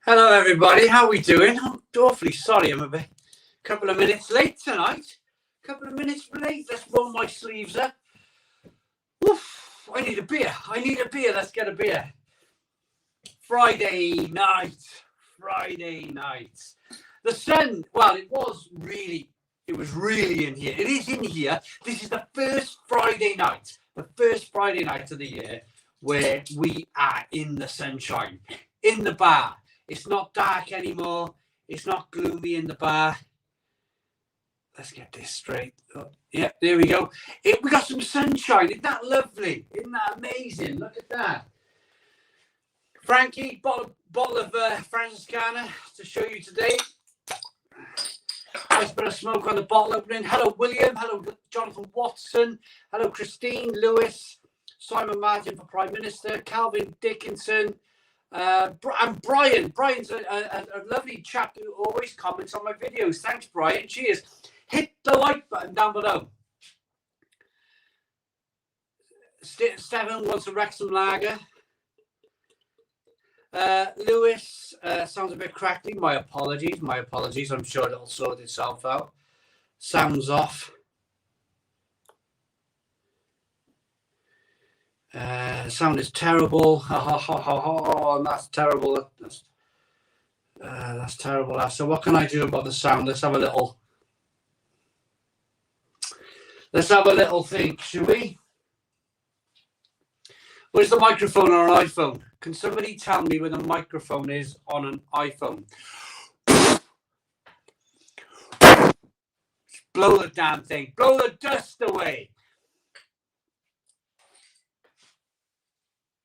Hello, everybody. How are we doing? I'm awfully sorry. I'm a couple of minutes late tonight. Couple of minutes late. Let's roll my sleeves up. Oof, I need a beer. Let's get a beer. Friday night. The sun, well, it was really in here. It is in here. This is the first Friday night of the year where we are in the sunshine, in the bar. It's not dark anymore. It's not gloomy in the bar. Let's get this straight. Oh, yeah, there we go. We got some sunshine. Isn't that lovely? Isn't that amazing? Look at that. Frankie, bottle of Franciscana to show you today. Nice bit of smoke on the bottle opening. Hello, William. Hello, Jonathan Watson. Hello, Christine Lewis. Simon Martin for Prime Minister. Calvin Dickinson. And Brian. Brian's a lovely chap who always comments on my videos. Thanks, Brian. Cheers. Hit the like button down below. Stephen wants a Wrexham lager. Lewis sounds a bit crackly. My apologies. I'm sure it'll sort itself out. Sounds off. Sound is terrible. That's terrible. That's terrible. So what can I do about the sound? Let's have a little think, shall we? Where's the microphone on an iPhone? Can somebody tell me where the microphone is on an iPhone? Blow the damn thing. Blow the dust away.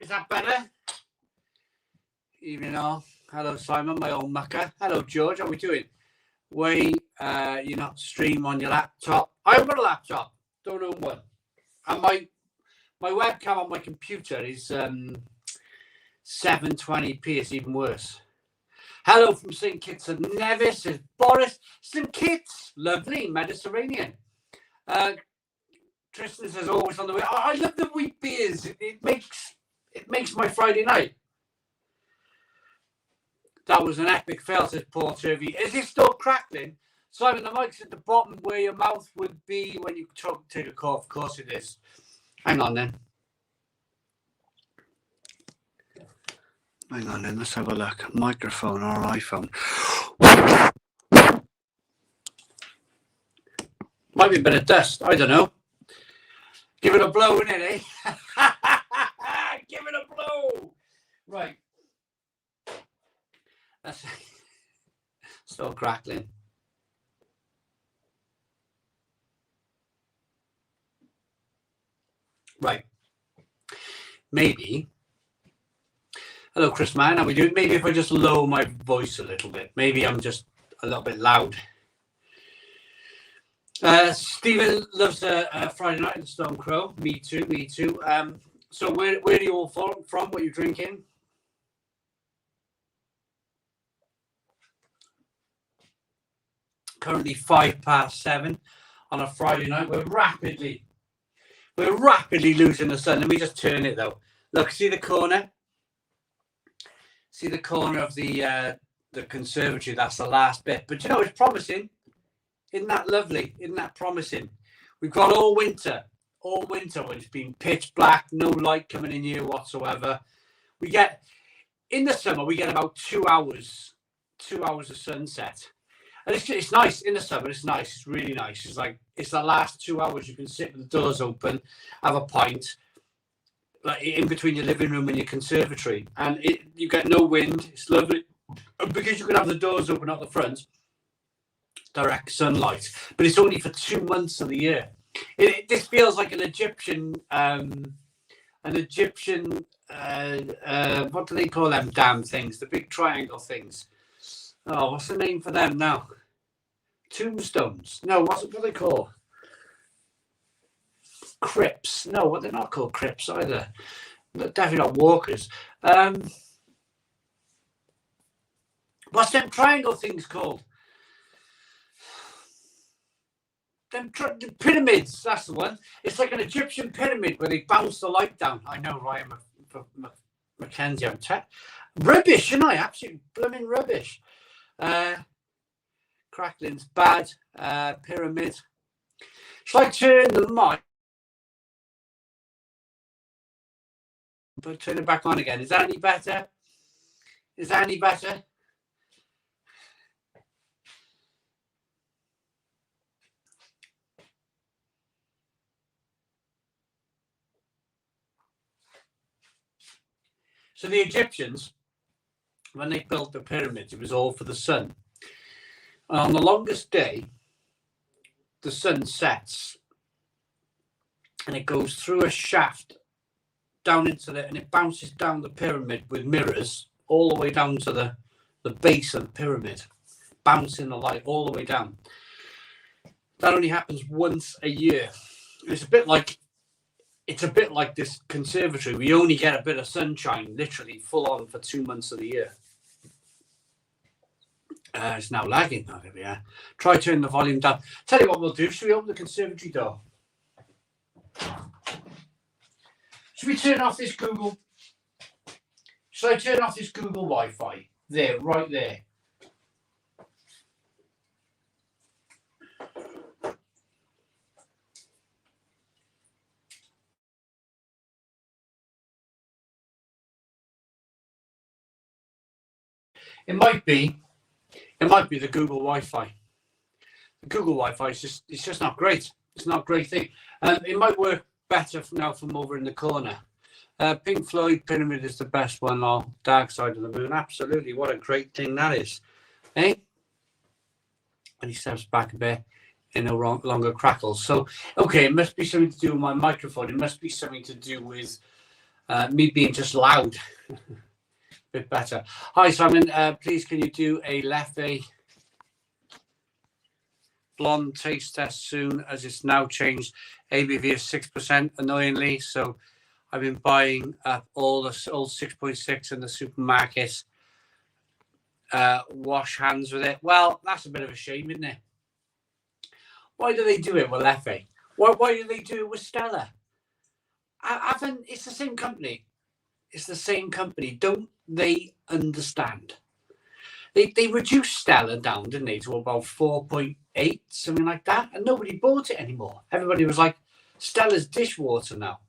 Is that better? Evening all. Hello, Simon, my old mucker. Hello, George. How are we doing? You're not stream on your laptop. I've got a laptop. Don't own one. And my webcam on my computer is 720p. It's even worse. Hello from St. Kitts and Nevis. It's Boris. St. Kitts. Lovely. Mediterranean. Tristan says always on the way. I love the wheat beers. It makes my Friday night. That was an epic fail, says Paul Turvey. Is it still crackling? Simon, the mic's at the bottom where your mouth would be when you take a cough. Of course it is. Hang on then. Let's have a look. Microphone or iPhone. Might be a bit of dust. I don't know. Give it a blow, innit, eh? Give it a blow. Right. That's still crackling. Right. Maybe. Hello, Chris Man. How are we doing? Maybe if I just lower my voice a little bit. Maybe I'm just a little bit loud. Stephen loves Friday night at the Stone Crow. Me too. So where are you all from? What are you drinking? Currently 7:05 on a Friday night. We're rapidly losing the sun. Let me just turn it though. Look, see the corner? See the corner of the conservatory? That's the last bit. But you know, it's promising. Isn't that lovely? Isn't that promising? We've got all winter when it's been pitch black, no light coming in here whatsoever. We get, in the summer, we get about 2 hours of sunset. And it's nice in the summer. It's nice. It's really nice. It's the last 2 hours. You can sit with the doors open, have a pint, like in between your living room and your conservatory, and you get no wind. It's lovely, and because you can have the doors open at the front, direct sunlight. But it's only for 2 months of the year. This feels like an Egyptian. What do they call them damn things? The big triangle things. Oh, what's the name for them now? Tombstones. No, what do they call? Crypts. No, they're not called crypts either. They're definitely not walkers. What's them triangle things called? Them pyramids. That's the one. It's like an Egyptian pyramid where they bounce the light down. I know, Ryan Mackenzie. Rubbish, isn't I? Absolute blooming rubbish. Crackling's bad. Pyramid. Shall I turn the mic? But turn it back on again. Is that any better? Is that any better? So the Egyptians, when they built the pyramids, it was all for the sun. And on the longest day, the sun sets and it goes through a shaft down into and it bounces down the pyramid with mirrors all the way down to the base of the pyramid, bouncing the light all the way down. That only happens once a year. It's a bit like this conservatory. We only get a bit of sunshine, literally full on, for 2 months of the year. It's now lagging. Oh, there we are. Try turning the volume down. Tell you what we'll do. Should we open the conservatory door? Should we turn off this Google? Should I turn off this Google Wi-Fi? There, right there. It might be the Google Wi-Fi. The Google Wi-Fi is just not great. It's not a great thing. It might work better now from over in the corner. Pink Floyd Pyramid is the best one. Or Dark Side of the Moon. Absolutely. What a great thing that is. Eh? And he steps back a bit in no longer crackles. So, okay, it must be something to do with my microphone. It must be something to do with me being just loud. Bit better. Hi, Simon. Please, can you do a Leffe blonde taste test soon, as it's now changed ABV of 6%, annoyingly. So I've been buying all the old 6.6 in the supermarket. Wash hands with it. Well, that's a bit of a shame, isn't it? Why do they do it with Leffe? Why do they do it with Stella? It's the same company. It's the same company. Don't they understand? They reduced Stella down, didn't they, to about 4.8, something like that, and nobody bought it anymore. Everybody was like, Stella's dishwater now.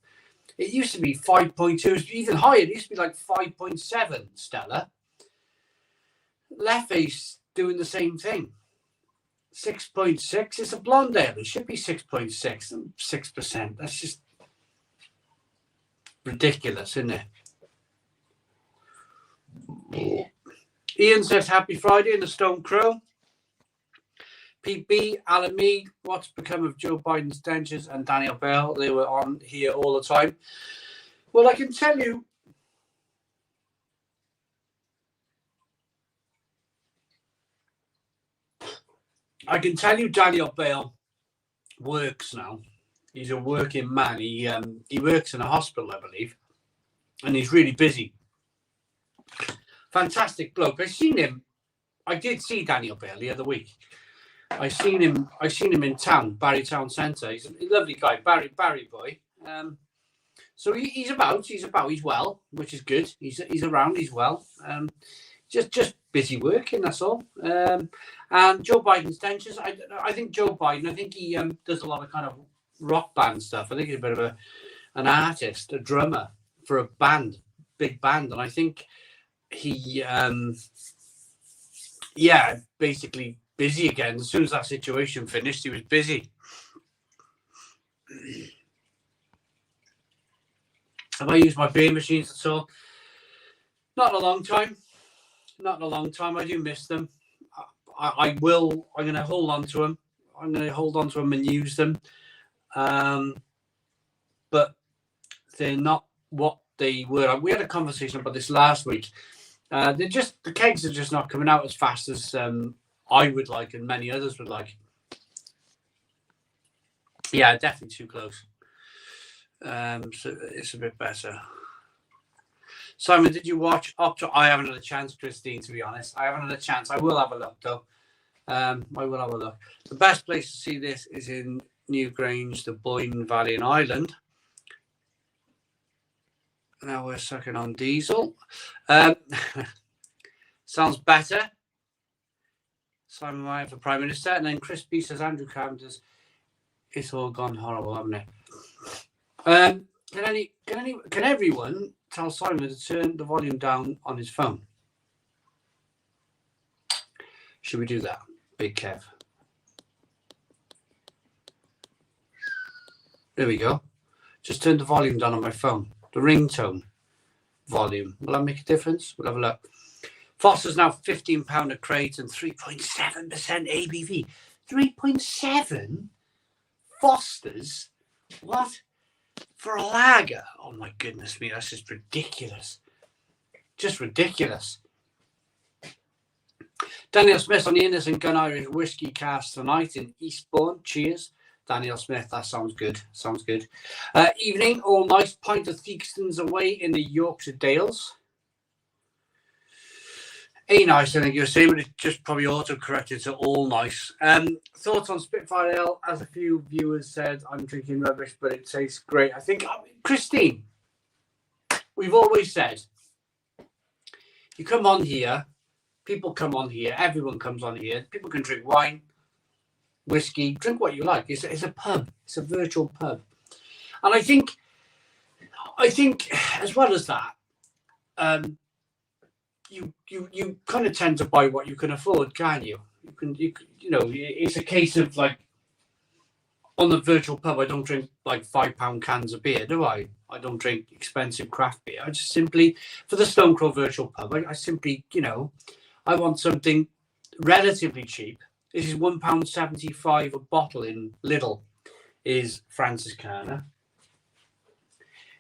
It used to be 5.2, even higher. It used to be like 5.7 Stella. Leffe's doing the same thing. 6.6. It's a blonde ale. It should be 6.6 and 6%. That's just ridiculous, isn't it? Ian says happy Friday in the Stone Crow. PB, Alan Mead, what's become of Joe Biden's dentures and Daniel Bell? They were on here all the time. Well, I can tell you, Daniel Bell works now. He's a working man. He works in a hospital, I believe, and he's really busy. Fantastic bloke. I did see Daniel Bell the other week. I seen him in town, Barry Town Centre. He's a lovely guy, Barry boy. So he's about. He's well, which is good. He's around. He's well. Just busy working. That's all. And Joe Biden's dentures. I think Joe Biden. I think he does a lot of kind of rock band stuff. I think he's a bit of an artist, a drummer for a band, big band, and I think he basically busy again. As soon as that situation finished, he was busy. Have I used my beer machines at all? Not in a long time. I do miss them. I will. I'm going to hold on to them. And use them. But they're not what they were. We had a conversation about this last week. The kegs are just not coming out as fast as I would like and many others would like. Yeah, definitely too close. So it's a bit better. Simon, did you watch Opera? I haven't had a chance, Christine, to be honest. I haven't had a chance. I will have a look, though. I will have a look. The best place to see this is in Newgrange, the Boyne Valley in Ireland. Now we're sucking on diesel. Sounds better. Simon Ryan for Prime Minister. And then Chris B says, Andrew Carpenter's, it's all gone horrible, haven't it? Can everyone tell Simon to turn the volume down on his phone? Should we do that? Big Kev. There we go. Just turn the volume down on my phone. The ringtone volume. Will that make a difference? We'll have a look. Foster's now £15 a crate and 3.7% ABV. 3.7? Foster's? What? For a lager? Oh my goodness me, that's just ridiculous. Just ridiculous. Daniel Smith on the Innocent Gun Irish Whiskey Cask tonight in Eastbourne. Cheers. Daniel Smith, that sounds good. Sounds good. Evening, all nice. Pint of Theakston's away in the Yorkshire Dales. Nice, I think you're saying, but it just probably auto-corrected to all nice. Thoughts on Spitfire Ale? As a few viewers said, I'm drinking rubbish, but it tastes great. I think, Christine, we've always said, you come on here, people come on here, everyone comes on here, people can drink wine, whiskey, drink what you like. It's a pub. It's a virtual pub. And I think as well as that, you kind of tend to buy what you can afford, can't you? You know, it's a case of like on the virtual pub, I don't drink like £5 cans of beer, do I? I don't drink expensive craft beer. I just simply, for the Stone Crow virtual pub, I simply, you know, I want something relatively cheap. This is £1.75 a bottle in Lidl, is Francis Carner.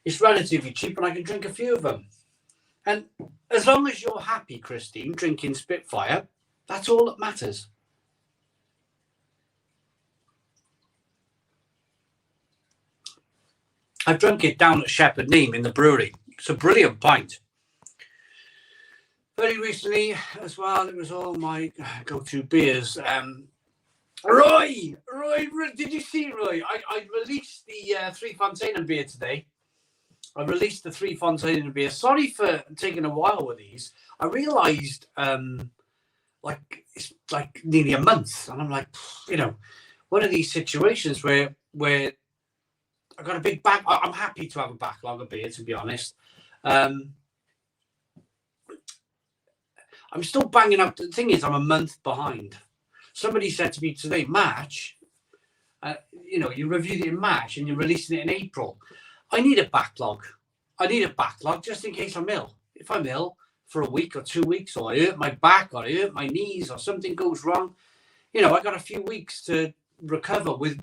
It's relatively cheap and I can drink a few of them. And as long as you're happy, Christine, drinking Spitfire, that's all that matters. I've drunk it down at Shepherd Neame in the brewery. It's a brilliant pint. Very recently as well, it was all my go-to beers. Roy, did you see, Roy? I released the Three Fontaine beer today. I released the Three Fontaine beer. Sorry for taking a while with these. I realised it's like nearly a month, and I'm like, you know, one of these situations where I got a big back. I'm happy to have a backlog of beer, to be honest. I'm still banging out. The thing is, I'm a month behind. Somebody said to me today, March, you know, you reviewed it in March and you're releasing it in April. I need a backlog. I need a backlog just in case I'm ill. If I'm ill for a week or 2 weeks, or I hurt my back, or I hurt my knees, or something goes wrong, you know, I got a few weeks to recover with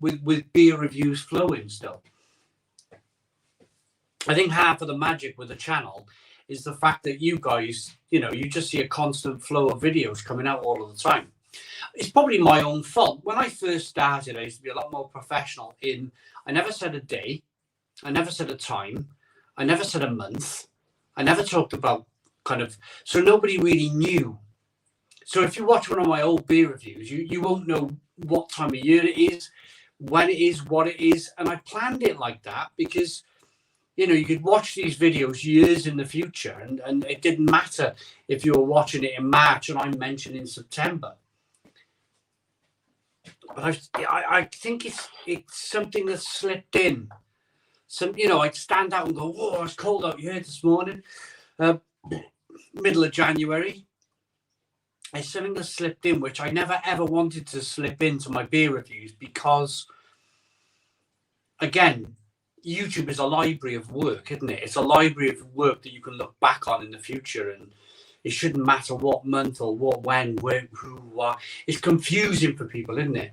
beer reviews flowing still. I think half of the magic with the channel is the fact that you guys, you know, you just see a constant flow of videos coming out all of the time. It's probably my own fault. When I first started, I used to be a lot more professional in, I never said a day, I never said a time, I never said a month, I never talked about kind of, so nobody really knew. So if you watch one of my old beer reviews, you won't know what time of year it is, when it is, what it is. And I planned it like that because, you know, you could watch these videos years in the future and it didn't matter if you were watching it in March and I mentioned in September. But I think it's something that slipped in. You know, I'd stand out and go, "Whoa, it's cold out here this morning." Middle of January. It's something that slipped in, which I never ever wanted to slip into my beer reviews because, again, YouTube is a library of work, isn't it? It's a library of work that you can look back on in the future, and it shouldn't matter what month or what, when, where, who, what. It's confusing for people, isn't it?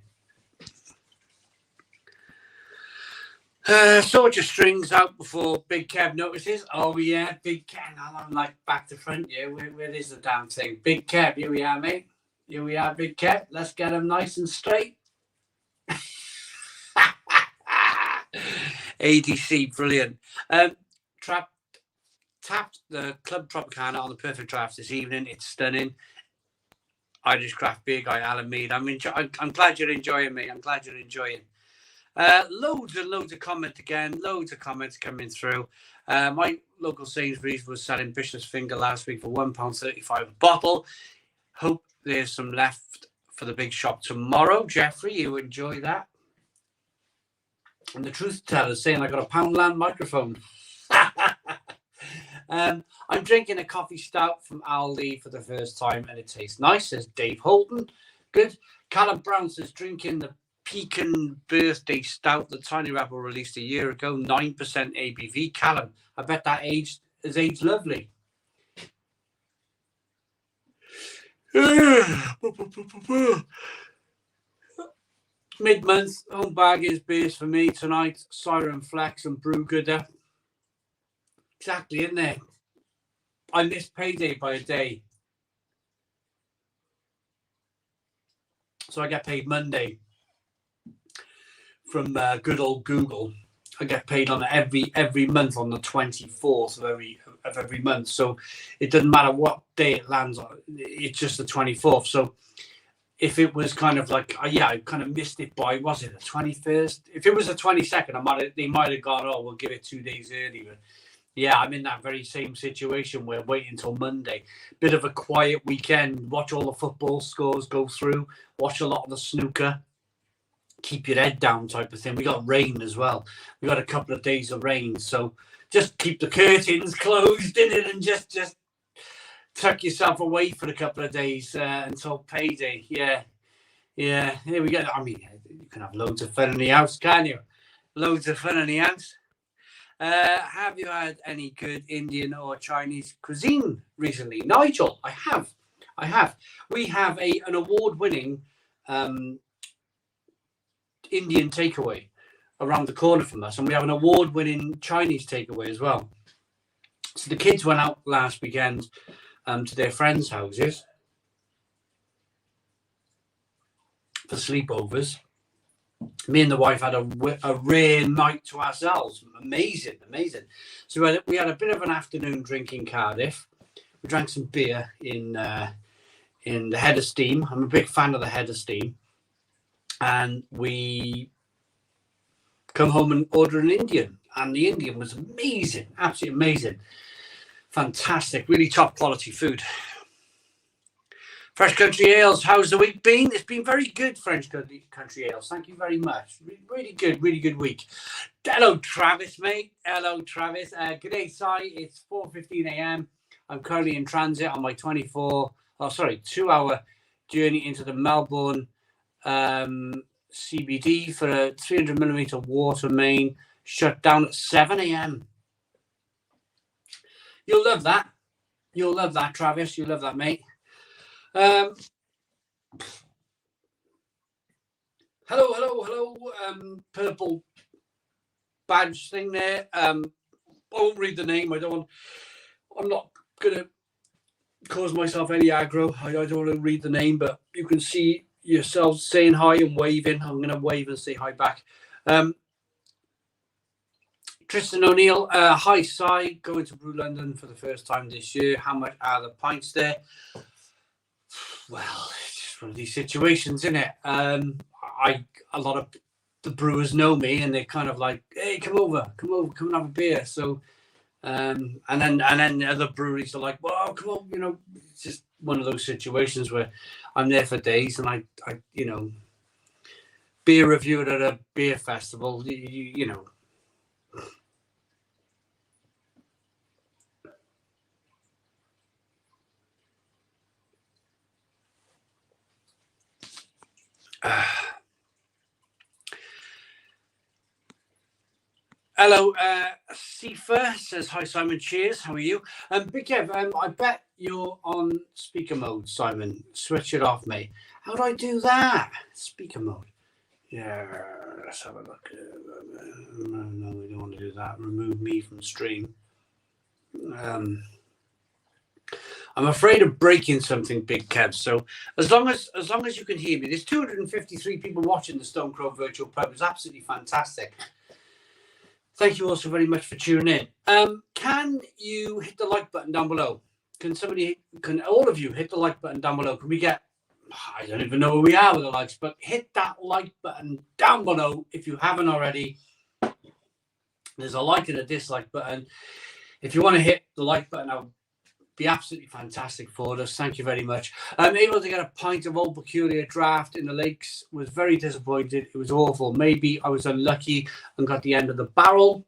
Sort your strings out before Big Kev notices. Oh yeah, Big Kev. I'm like back to front. Yeah, where is the damn thing? Big Kev, here we are, mate. Here we are, Big Kev. Let's get them nice and straight. ADC, brilliant. Tapped the Club Tropicana on the Perfect Draft this evening. It's stunning. Irish craft beer guy Alan Mead. I'm glad you're enjoying me. I'm glad you're enjoying. Loads and loads of comments again. Loads of comments coming through. My local Sainsbury's was selling Bishop's Finger last week for £1.35 a bottle. Hope there's some left for the big shop tomorrow. Jeffrey, you enjoy that? And the truth teller saying I got a Poundland microphone. I'm drinking a coffee stout from Aldi for the first time and it tastes nice, says Dave Holden. Good. Callum Brown says drinking the Pecan birthday stout that Tiny Rebel released a year ago, 9% ABV. Callum, I bet that is aged lovely. Mid-month home bag is beers for me tonight. Siren Flex and Brew Gooder. Exactly, isn't it? I missed payday by a day. So I get paid Monday from good old Google. I get paid on every month on the 24th of every month. So it doesn't matter what day it lands on. It's just the 24th. So if it was kind of like, I kind of missed it by, was it the 21st? If it was the 22nd, they might have gone, oh, we'll give it 2 days early. But yeah, I'm in that very same situation where waiting until Monday. Bit of a quiet weekend. Watch all the football scores go through. Watch a lot of the snooker. Keep your head down type of thing. We got rain as well. We got a couple of days of rain. So just keep the curtains closed in it and just tuck yourself away for a couple of days until payday. Yeah. Here we go. I mean, you can have loads of fun in the house, can you? Loads of fun in the house. Have you had any good Indian or Chinese cuisine recently? Nigel, I have. We have an award-winning Indian takeaway around the corner from us, and we have an award-winning Chinese takeaway as well. So the kids went out last weekend to their friends' houses for sleepovers. Me and the wife had a rare night to ourselves. Amazing. So we had a bit of an afternoon drink in Cardiff. We drank some beer in the Head of Steam. I'm a big fan of the Head of Steam. And we come home and order an Indian. And the Indian was amazing. Absolutely amazing. Fantastic. Really top quality food. Fresh Country Ales, how's the week been? It's been very good, French Country Ales. Thank you very much. Really good week. Hello, Travis, mate. Hello, Travis. Good day, Si. It's 4:15 a.m. I'm currently in transit on my 2-hour journey into the Melbourne CBD for a 300mm water main shut down at 7 a.m. You'll love that. Travis. You'll love that, mate. Hello. Purple badge thing there. I won't read the name. I'm not gonna cause myself any aggro. I don't want to read the name, but you can see yourselves saying hi and waving. I'm gonna wave and say hi back. Tristan O'Neill, hi, Si. Going to Brew London for the first time this year. How much are the pints there? Well, it's just one of these situations, isn't it? A lot of the brewers know me, and they're kind of like, "Hey, come over, come and have a beer." So, and then other breweries are like, "Well, come on," It's just one of those situations where I'm there for days, and I beer reviewer at a beer festival, you know. Hello, Sifa says hi, Simon. Cheers. How are you? Big Kev, I bet you're on speaker mode, Simon. Switch it off, mate. How do I do that? Speaker mode. Yeah, let's have a look. No, we don't want to do that. Remove me from stream. I'm afraid of breaking something, Big Kev. So as long as you can hear me, there's 253 people watching the Stone Crow Virtual Pub. It's absolutely fantastic. Thank you also very much for tuning in. Can you hit the like button down below? Can all of you hit the like button down below? Can we get, I don't even know where we are with the likes, but hit that like button down below if you haven't already. There's a like and a dislike button. If you want to hit the like button, that would be absolutely fantastic for us. Thank you very much. I'm able to get a pint of Old Peculiar Draft in the Lakes. Was very disappointed. It was awful. Maybe I was unlucky and got the end of the barrel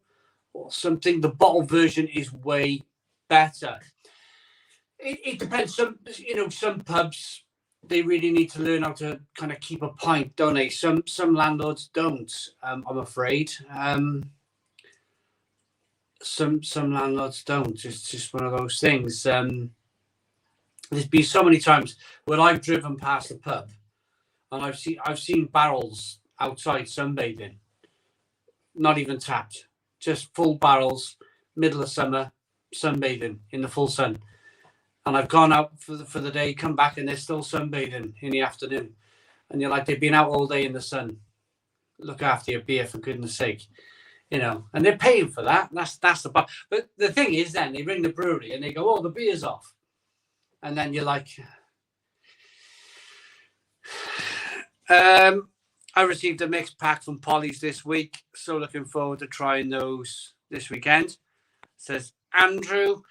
or something. The bottle version is way better. It depends. Some pubs, they really need to learn how to kind of keep a pint, don't they? Some landlords don't. I'm afraid. Some landlords don't. It's just one of those things. There's been so many times when I've driven past the pub and I've seen barrels outside sunbathing, not even tapped, just full barrels, middle of summer, sunbathing in the full sun. And I've gone out for the day, come back, and they're still sunbathing in the afternoon. And you're like, they've been out all day in the sun. Look after your beer, for goodness sake. And they're paying for that. That's the part. But the thing is, then they ring the brewery and they go, "Oh, the beer's off," and then you're like, I received a mixed pack from Polly's this week, so looking forward to trying those this weekend. Says Andrew,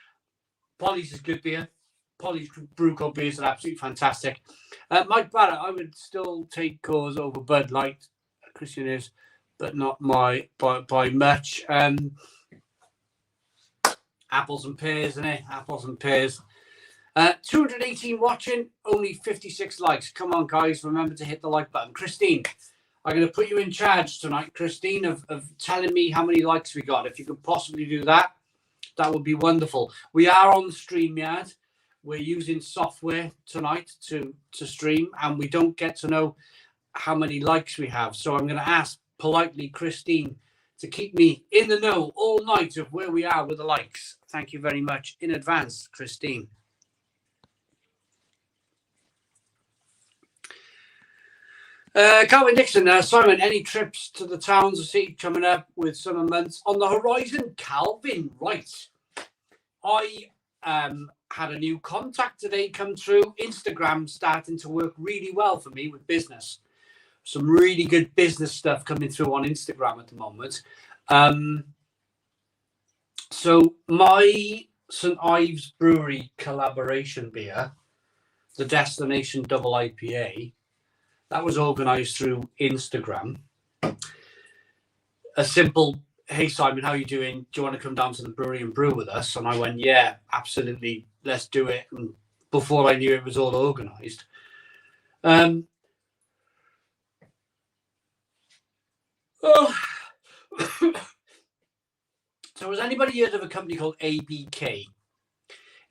Polly's is good beer. Polly's brew co beers are absolutely fantastic. Mike Barrett, I would still take Coors over Bud Light. Christian is, but not by much. Apples and pears, isn't it? Apples and pears. 218 watching, only 56 likes. Come on, guys, remember to hit the like button. Christine, I'm going to put you in charge tonight, Christine, of telling me how many likes we got. If you could possibly do that, that would be wonderful. We are on StreamYard. We're using software tonight to stream, and we don't get to know how many likes we have. So I'm going to ask politely Christine to keep me in the know all night of where we are with the likes. Thank you very much in advance, Christine. Calvin Dixon, Simon, any trips to the towns or city coming up with summer months on the horizon? Calvin, right. I had a new contact today come through. Instagram starting to work really well for me with business. Some really good business stuff coming through on Instagram at the moment. So my St. Ives Brewery collaboration beer, the Destination Double IPA, that was organised through Instagram. A simple, "Hey Simon, how are you doing? Do you want to come down to the brewery and brew with us?" And I went, "Yeah, absolutely, let's do it." And before I knew it was all organised. So has anybody heard of a company called ABK?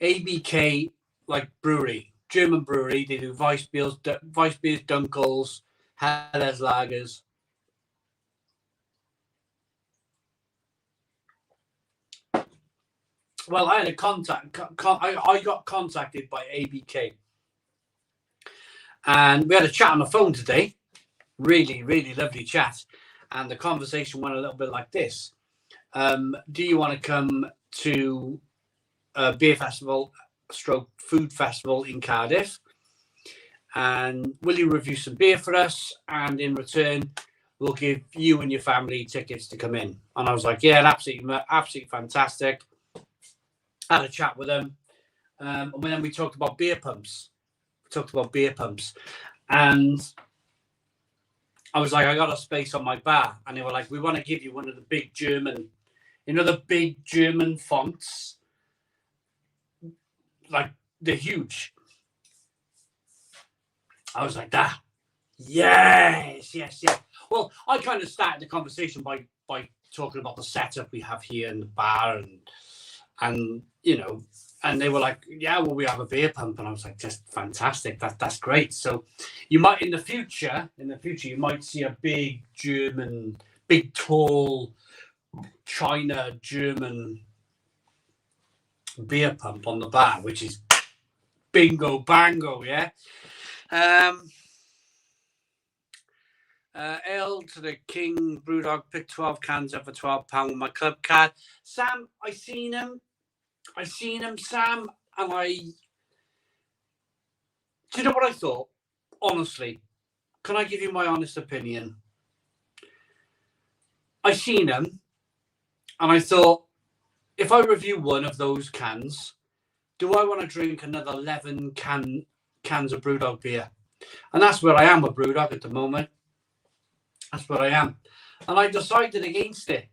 ABK, like brewery, German brewery. They do Weiss beers, Dunkels, Helles lagers. Well, I had a contact. I got contacted by ABK, and we had a chat on the phone today. Really, really lovely chat, and the conversation went a little bit like this: do you want to come to a beer festival, stroke food festival in Cardiff, and will you review some beer for us? And in return, we'll give you and your family tickets to come in. And I was like, yeah, absolutely fantastic. Had a chat with them, and then we talked about beer pumps. And I was like, I got a space on my bar, and they were like, we want to give you one of the big German, the big German fonts, like they're huge. I was like, that, yes. Well, I kind of started the conversation by talking about the setup we have here in the bar, and and they were like, yeah, well, we have a beer pump. And I was like, just fantastic. That's great. So you might, in the future, you might see a big tall China German beer pump on the bar, which is bingo bango, yeah. Ale to the King Brewdog, picked 12 cans up for £12 with my club card. Sam, I seen him, Sam, and do you know what I thought? Honestly, can I give you my honest opinion? I seen him, And I thought, if I review one of those cans, do I want to drink another 11 cans of Brewdog beer? And that's where I am with Brewdog at the moment. That's where I am. And I decided against it.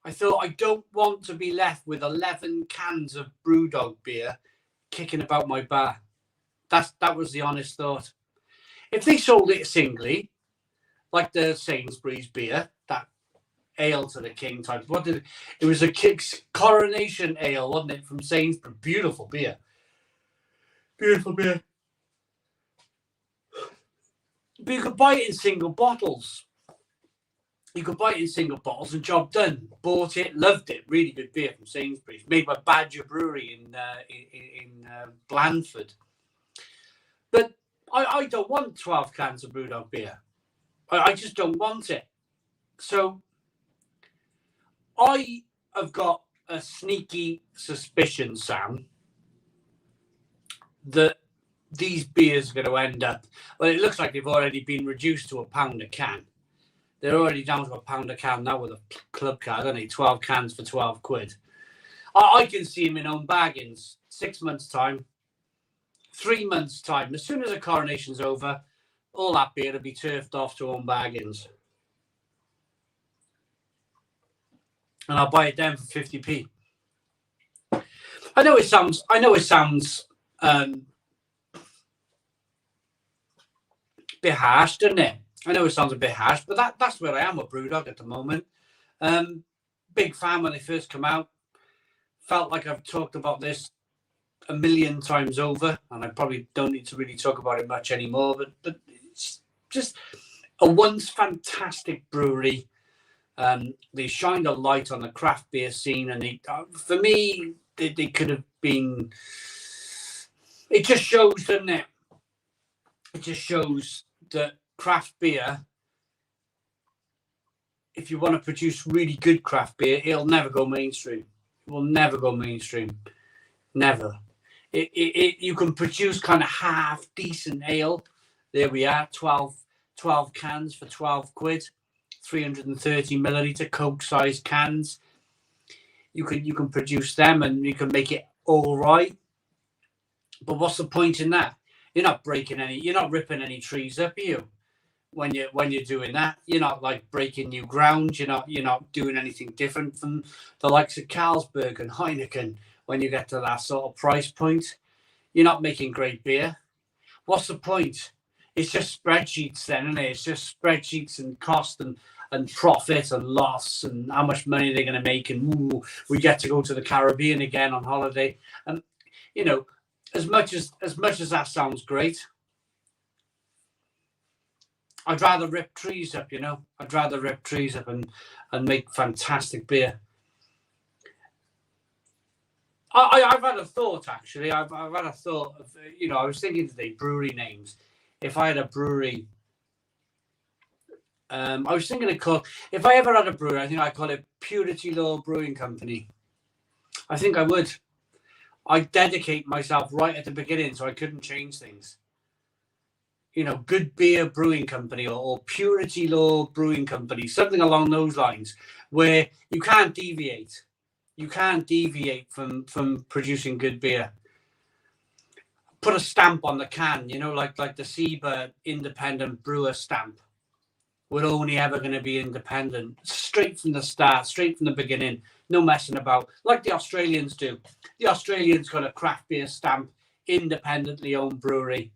I thought, I don't want to be left with 11 cans of Brewdog beer kicking about my bar. That was the honest thought. If they sold it singly, like the Sainsbury's beer, that ale to the king type, it was a coronation ale, wasn't it, from Sainsbury's? Beautiful beer. Beautiful beer. But you could buy it in single bottles. You could buy it in single bottles and job done. Bought it, loved it. Really good beer from Sainsbury's. Made by Badger Brewery in Blandford. But I don't want 12 cans of Brewdog beer. I just don't want it. So I have got a sneaky suspicion, Sam, that these beers are going to end up... Well, it looks like they've already been reduced to £1 a can. They're already down to £1 a can now with a club card, aren't they? 12 cans for 12 quid. I can see them in home baggings. 6 months' time, 3 months' time. As soon as the coronation's over, all that beer will be turfed off to home baggings. And I'll buy it then for 50p. I know it sounds a bit harsh, doesn't it? I know it sounds a bit harsh, but that's where I am with Brewdog at the moment. Big fan when they first come out. Felt like I've talked about this a million times over, and I probably don't need to really talk about it much anymore. But it's just a once fantastic brewery. They shined a light on the craft beer scene, and for me, they could have been. It just shows, doesn't it? It just shows that craft beer, if you want to produce really good craft beer, it'll never go mainstream. It will never go mainstream. Never. You can produce kind of half decent ale. There we are, 12 cans for 12 quid, 330 milliliter Coke sized cans. You can produce them and you can make it all right. But what's the point in that? You're not ripping any trees up, are you? When you're doing that, you're not like breaking new ground. You're not doing anything different from the likes of Carlsberg and Heineken. When you get to that sort of price point, you're not making great beer. What's the point? It's just spreadsheets then, isn't it? It's just spreadsheets and cost and profit and loss and how much money they're going to make. And we get to go to the Caribbean again on holiday. And as much as that sounds great, I'd rather rip trees up, I'd rather rip trees up and make fantastic beer. I've had a thought, actually. I've had a thought of, I was thinking today, brewery names. If I had a brewery, I was thinking if I ever had a brewery, I think I'd call it Purity Law Brewing Company. I think I would. I'd dedicate myself right at the beginning so I couldn't change things. Good Beer Brewing Company or Purity Law Brewing Company, something along those lines, where you can't deviate. You can't deviate from producing good beer. Put a stamp on the can, like the Seabird Independent Brewer stamp. We're only ever going to be independent, straight from the start, straight from the beginning. No messing about, like the Australians do. The Australians got a craft beer stamp, independently owned brewery.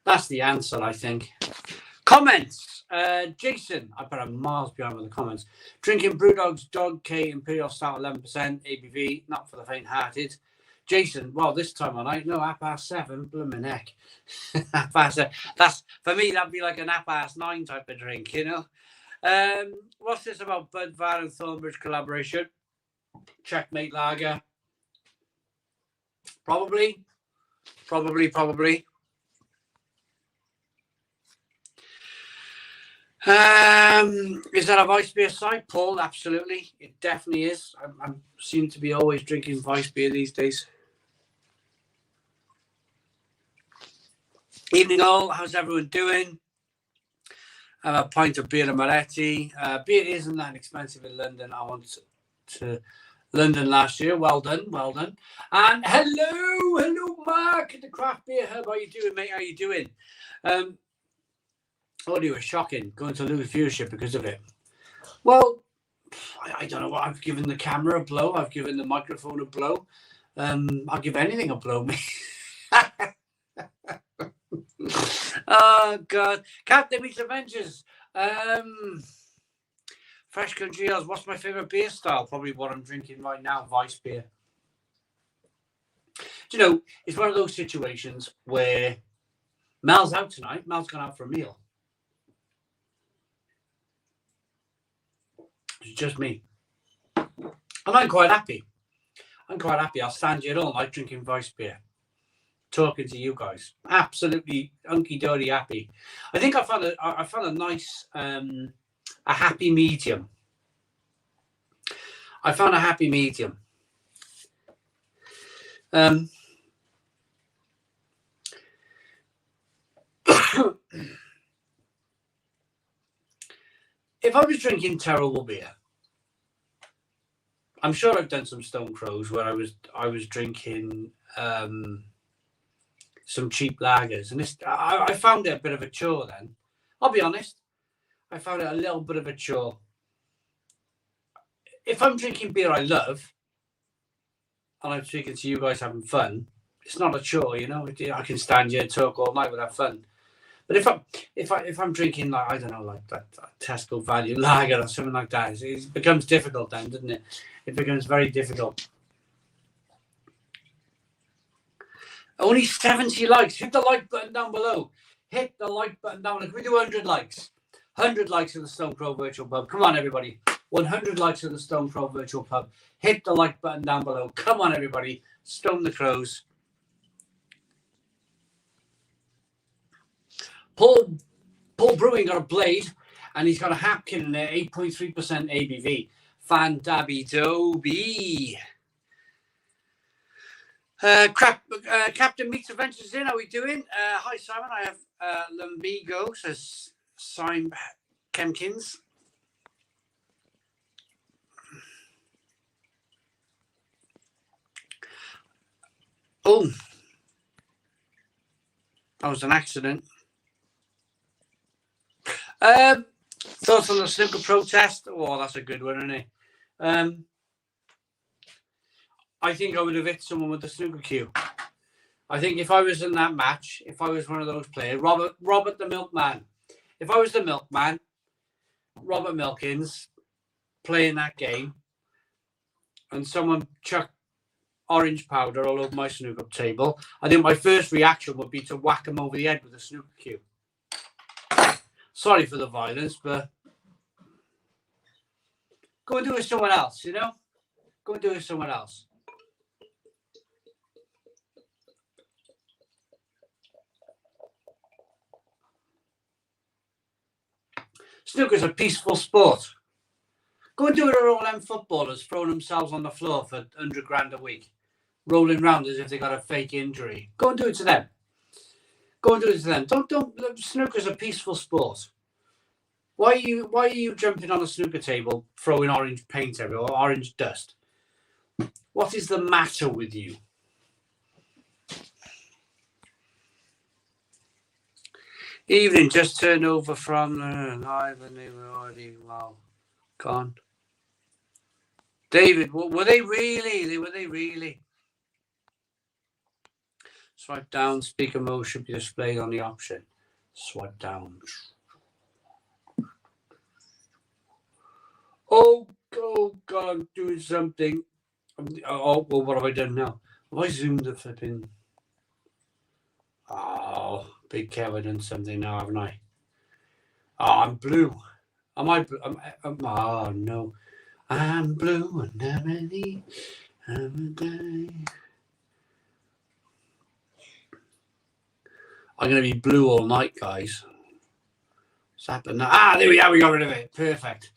That's the answer, I think. Comments. Jason, I bet I'm miles behind with the comments. Drinking Brewdog's Dog K Imperial Stout 11% ABV, not for the faint-hearted. Jason, well, this time of night, no, 7:30, blooming heck. 7:30. That's, for me, that'd be like an 9:30 type of drink, What's this about Budvar and Thornbridge collaboration? Checkmate Lager. Probably. Is that a Weiss beer site, Paul? Absolutely, it definitely is. I seem to be always drinking Weiss beer these days. Evening all, how's everyone doing? Have a pint of beer and Moretti. Beer isn't that expensive in London. I went to London last year. Well done, well done. And hello, Mark at the Craft Beer Hub. How you doing, mate? How you doing? Audio is shocking. Going to lose viewership because of it. Well, I don't know what I've given the camera a blow. I've given the microphone a blow. I'll give anything a blow, mate. Oh God, Captain Meets Avengers. Fresh Country Ales. What's my favorite beer style? Probably what I'm drinking right now, Vice beer. Do you know, it's one of those situations where Mel's out tonight. Mel's gone out for a meal. It's just me, and I'm quite happy. I'll stand here all night drinking Vice beer, talking to you guys. Absolutely hunky-dory happy. I think I found a nice, a happy medium. I found a happy medium. If I was drinking terrible beer, I'm sure I've done some Stone Crows where I was drinking some cheap lagers, and I found it a bit of a chore. Then I'll be honest, I found it a little bit of a chore. If I'm drinking beer I love, and I'm speaking to you guys having fun, it's not a chore, you know. I can stand here and talk all night without fun. But if I'm drinking, like, I don't know, like that Tesco Value Lager or something like that, it becomes difficult then, doesn't it? It becomes very difficult. Only 70 likes. Hit the like button down below. Hit the like button down. Can we do 100 likes? 100 likes in the Stone Crow Virtual Pub. Come on, everybody. 100 likes in the Stone Crow Virtual Pub. Hit the like button down below. Come on, everybody. Stone the Crows. Paul Brewing got a blade, and he's got a Hapkin in there, 8.3% ABV. Fan Dabby Dobie. Captain Meets Adventures in. How are we doing? Hi, Simon. I have Lumbigo, says Simon Kemkins. Oh, that was an accident. Thoughts on the snooker protest? Oh, that's a good one, isn't it? I think I would have hit someone with the snooker cue. I think if I was in that match, if I was one of those players, Robert the Milkman, if I was the Milkman, Robert Milkins, playing that game, and someone chucked orange powder all over my snooker table, I think my first reaction would be to whack him over the head with a snooker cue. Sorry for the violence, but go and do it with someone else, you know? Go and do it with someone else. Snooker's a peaceful sport. Go and do it with all them footballers throwing themselves on the floor for 100 grand a week, rolling around as if they got a fake injury. Go and do it to them. Go and do it to them. Don't. Snooker's a peaceful sport. Why are you jumping on a snooker table, throwing orange paint everywhere, or orange dust? What is the matter with you? Evening, just turned over from live and they were already gone. David, were they really? Were they really? Swipe down, speaker mode should be displayed on the option. Swipe down. Oh God, I'm doing something. Oh, well, what have I done now? Have I zoomed the flipping? Oh, Big Kev, I've done something now, haven't I? Oh, I'm blue. Am I blue? Oh, no. I'm blue and I'm going to be blue all night, guys. What's happened now? There we are. We got rid of it. Perfect.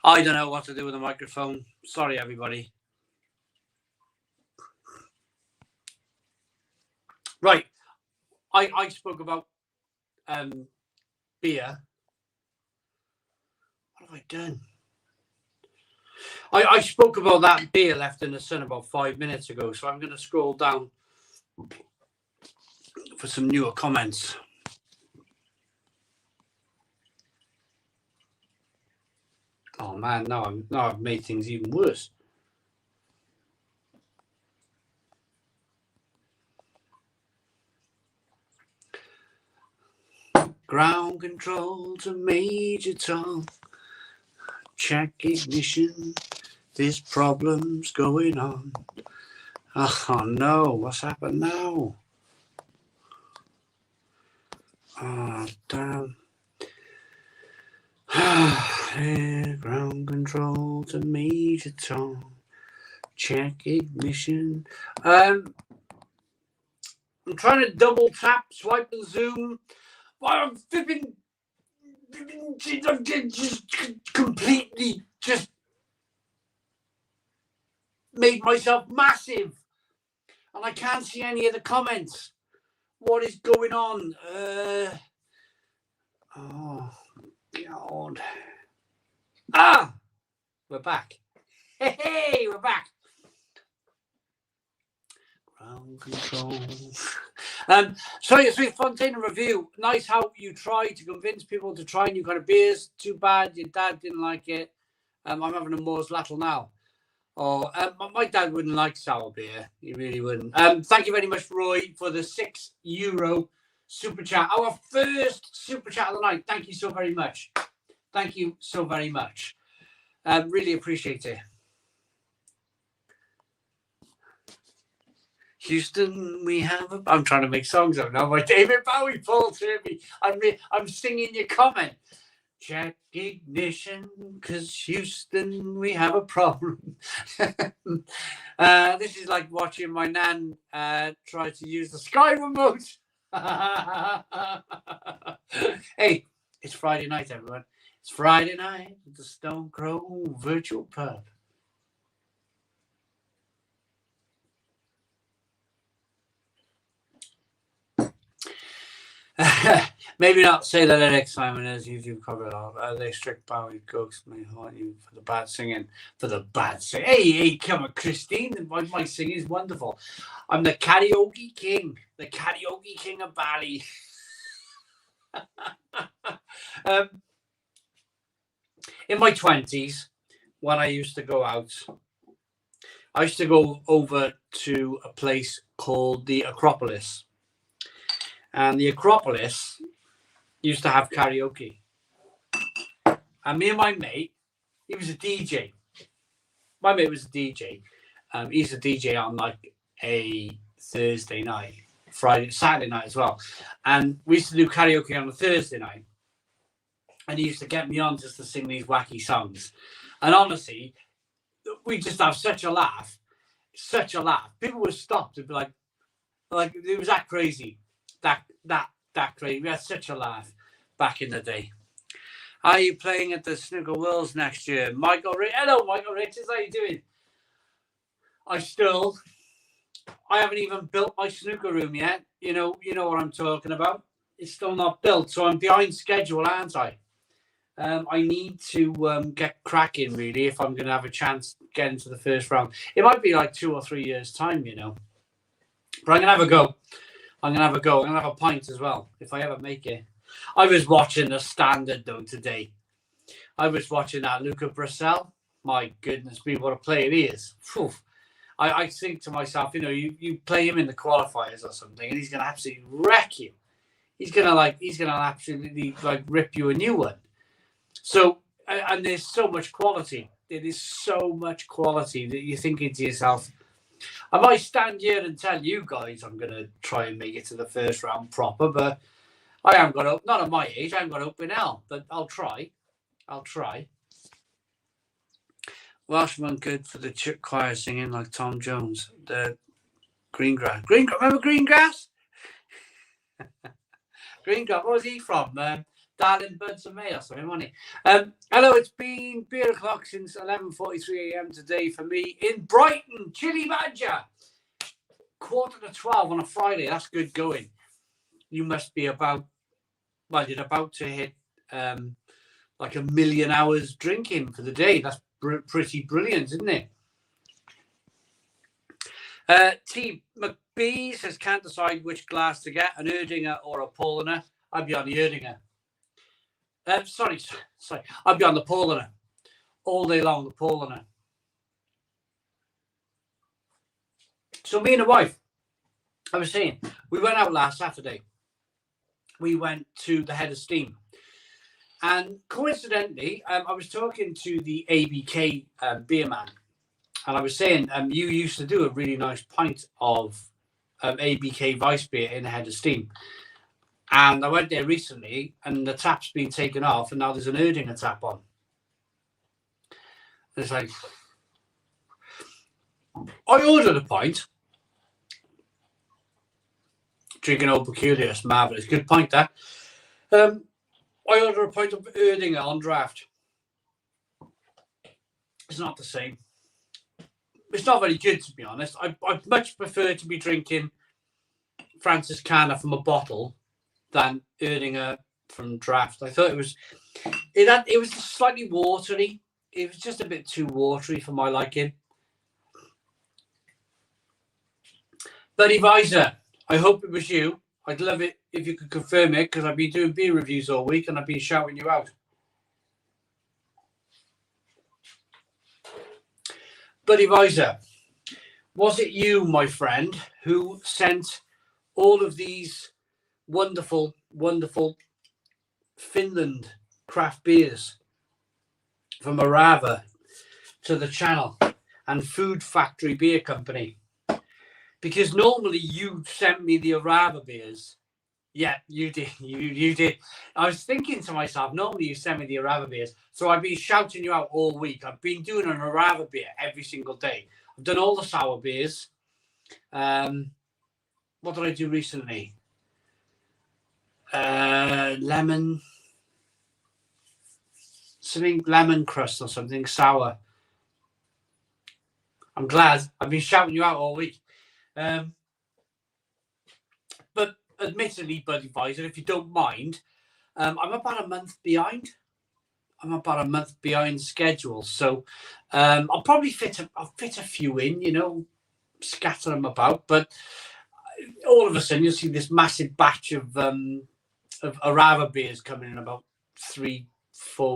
I don't know what to do with the microphone. Sorry, everybody. Right. I spoke about beer. What have I done? I spoke about that beer left in the sun about 5 minutes ago, so I'm going to scroll down for some newer comments. Oh man, now I've made things even worse. Ground control to Major Tom. Check ignition. There's problems going on. Oh no, what's happened now? Oh damn. Ground control to Major Tom. Check ignition. I'm trying to double tap, swipe and zoom. I'm flipping just completely just made myself massive. And I can't see any of the comments. What is going on? Oh God. Ah, we're back. Hey, we're back. Ground control. Sorry, Sweet Fontaine review. Nice how you tried to convince people to try new kind of beers. Too bad your dad didn't like it. I'm having a Moore's Lattle now. Oh, my dad wouldn't like sour beer. He really wouldn't. Thank you very much, Roy, for the €6 super chat. Our first super chat of the night. Thank you so very much. Thank you so very much. Really appreciate it. Houston, we have a... I'm trying to make songs up now. My David Bowie Paul to me. I'm singing your comment. Check ignition, because Houston, we have a problem. This is like watching my nan try to use the Sky remote. Hey, it's Friday night, everyone. It's Friday night at the Stone Crow Virtual Pub. Maybe not say the lyrics, Simon, as YouTube cover it off. They strict Bowie ghost may haunt you for the bad singing. For the bad singing. Hey, come on, Christine. My singing is wonderful. I'm the karaoke king. The karaoke king of Bali. In my 20s, when I used to go out, I used to go over to a place called the Acropolis. And the Acropolis used to have karaoke. And me and my mate, he was a DJ. My mate was a DJ. He's a DJ on like a Thursday night, Saturday night as well. And we used to do karaoke on a Thursday night. And he used to get me on just to sing these wacky songs. And honestly, we just have such a laugh. Such a laugh. People would stop to be like it was that crazy. That crazy. We had such a laugh back in the day. Are you playing at the Snooker Worlds next year? Hello, Michael Richards. How you doing? I haven't even built my snooker room yet. You know what I'm talking about. It's still not built, so I'm behind schedule, aren't I? I need to get cracking, really, if I'm going to have a chance to get into the first round. It might be like 2 or 3 years' time, But I'm going to have a go. I'm going to have a pint as well, if I ever make it. I was watching the Standard, though, today. I was watching that Luca Brissell. My goodness me, what a player he is. Whew. I think to myself, you play him in the qualifiers or something, and he's going to absolutely wreck you. He's going to absolutely rip you a new one. So, and there's so much quality. There is so much quality that you're thinking to yourself, I might stand here and tell you guys I'm going to try and make it to the first round proper, but I haven't got not at my age, I haven't got open hell, but I'll try. Welshman good for the church choir singing like Tom Jones. The Greengrass. Remember Greengrass? Greengrass, what was he from? Darling Buds of May or something, wasn't he? Hello, it's been beer o'clock since 11:43 a.m. today for me in Brighton, Chili Badger. 11:45 on a Friday. That's good going. You must be about well, you're about to hit like 1 million hours drinking for the day. That's pretty brilliant, isn't it? T. McBee says, can't decide which glass to get, an Erdinger or a Paulaner. I'd be on the Erdinger. Sorry. I'd be on the Paulaner. All day long, the Paulaner. So me and the wife, I was saying, we went out last Saturday. We went to the Head of Steam. And coincidentally, I was talking to the ABK beer man. And I was saying, you used to do a really nice pint of ABK Vice beer in the Head of Steam. And I went there recently, and the tap's been taken off, and now there's an Erdinger tap on. And it's like, I ordered a pint. Drinking Old Peculiar, it's marvellous. Good pint, that. I ordered a pint of Erdinger on draft. It's not the same. It's not very good, to be honest. I much prefer to be drinking Francis Canner from a bottle than Erdinger from draft. I thought it was slightly watery. It was just a bit too watery for my liking. Buddy Visor, I hope it was you. I'd love it if you could confirm it, because I've been doing beer reviews all week and I've been shouting you out. Buddy Visor, was it you, my friend, who sent all of these wonderful, wonderful Finland craft beers from Arava to the channel and Food Factory Beer Company? Because normally you sent me the Arava beers. Yeah, you did. You did. I was thinking to myself, normally you send me the Arava beers. So I've been shouting you out all week. I've been doing an Arava beer every single day. I've done all the sour beers. What did I do recently? Lemon. Something lemon crust or something sour. I'm glad. I've been shouting you out all week. But admittedly, Buddy Visor, if you don't mind, I'm about a month behind. I'm about a month behind schedule. So I'll probably fit a few in, scatter them about. But all of a sudden, you'll see this massive batch of Arava beers coming in about 3-4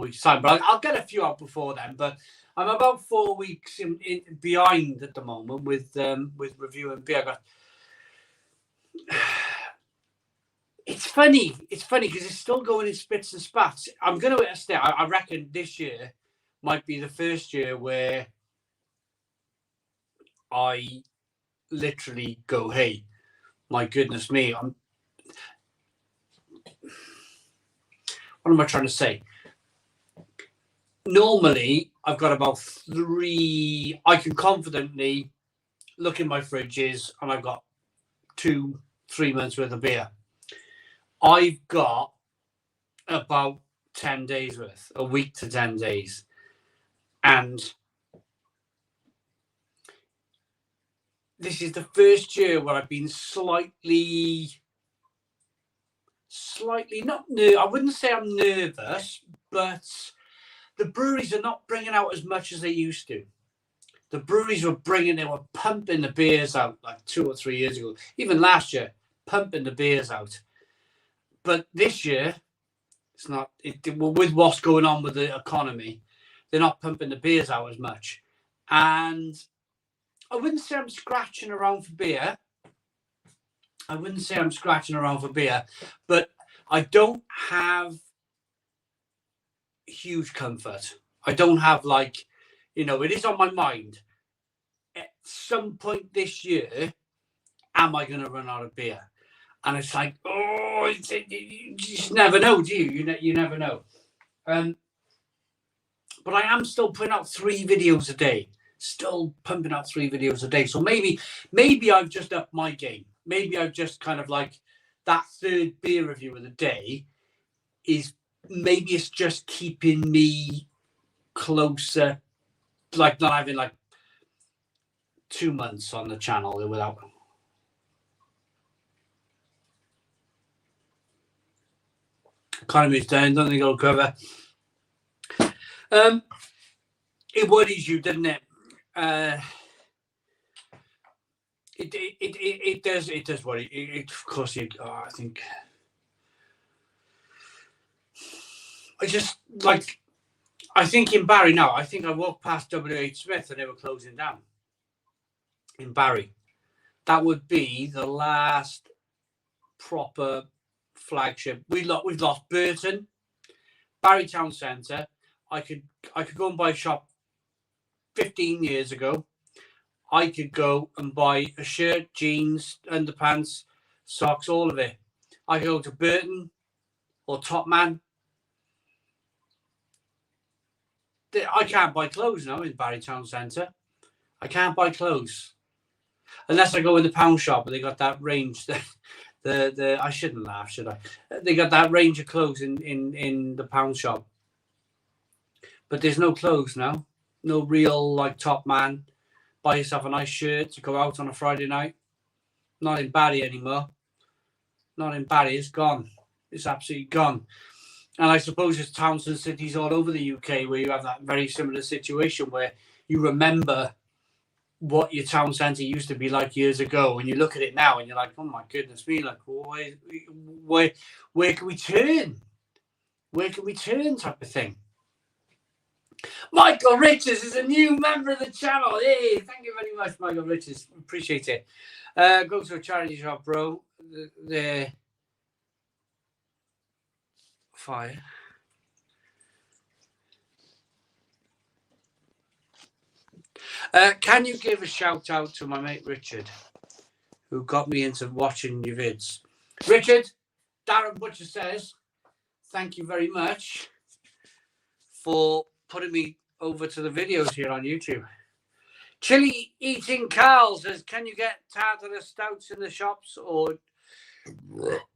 weeks' time. But I'll get a few out before then. But I'm about 4 weeks in behind at the moment with reviewing beer. It's funny because it's still going in spits and spats. I'm going to stay. I reckon this year might be the first year where I literally go, hey, my goodness me, what am I trying to say? Normally, I've got about 3. I can confidently look in my fridges and I've got 2-3 months worth of beer. I've got about 10 days worth, a week to 10 days. And this is the first year where I've been slightly not I wouldn't say I'm nervous, but the breweries are not bringing out as much as they used to. The breweries they were pumping the beers out like 2 or 3 years ago, even last year, pumping the beers out. But this year, it's not. With what's going on with the economy, they're not pumping the beers out as much. And I wouldn't say I'm scratching around for beer. But I don't have huge comfort. I don't have it is on my mind. At some point this year, am I going to run out of beer? And it's like, you just never know, do you? You never know. But I am still putting out 3 videos a day. Still pumping out 3 videos a day. So maybe I've just upped my game. Maybe I've just kind of that 3rd beer review of the day maybe it's just keeping me closer, not having 2 months on the channel without. Economy's down, don't think it'll recover. It worries you, doesn't it? It does worry. Of course, I think. I think in Barry now. I think I walked past WH Smith and they were closing down in Barry. That would be the last proper flagship. We've lost Burton, Barry Town Centre. I could go and buy a shop 15 years ago. I could go and buy a shirt, jeans, underpants, socks, all of it. I could go to Burton or Topman. I can't buy clothes now in Barry Town Centre. I can't buy clothes unless I go in the pound shop and they got that range. I shouldn't laugh, should I? They got that range of clothes in the pound shop, but there's no clothes now. No real like Topman. Buy yourself a nice shirt to go out on a Friday night. Not in Barry anymore. Not in Barry. It's gone. It's absolutely gone. And I suppose there's towns and cities all over the UK where you have that very similar situation where you remember what your town centre used to be like years ago, and you look at it now and you're like, oh my goodness me, like where can we turn? Where can we turn type of thing? Michael Richards is a new member of the channel. Hey, thank you very much, Michael Richards. Appreciate it. Go to a charity shop, bro. The fire. Can you give a shout out to my mate Richard, who got me into watching your vids? Richard, Darren Butcher says, thank you very much for putting me over to the videos here on YouTube. Chili Eating Carl says, can you get Tartarus stouts in the shops or,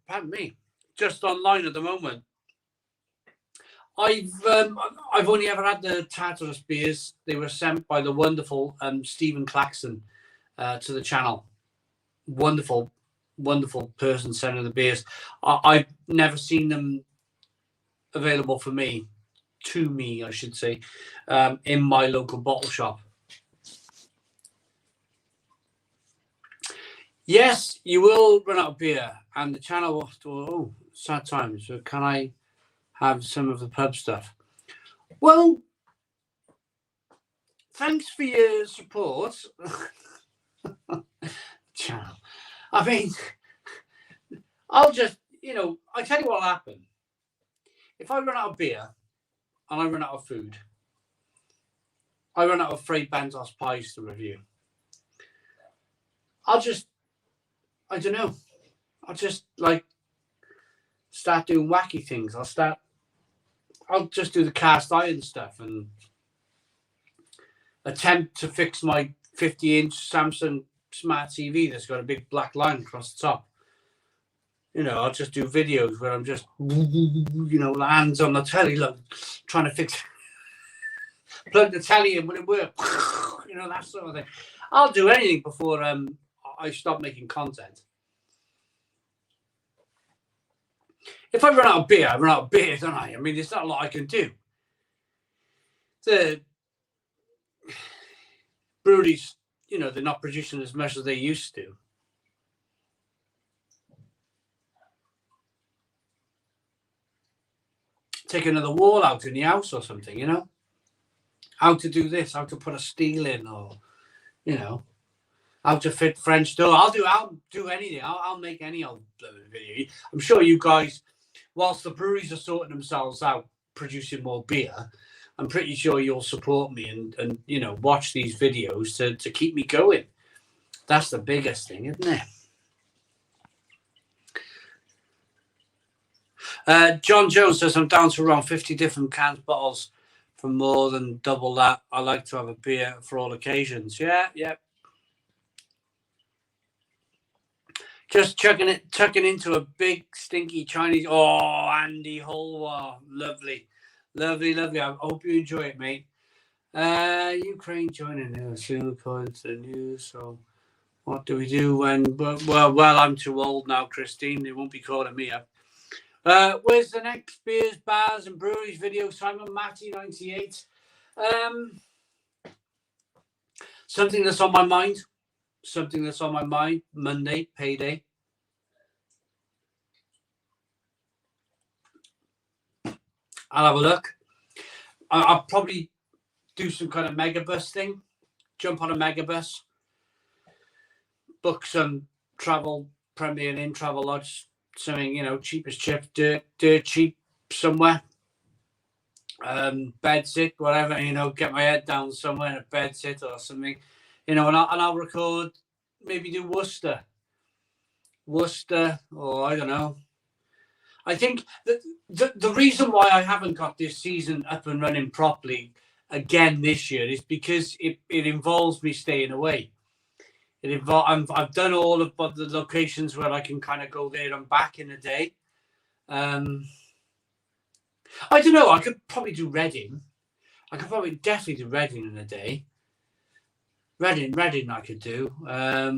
pardon me, just online at the moment? I've only ever had the Tartarus beers. They were sent by the wonderful Stephen Claxton to the channel. Wonderful, wonderful person sending the beers. I've never seen them available for me, to me, I should say, in my local bottle shop. Yes, you will run out of beer, and the channel will. Oh, sad times. So can I have some of the pub stuff? Well, thanks for your support. Channel. I mean, I'll just, I tell you what'll happen. If I run out of beer and I run out of food, I run out of Fray Bentos pies to review, I don't know. I'll just start doing wacky things. I'll just do the cast iron stuff and attempt to fix my 50-inch Samsung smart TV that's got a big black line across the top. I'll just do videos where I'm just, hands on the telly, trying to fix, plug the telly in when it works, that sort of thing. I'll do anything before I stop making content. If I run out of beer, I run out of beer, don't I? I mean, there's not a lot I can do. The breweries, they're not producing as much as they used to. Take another wall out in the house or something, How to do this, how to put a steel in, or, how to fit French door. I'll do anything. I'll make any old video. I'm sure you guys, whilst the breweries are sorting themselves out, producing more beer, I'm pretty sure you'll support me and watch these videos to keep me going. That's the biggest thing, isn't it? John Jones says, I'm down to around 50 different cans, bottles for more than double that. I like to have a beer for all occasions. Yeah. Just tucking into a big stinky Chinese. Oh, Andy Holwar, lovely. I hope you enjoy it, mate. Ukraine joining now soon according to the news. So, what do we do when? Well, I'm too old now, Christine. They won't be calling me up. Where's the next beers, bars, and breweries video? Simon Matty 98. Something that's on my mind. Something that's on my mind. Monday, payday. I'll have a look. I'll probably do some kind of megabus thing. Jump on a megabus. Book some travel, Premier Inn, Travel Lodge. Something, you know, cheap as chips, dirt cheap somewhere. Bed sit, whatever, you know, get my head down somewhere in a bed sit or something, you know, and I'll record, maybe do Worcester, or I don't know. I think that the reason why I haven't got this season up and running properly again this year is because it involves me staying away. I've done all of the locations where I can kind of go there and back in a day. I don't know. I could probably do Reading. I could probably definitely do Reading in a day. Reading I could do. I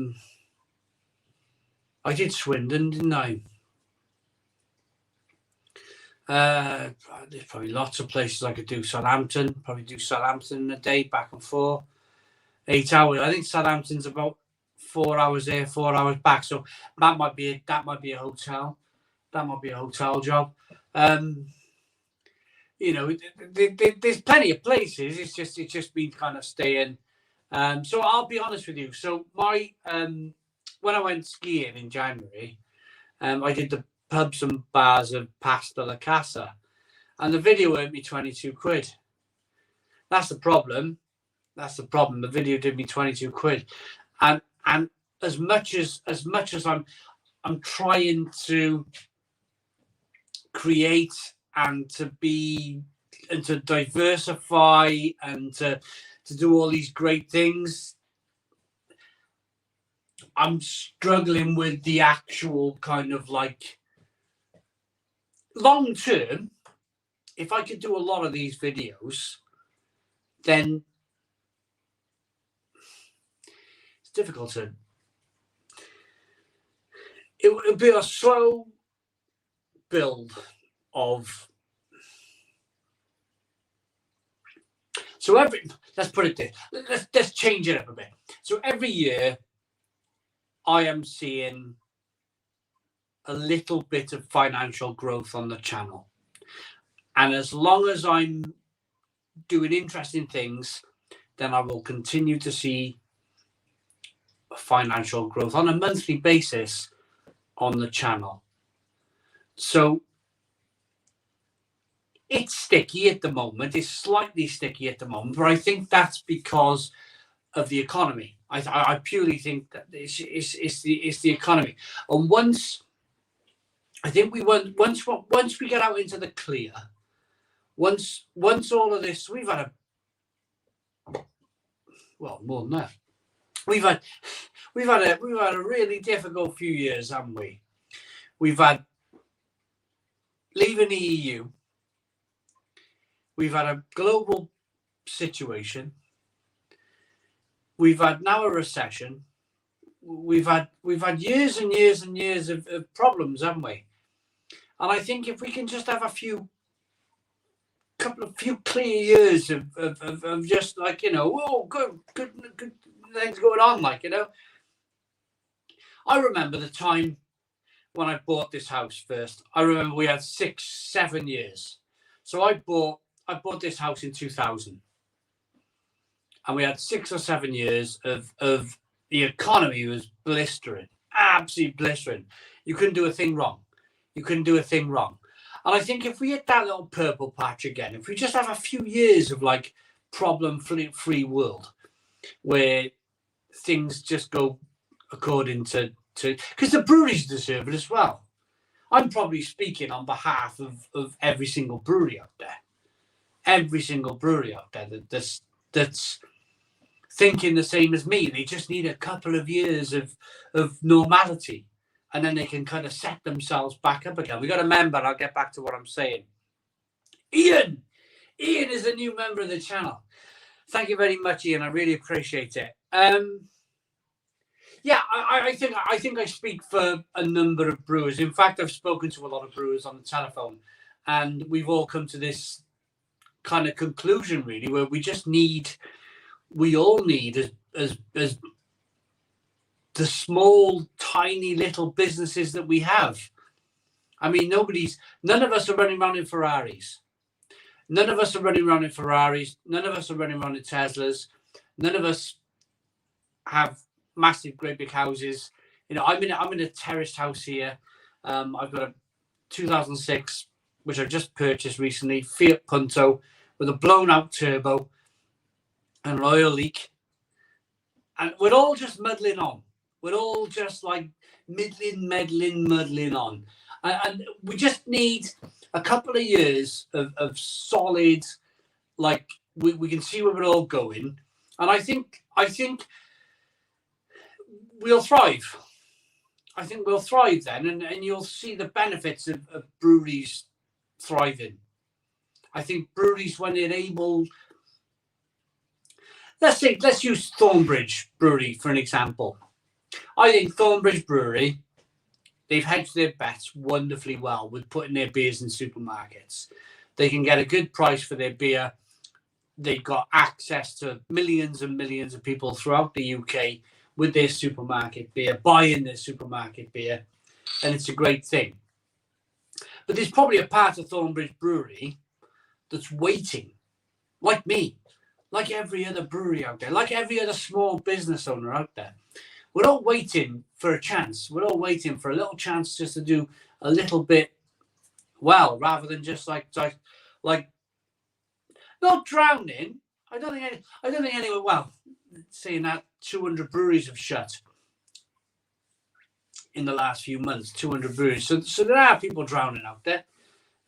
did Swindon, didn't I? There's probably lots of places I could do. Southampton, probably do Southampton in a day, back and forth. 8 hours. I think Southampton's about 4 hours there, 4 hours back. So that might be a hotel. That might be a hotel job. You know, there's plenty of places. It's just been kind of staying. So I'll be honest with you. So my when I went skiing in January, I did the pubs and bars of Pasta La Casa, and the video earned me 22 quid. That's the problem. The video did me 22 quid, and as much as I'm trying to create and to diversify and to do all these great things, I'm struggling with the actual kind of like long term. If I could do a lot of these videos, then it's difficult to. It would be a slow build of. So let's put it there. Let's change it up a bit. So every year, I am seeing a little bit of financial growth on the channel, and as long as I'm doing interesting things, then I will continue to see financial growth on a monthly basis on the channel. So it's sticky at the moment. It's slightly sticky at the moment, but I think that's because of the economy. I purely think that it's the economy. And once we get out into the clear, once all of this, we've had more than that. We've had a really difficult few years, haven't we? We've had leaving the EU. We've had a global situation. We've had now a recession. We've had years and years and years of problems, haven't we? And I think if we can just have a few clear years of just like, you know, oh, good things going on, like, you know. I remember the time when I bought this house first. I remember we had 6-7 years. So I bought this house in 2000. And we had 6 or 7 years of the economy was blistering, absolutely blistering. You couldn't do a thing wrong. And I think if we hit that little purple patch again, if we just have a few years of like problem-free world where things just go according to because the breweries deserve it as well. I'm probably speaking on behalf of every single brewery out there. Every single brewery out there that's thinking the same as me. They just need a couple of years of normality, and then they can kind of set themselves back up again. We got a member. I'll get back to what I'm saying. Ian is a new member of the channel. Thank you very much, Ian. I really appreciate it. Yeah, I think I speak for a number of brewers. In fact, I've spoken to a lot of brewers on the telephone, and we've all come to this kind of conclusion, really, where we all need, as the small, tiny little businesses that we have. I mean, none of us are running around in Ferraris. None of us are running around in Ferraris. None of us are running around in Teslas. None of us have massive, great big houses. You know, I'm in a terraced house here. I've got a 2006, which I just purchased recently, Fiat Punto with a blown out turbo and an oil leak. And we're all just muddling on. We're all just like muddling on. And we just need a couple of years of solid, like we can see where we're all going. And I think we'll thrive. I think we'll thrive then, and you'll see the benefits of breweries thriving. I think breweries, when they're able, let's use Thornbridge Brewery for an example. I think Thornbridge Brewery, they've hedged their bets wonderfully well with putting their beers in supermarkets. They can get a good price for their beer. They've got access to millions and millions of people throughout the UK with their supermarket beer, buying their supermarket beer, and it's a great thing. But there's probably a part of Thornbridge Brewery that's waiting, like me, like every other brewery out there, like every other small business owner out there. We're all waiting for a chance. We're all waiting for a little chance just to do a little bit well, rather than just like not drowning. I don't think anyone. Well, saying that 200 breweries have shut in the last few months. 200 breweries. So there are people drowning out there,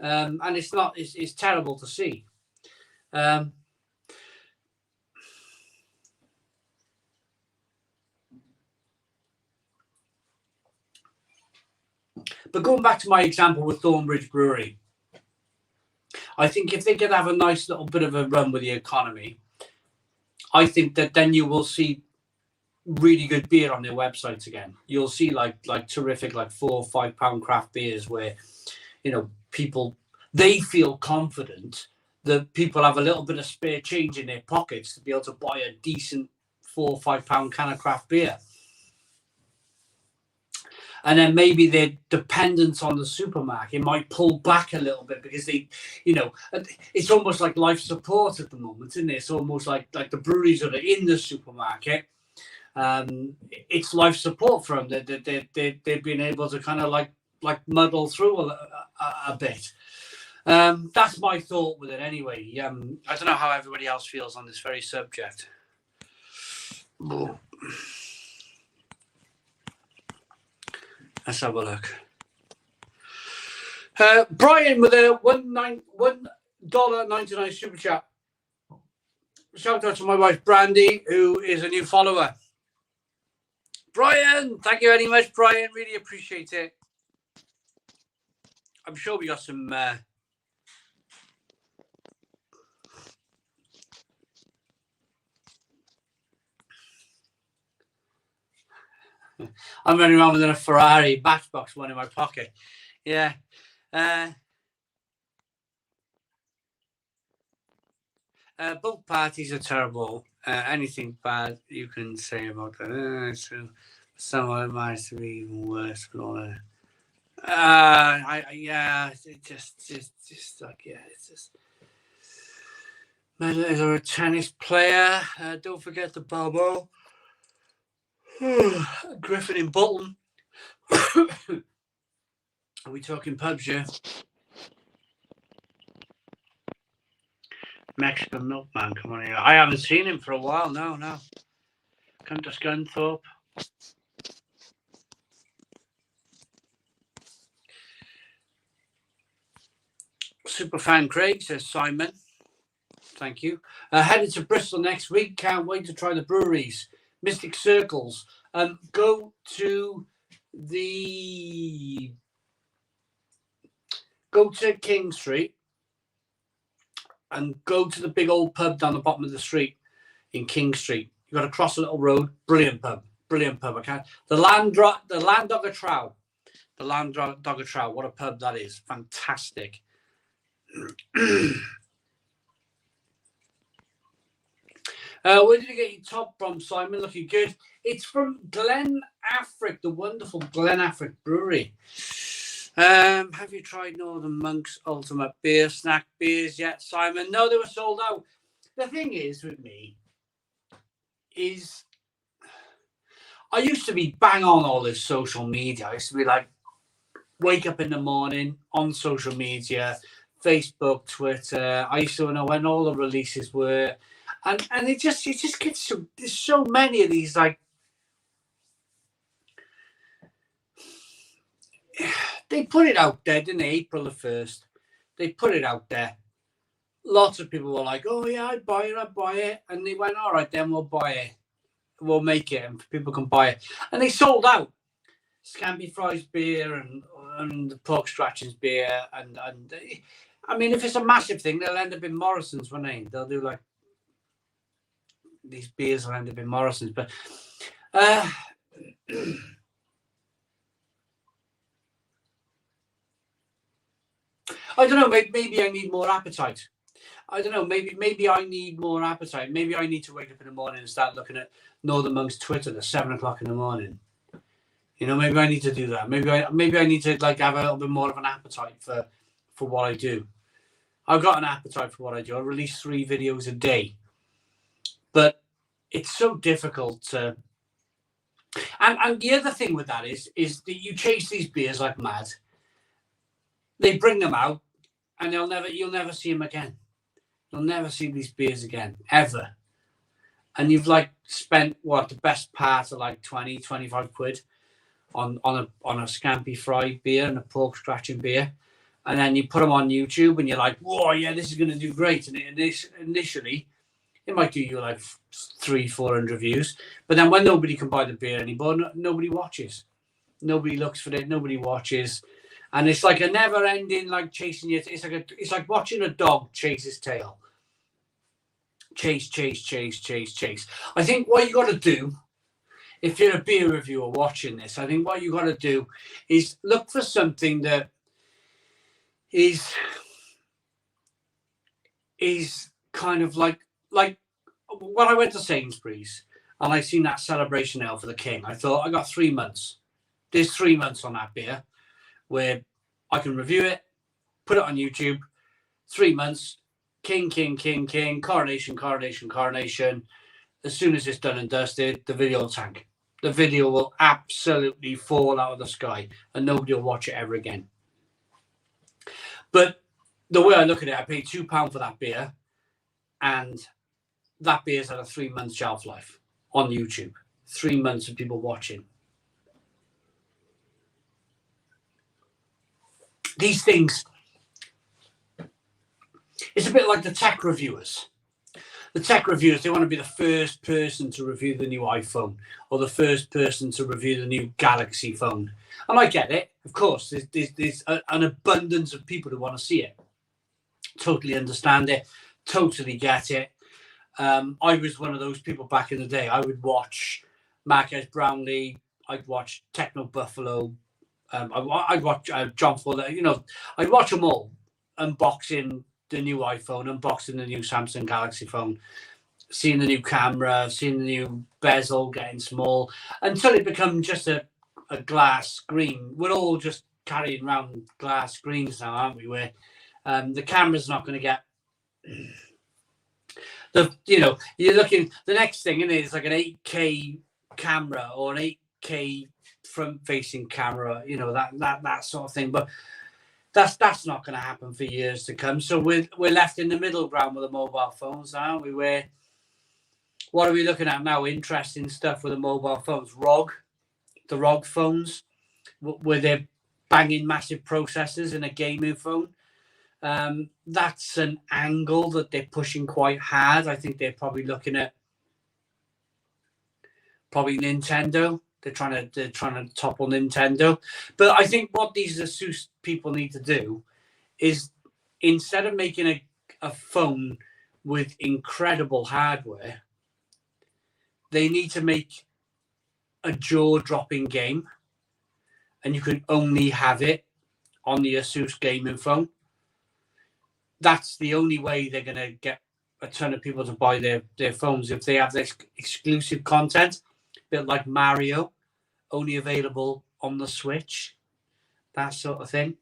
and it's not. It's terrible to see. But going back to my example with Thornbridge Brewery, I think if they could have a nice little bit of a run with the economy, I think that then you will see really good beer on their websites again. You'll see like terrific, like £4 or £5 craft beers where, you know, people, they feel confident that people have a little bit of spare change in their pockets to be able to buy a decent £4 or £5 can of craft beer. And then maybe their dependence on the supermarket might pull back a little bit because they, you know, it's almost like life support at the moment, isn't it? It's almost like the breweries that are in the supermarket. It's life support for them. They've been able to kind of like muddle through a bit. That's my thought with it anyway. I don't know how everybody else feels on this very subject. Let's have a look. Brian with a $1.99 super chat. Shout out to my wife Brandy, who is a new follower. Brian, thank you very much, Brian. Really appreciate it. I'm sure we got some. I'm running around with a Ferrari Matchbox one in my pocket. Yeah. Both parties are terrible. Anything bad you can say about that. Some of it might be even worse. But it's just like, yeah, it's just. Or a tennis player. Don't forget the Bobo. Griffin in Bolton. Are we talking pubs here? Mexican Milkman, come on here. I haven't seen him for a while. No. Come to Scunthorpe. Superfan Craig says Simon. Thank you. Headed to Bristol next week. Can't wait to try the breweries. Mystic Circles. Go to King Street and go to the big old pub down the bottom of the street in King Street. You've got to cross a little road. Brilliant pub. brilliant pub. I can't. The Land Dogger Trow. The Land Dogger Trow. What a pub that is! Fantastic. Where did you get your top from, Simon? Looking good. It's from Glen Affric, the wonderful Glen Affric Brewery. Have you tried Northern Monk's Ultimate Beer Snack beers yet, Simon? No, they were sold out. The thing is with me is I used to be bang on all this social media. I used to be like, wake up in the morning on social media, Facebook, Twitter. I used to know when all the releases were. And it just gets so, there's so many of these, like, they put it out there, didn't they? April the 1st. They put it out there. Lots of people were like, oh yeah, I'd buy it. And they went, all right, then we'll buy it. We'll make it and people can buy it. And they sold out. Scampi Fries beer and the pork scratchings beer. And I mean, if it's a massive thing, they'll end up in Morrison's, won't they? They'll do like, these beers will end up in Morrison's, but I don't know. Maybe I need more appetite. I don't know. Maybe I need more appetite. Maybe I need to wake up in the morning and start looking at Northern Monk's Twitter at 7 o'clock in the morning. You know, maybe I need to do that. Maybe I need to like have a little bit more of an appetite for what I do. I've got an appetite for what I do. I release 3 videos a day. But it's so difficult to, and the other thing with that is that you chase these beers like mad. They bring them out, and you'll never see them again. You'll never see these beers again, ever. And you've like spent the best part of like 20, 25 quid on a Scampi Fry beer and a pork scratching beer, and then you put them on YouTube, and you're like, whoa, yeah, this is going to do great. And initially, it might do you like 300-400 views, but then when nobody can buy the beer anymore, nobody watches, nobody looks for it, nobody watches, and it's like a never-ending like chasing you. It's like watching a dog chase his tail. Chase. I think what you got to do, if you're a beer reviewer watching this, I think what you got to do is look for something that is kind of like when I went to Sainsbury's and I seen that Celebration Ale for the King, I thought, I got 3 months. There's 3 months on that beer where I can review it, put it on YouTube. 3 months, King, coronation. As soon as it's done and dusted, the video will tank. The video will absolutely fall out of the sky and nobody will watch it ever again. But the way I look at it, I paid £2 for that beer, and that beer's had a 3-month shelf life on YouTube. 3 months of people watching. These things, it's a bit like the tech reviewers. The tech reviewers, they want to be the first person to review the new iPhone or the first person to review the new Galaxy phone. And I get it. Of course, there's an abundance of people who want to see it. Totally understand it. Totally get it. I was one of those people back in the day. I would watch Marquez Brownlee. I'd watch Techno Buffalo. I'd watch John Fuller. You know, I'd watch them all unboxing the new iPhone, unboxing the new Samsung Galaxy phone, seeing the new camera, seeing the new bezel getting small, until it becomes just a glass screen. We're all just carrying around glass screens now, aren't we? Where the camera's not going to get you're looking, the next thing, isn't it? It's like an 8K camera or an 8K front-facing camera, you know, that sort of thing. But that's not going to happen for years to come. So we're left in the middle ground with the mobile phones, aren't we? Where what are we looking at now? Interesting stuff with the mobile phones. The ROG phones, where they're banging massive processors in a gaming phone. That's an angle that they're pushing quite hard. I think they're probably looking at Nintendo. They're trying to topple Nintendo. But I think what these ASUS people need to do is, instead of making a phone with incredible hardware, they need to make a jaw-dropping game, and you can only have it on the Asus gaming phone. That's the only way they're going to get a ton of people to buy their phones, if they have this exclusive content, a bit like Mario, only available on the Switch, that sort of thing.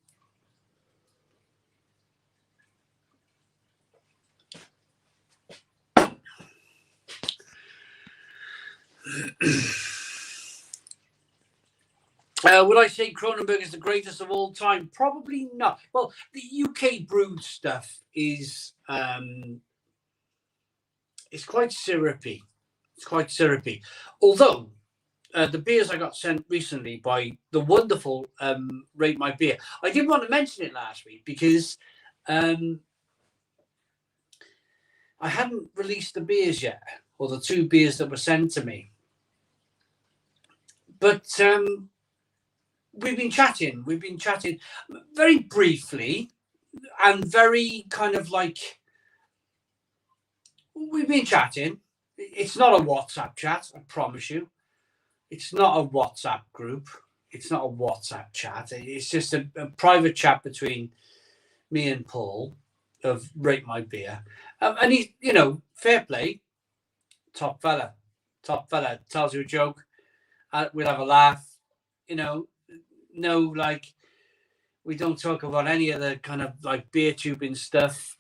Would I say Kronenbourg is the greatest of all time? Probably not. Well, the UK brewed stuff is it's quite syrupy. It's quite syrupy. Although the beers I got sent recently by the wonderful Rate My Beer, I didn't want to mention it last week because I hadn't released the beers yet, or the 2 beers that were sent to me. But we've been chatting very briefly, and very kind of like, we've been chatting. It's not a WhatsApp chat, I promise you. It's not a WhatsApp group. It's not a WhatsApp chat. It's just a private chat between me and Paul of Rate My Beer. And he's, fair play. Top fella. Tells you a joke. We'll have a laugh. No, like, we don't talk about any of the kind of like beer tubing stuff.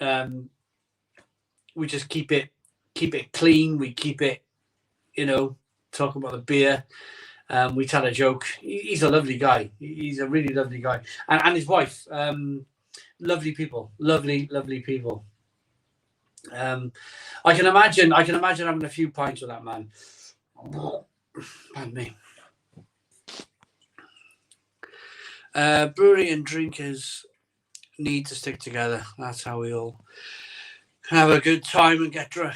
We just keep it clean. We keep it, talk about the beer. We tell a joke. He's a lovely guy. He's a really lovely guy, and his wife, lovely people, lovely people. I can imagine having a few pints with that man. Pardon me. Brewery and drinkers need to stick together. That's how we all have a good time and get drunk.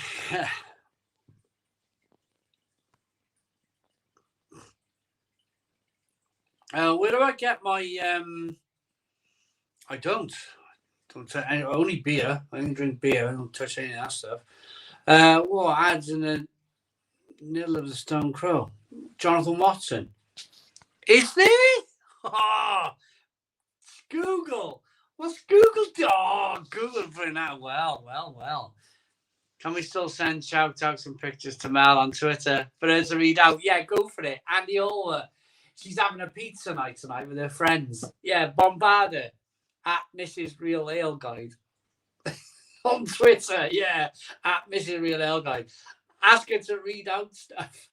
Where do I get my? I don't only beer. I only drink beer. I don't touch any of that stuff. What ads in the middle of the Stone Crow? Jonathan Watson. Is there? Oh, Google. What's Google? Oh, Google putting out. Well. Can we still send shout outs and pictures to Mel on Twitter for her to read out? Yeah, go for it. Andy Olver. She's having a pizza night tonight with her friends. Yeah, bombard her at Mrs. Real Ale Guide on Twitter. Yeah, at Mrs. Real Ale Guide. Ask her to read out stuff.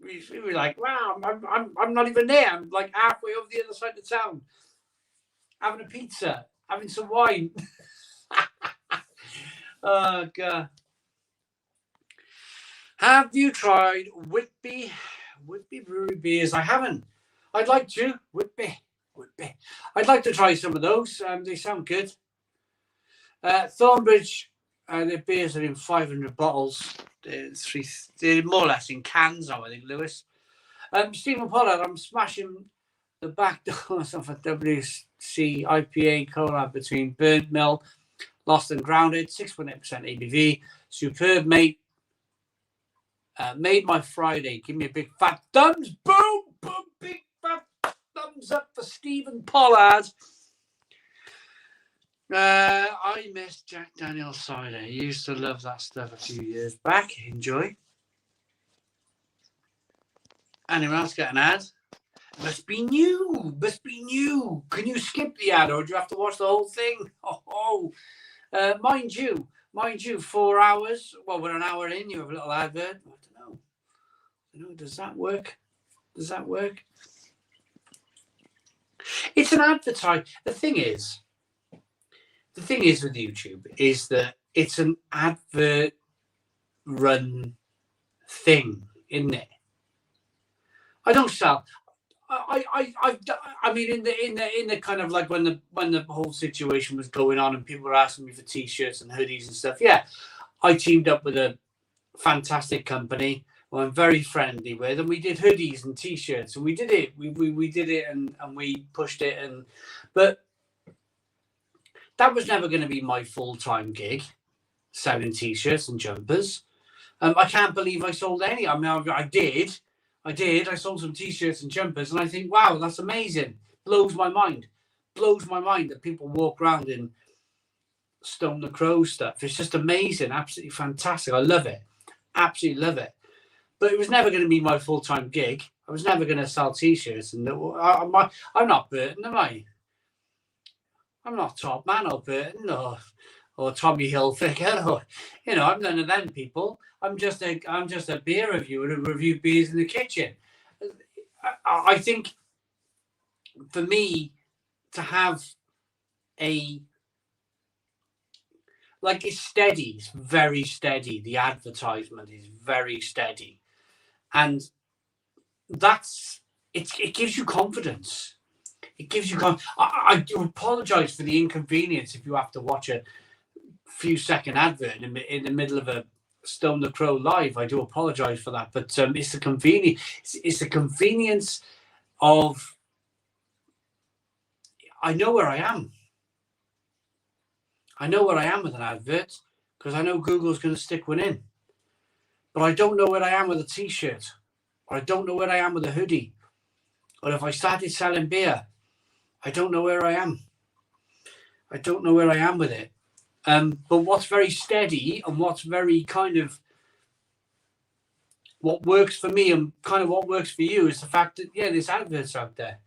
We were like, wow, I'm not even there. I'm like halfway over the other side of town, having a pizza, having some wine. Oh God. Have you tried Whitby Brewery beers? I haven't. I'd like to. Whitby. I'd like to try some of those. They sound good. Thornbridge, their beers are in 500 bottles. They're more or less in cans now, I think, Lewis. Stephen Pollard, I'm smashing the back doors of a WC IPA collab between Burnt Mill, Lost and Grounded, 6.8% ABV. Superb, mate. Made my Friday. Give me a big fat thumbs. Boom, big fat thumbs up for Stephen Pollard. I miss Jack Daniel's cider. I used to love that stuff a few years back. Enjoy. Anyone else get an ad? Must be new. Can you skip the ad, or do you have to watch the whole thing? Mind you, 4 hours. Well, we're an hour in. You have a little advert. I don't know. Does that work? It's an advertise. The thing is with YouTube is that it's an advert run thing, isn't it? I don't sell. I mean, in the kind of like when the whole situation was going on and people were asking me for t-shirts and hoodies and stuff. Yeah, I teamed up with a fantastic company who I'm very friendly with, and we did hoodies and t-shirts, and we did it. We did it, and we pushed it, but that was never going to be my full-time gig, selling t-shirts and jumpers. I can't believe I sold any. I mean, I did. I did. I sold some T-shirts and jumpers, and I think, wow, that's amazing. Blows my mind. Blows my mind that people walk around in Stone the Crow stuff. It's just amazing. Absolutely fantastic. I love it. Absolutely love it. But it was never going to be my full-time gig. I was never going to sell T-shirts. And I'm not Burton, am I? I'm not Top Man or Burton or Tommy Hilfiger, or I'm none of them people. I'm just a beer reviewer who review beers in the kitchen. I think for me to have it's steady. It's very steady. The advertisement is very steady, and it gives you confidence. It gives you I do apologise for the inconvenience if you have to watch a few second advert in the middle of a Stone the Crow live. I do apologise for that, but it's the convenience. It's the convenience of I know where I am. I know where I am with an advert because I know Google's going to stick one in, but I don't know where I am with a T-shirt, or I don't know where I am with a hoodie, or if I started selling beer, I don't know where I am. I don't know where I am with it. But what's very steady and what's very kind of what works for me and kind of what works for you is the fact that, there's adverts out there.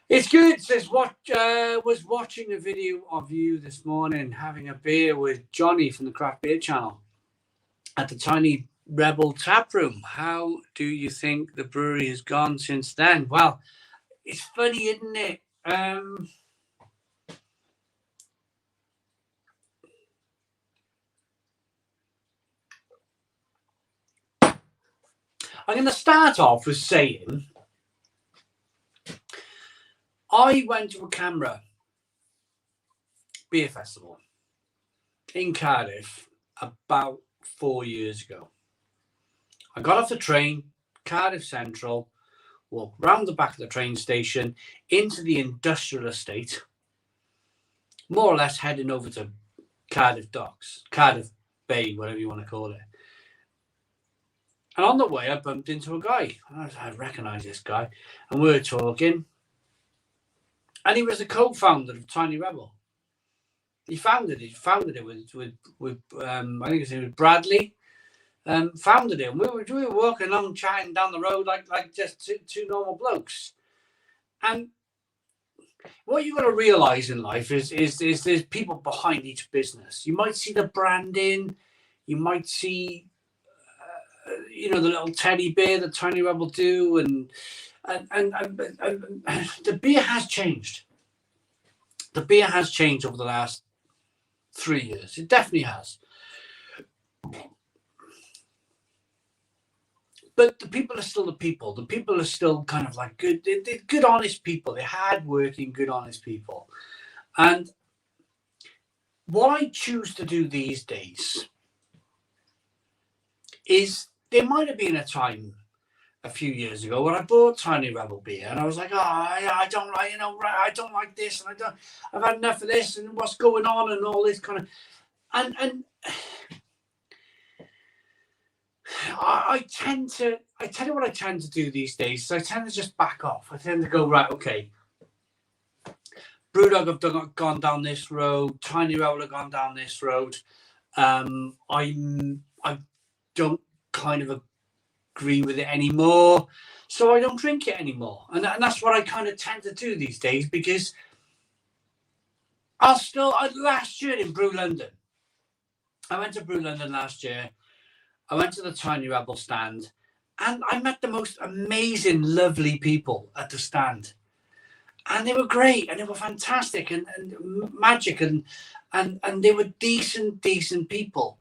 It's good. It says, was watching a video of you this morning having a beer with Johnny from the Craft Beer Channel at the Tiny Rebel Tap Room. How do you think the brewery has gone since then? Well, it's funny, isn't it? I'm going to start off with saying I went to a Camera beer festival in Cardiff about 4 years ago. I got off the train, Cardiff Central, walked round the back of the train station into the industrial estate, more or less heading over to Cardiff Docks, Cardiff Bay, whatever you want to call it. And on the way, I bumped into a guy. I recognise this guy. And we were talking. And he was the co-founder of Tiny Rebel. He founded it with I think it was Bradley. Founded it. And we were walking along, chatting down the road like just two normal blokes. And what you've got to realise in life is there's people behind each business. You might see the branding. You might see the little teddy bear that Tiny Rebel do, and the beer has changed. The beer has changed over the last 3 years. It definitely has. But the people are still the people. The people are still kind of like good, they're good, honest people. They're hard-working, good, honest people. And what I choose to do these days is there might have been a time a few years ago when I bought Tiny Rebel beer and I was like, I don't like, I don't like this, and I've had enough of this, and what's going on, and all this kind of, and I tell you what I tend to do these days is I tend to just back off. I tend to go, right, okay, Brewdog have gone down this road, Tiny Rebel have gone down this road. I don't kind of agree with it anymore, so I don't drink it anymore. And that's what I kind of tend to do these days, because last year in Brew London, I went to Brew London last year. I went to the Tiny Rebel stand and I met the most amazing, lovely people at the stand. And they were great and they were fantastic and magic and they were decent people.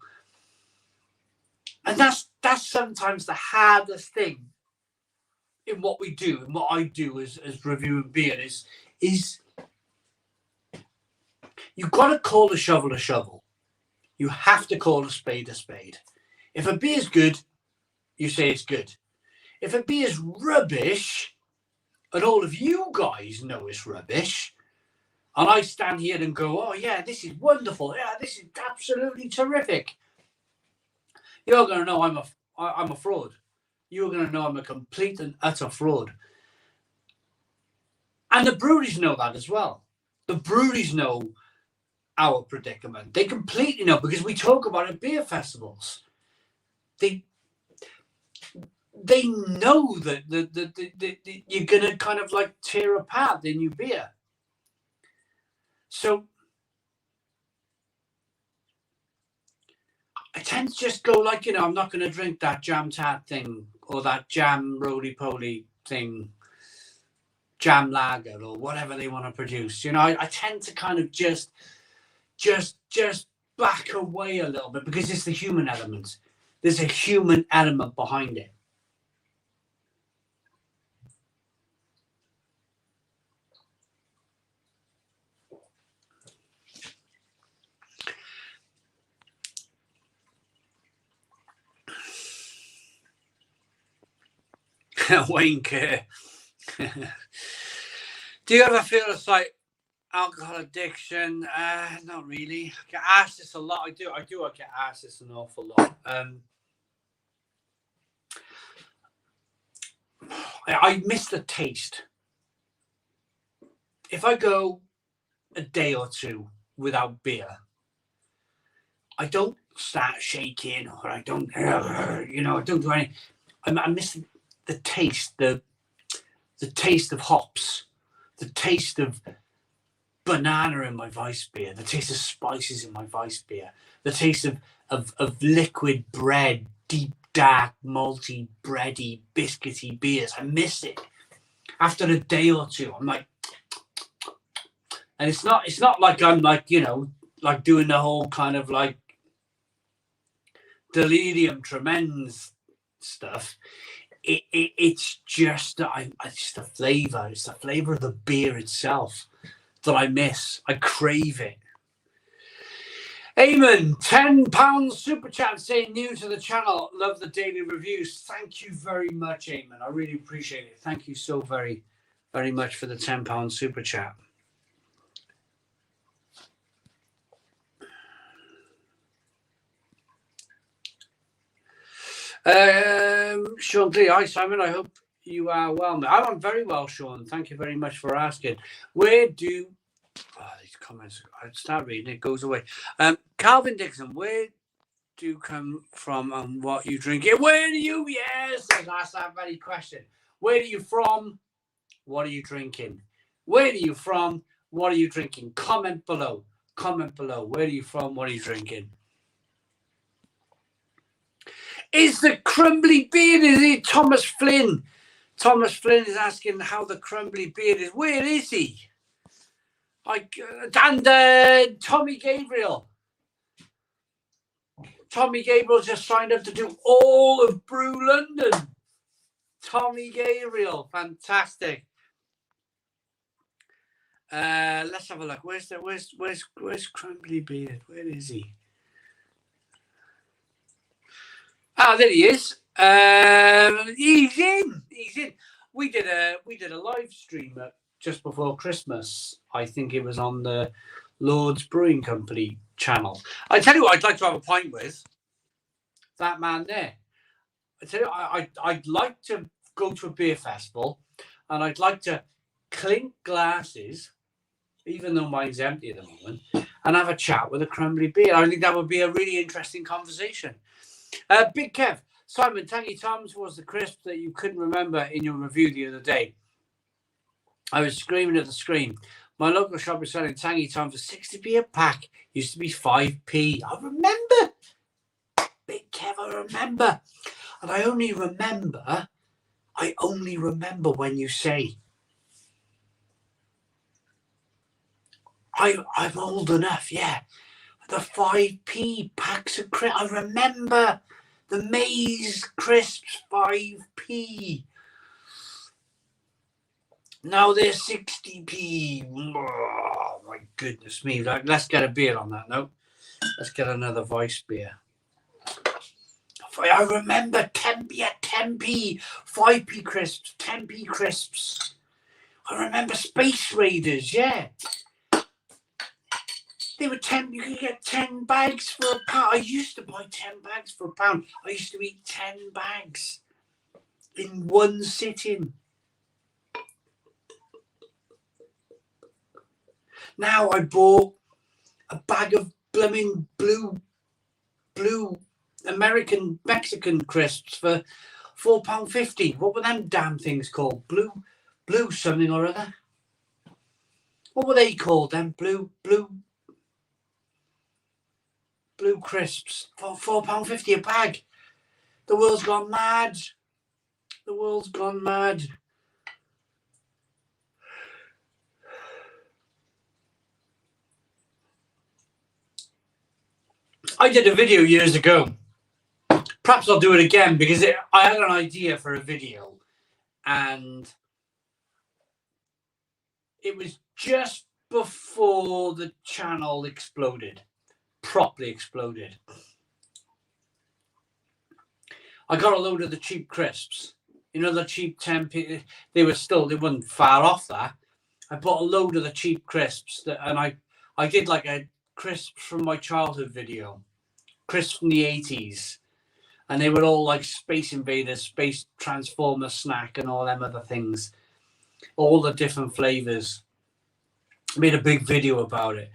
And that's sometimes the hardest thing in what we do and what I do as reviewing beer is you've got to call a shovel a shovel. You have to call a spade a spade. If a beer's good, you say it's good. If a beer's rubbish, and all of you guys know it's rubbish, and I stand here and go, oh yeah, this is wonderful. Yeah, this is absolutely terrific. You're going to know I'm a fraud. you're going to know I'm a complete and utter fraud. And the breweries know that as well. The breweries know our predicament. They completely know, because we talk about it at beer festivals. They know that you're going to kind of like tear apart the new beer. So I tend to just go like, I'm not going to drink that jam tart thing or that jam roly-poly thing, jam lager or whatever they want to produce. I tend to kind of just back away a little bit, because it's the human element. There's a human element behind it. Wayne Kerr. Do you ever feel it's like alcohol addiction? Not really. I get asked this a lot. I get asked this an awful lot. I miss the taste. If I go a day or two without beer, I don't start shaking, or I don't, I don't do anything. I miss the taste, the taste of hops, the taste of banana in my Weiss beer, the taste of spices in my Weiss beer, the taste of liquid bread, deep, dark, malty, bready, biscuity beers. I miss it. After a day or two, I'm like, and it's not like I'm like, like doing the whole kind of like delirium tremens stuff. It's just that it's the flavor. It's the flavor of the beer itself that I miss. I crave it. Eamon, £10 super chat, saying new to the channel. Love the daily reviews. Thank you very much, Eamon. I really appreciate it. Thank you so very, very much for the £10 super chat. Sean Lee, hi Simon. I hope you are well. I'm very well, Sean. Thank you very much for asking. Where do these comments? I start reading, it goes away. Calvin Dixon, where do you come from and what you drink? Where do you? Yes, that's that very question. Where are you from? What are you drinking? Where are you from? What are you drinking? Comment below. Comment below. Where are you from? What are you drinking? Is the crumbly beard? Is it Thomas Flynn? Thomas Flynn is asking how the crumbly beard is. Where is he? And Tommy Gabriel. Tommy Gabriel just signed up to do all of Brew London. Tommy Gabriel, fantastic. Let's have a look. Where's Crumbly Beard? Where is he? Ah, there he is. He's in. We did a live stream just before Christmas. I think it was on the Lord's Brewing Company channel. I tell you what, I'd like to have a pint with that man there. I tell you, I'd like to go to a beer festival, and I'd like to clink glasses, even though mine's empty at the moment, and have a chat with a Crumbly Beard. I think that would be a really interesting conversation. Big Kev, Simon, Tangy Toms was the crisp that you couldn't remember in your review the other day. I was screaming at the screen. My local shop is selling Tangy Toms for 60p a pack. Used to be 5p. I remember. Big Kev, I remember. And I only remember when you say, I'm old enough, yeah. The 5p packs of crisps. I remember the Maize Crisps 5p. Now they're 60p. Oh, my goodness me. Let's get a beer on that note. Let's get another Weiss beer. I remember 10p, 5p crisps, 10p crisps. I remember Space Raiders, yeah. They were 10, you could get 10 bags for £1. I used to buy 10 bags for £1. I used to eat 10 bags. in one sitting. Now I bought a bag of blooming blue American Mexican crisps for £4.50. What were them damn things called? Blue something or other. What were they called? Them blue crisps for £4.50 a bag. The world's gone mad. The world's gone mad. I did a video years ago. Perhaps I'll do it again because I had an idea for a video and it was just before the channel exploded, properly exploded. I got a load of the cheap crisps. You know, the cheap 10p. They weren't far off that. I bought a load of the cheap crisps and I did like a crisps from my childhood video, crisps from the 80s. And they were all like Space Invaders, Space Transformer snack and all them other things. All the different flavors. I made a big video about it.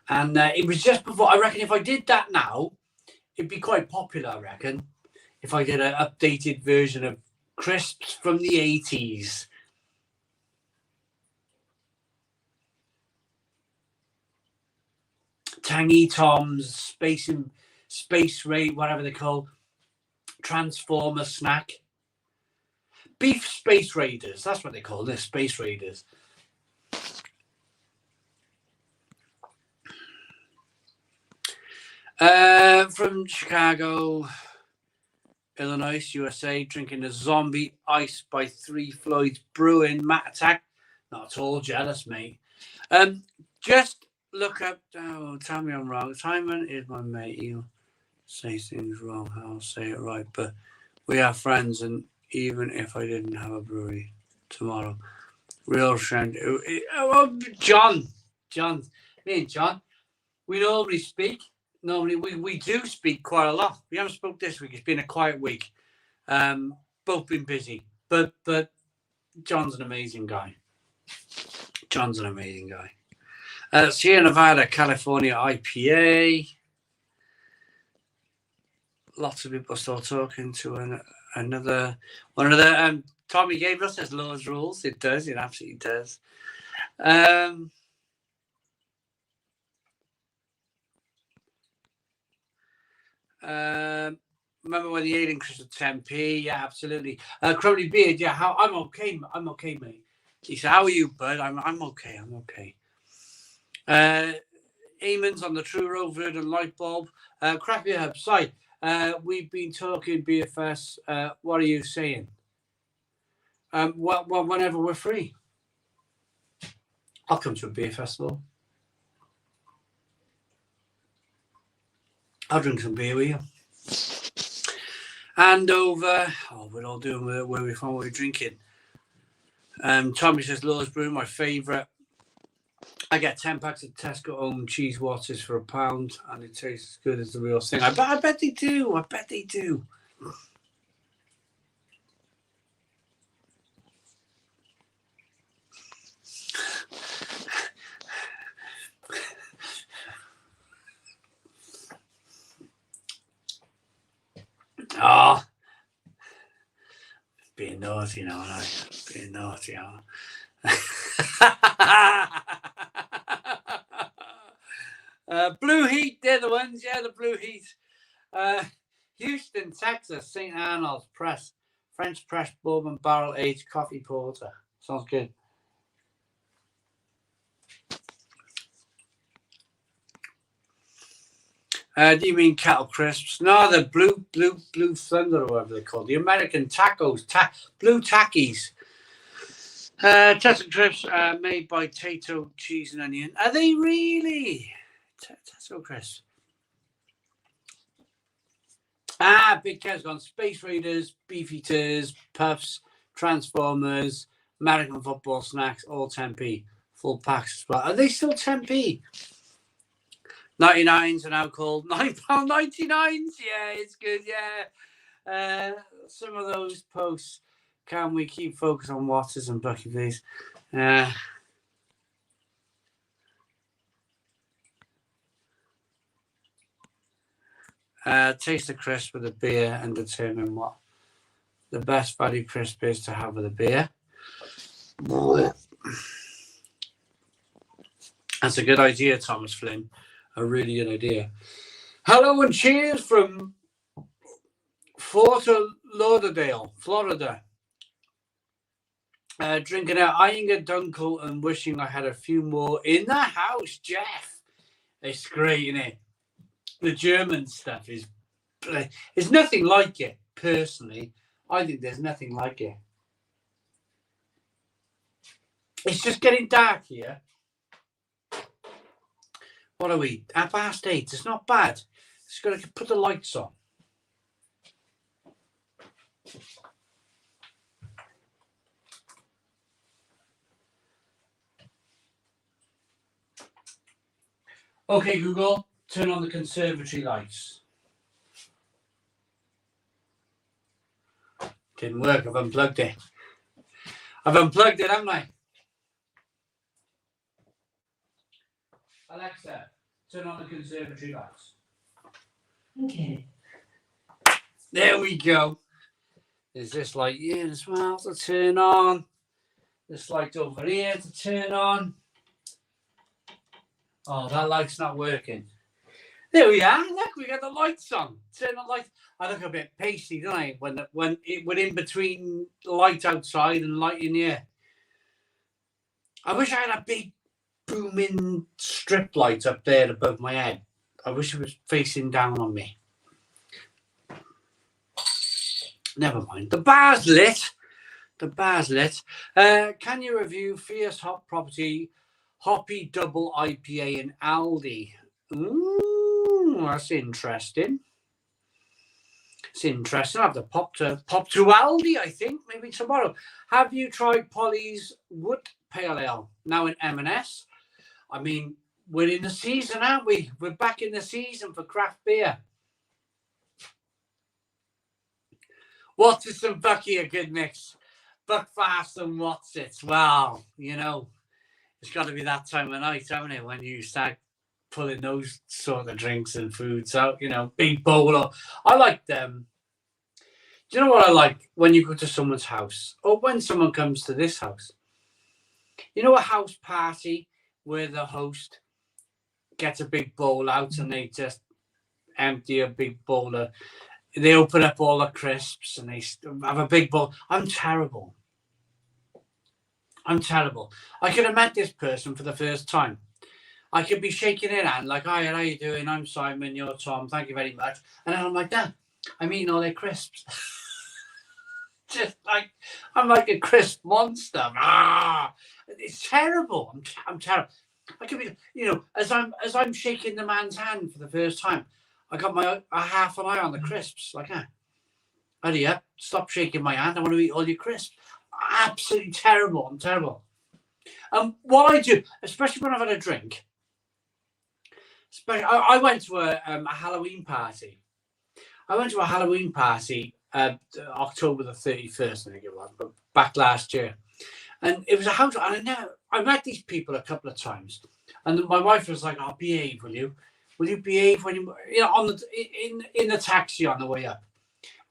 And it was just before, I reckon if I did that now, it'd be quite popular, I reckon. If I did an updated version of crisps from the 80s. Tangy Toms, Space Raid, whatever they're called. Transformer snack. Beef Space Raiders, that's what they call this, Space Raiders. From Chicago, Illinois, USA, drinking a Zombie Ice by 3 Floyds Brewing. Matt Attack, not at all jealous, mate. Just look up, tell me I'm wrong. Simon is my mate. He'll say things wrong, I'll say it right. But we are friends, and even if I didn't have a brewery tomorrow, real friend. John, me and John, we normally speak. Normally we do speak quite a lot. We haven't spoke this week. It's been a quiet week. Both been busy, but John's an amazing guy. Sierra Nevada, California IPA. Lots of people still talking to another one of the Tommy gave us his Lord's rules. It does. It absolutely does. Remember when the alien Chris at 10p? Yeah, absolutely. Crowley Beard, yeah. I'm okay, mate. He said, "How are you, bud?" I'm okay. Eamon's on the True Road Verdant light bulb. Crappy Herb side. We've been talking BFS. What are you saying? Well, whenever we're free, I'll come to a beer festival. I'll drink some beer with you. Andover. We're all doing where we find what we're drinking. Tommy says Lord's Brew, my favourite. I get 10 packs of Tesco owned cheese Watters for £1, and it tastes as good as the real thing. I bet they do. Being naughty now, being naughty. Blue Heat, they're the ones. Yeah, the Blue Heat. Houston, Texas, St. Arnold's Press, French press bourbon barrel aged coffee porter. Sounds good. Do you mean kettle crisps? No, the blue thunder or whatever they're called. The American tacos, blue tackies. Tesco crisps made by Tato cheese and onion. Are they really? Tesco crisps. Big Kev's gone. Space Raiders, Beef Eaters, Puffs, Transformers, American football snacks, all 10p. Full packs as well. Are they still 10p? 99s are now called £9.99s. Yeah, it's good. Yeah. Some of those posts Can we keep focus on Waters and Bucky, please? Taste the crisp with the beer and determine what the best value crisp is to have with a beer. That's a good idea, Thomas Flynn. A really good idea. Hello and cheers from Fort Lauderdale, Florida. Drinking out Eyinger Dunkel and wishing I had a few more in the house, Jeff. It's great, isn't it? The German stuff is there's nothing like it, personally. I think there's nothing like it. It's just getting dark here. What are we? 8:30. It's not bad. Just got to put the lights on. Okay, Google, turn on the conservatory lights. Didn't work. I've unplugged it. Haven't I? Alexa, turn on the conservatory lights. Okay. There we go. Is this light here as well to turn on? This light over here to turn on. Oh, that light's not working. There we are. Look, we got the lights on. Turn on lights. I look a bit pasty, don't I? When we're in between light outside and light in here. I wish I had a big booming strip light up there above my head. I wish it was facing down on me. Never mind. The bar's lit. Can you review Fierce Hop Property Hoppy Double IPA in Aldi? Ooh, that's interesting. I'll have to pop to Aldi, I think, maybe tomorrow. Have you tried Polly's Wood Pale Ale? Now in M&S. I mean, we're in the season, aren't we? We're back in the season for craft beer. What's and Bucky a good mix? Buckfast and what's it? Well, you know, it's got to be that time of night, haven't it, when you start pulling those sort of drinks and foods out, you know, big bowl of... I like them. Do you know what I like? When you go to someone's house, or when someone comes to this house, you know, a house party where the host gets a big bowl out and they just empty a big bowl of... They open up all the crisps and they have a big bowl. I'm terrible. I could have met this person for the first time. I could be shaking their hand like, hi, how you doing? I'm Simon, you're Tom, thank you very much. And then I'm like, Dad, I'm eating all their crisps. Just like, I'm like a crisp monster. It's terrible. I'm terrible. I could be, you know, as I'm shaking the man's hand for the first time, I got a half an eye on the crisps. Like, hurry up, stop shaking my hand. I want to eat all your crisps. Absolutely terrible. I'm terrible. What I do, especially when I've had a drink, I went to a Halloween party. October the 31st, I think it was, but back last year. And it was a house, and I met these people a couple of times. And my wife was like, "Oh, behave, will you? Will you behave when you know, in the taxi on the way up?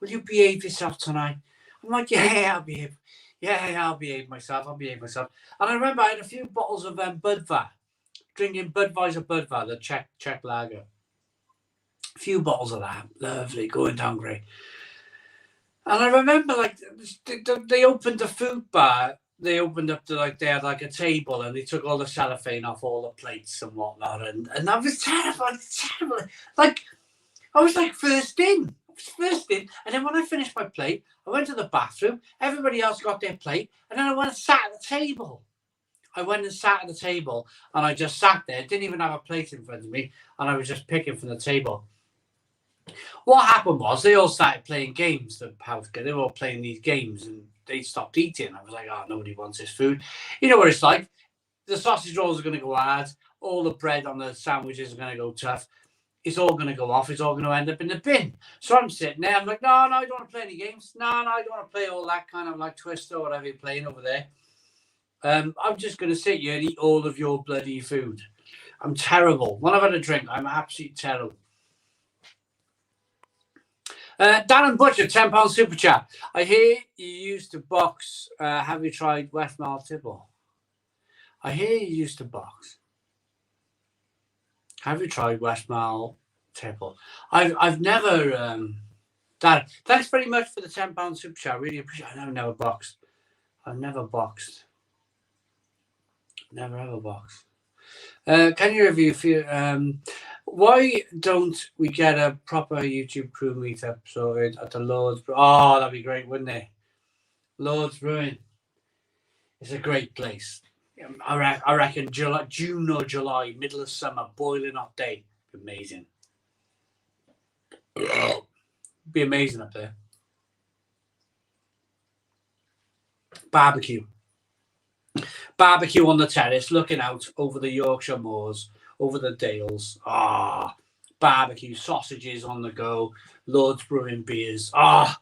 Will you behave yourself tonight?" I'm like, "Yeah, I'll behave. Yeah, I'll behave myself. And I remember I had a few bottles of Budvar, drinking Budweiser, the Czech lager. A few bottles of that, lovely, going down great. And I remember, like, they opened the food bar. They opened up they had like a table and they took all the cellophane off all the plates and whatnot. And that was terrible. Like, I was like first in. And then when I finished my plate, I went to the bathroom. Everybody else got their plate. And then I went and sat at the table. And I just sat there. Didn't even have a plate in front of me. And I was just picking from the table. What happened was they all started playing games. The house, they were all playing these games and they stopped eating. I was like, oh, nobody wants this food. You know what it's like. The sausage rolls are going to go hard. All the bread on the sandwiches are going to go tough. it's all going to go off. It's all going to end up in the bin. So I'm sitting there. I'm like, no, I don't want to play any games. No, I don't want to play all that kind of like Twister or whatever you're playing over there. I'm just going to sit here and eat all of your bloody food. I'm terrible. When I've had a drink, I'm absolutely terrible. Darren Butcher, £10 super chat. I hear you used to box. Have you tried Westmall Tipple? I hear you used to box. Have you tried Westmall Tipple? I've never. Darren, thanks very much for the £10 super chat. Really appreciate it. I've never boxed. I've never boxed. Never ever boxed. Can you review? Why don't we get a proper YouTube crew meetup sorted at the Lord's? Oh, that'd be great, wouldn't it? Lord's Brewing. It's a great place. I reckon June or July, middle of summer, boiling hot day. Amazing. Be amazing up there. Barbecue on the terrace, looking out over the Yorkshire moors, over the dales. Barbecue, sausages on the go, Lord's Brewing beers. I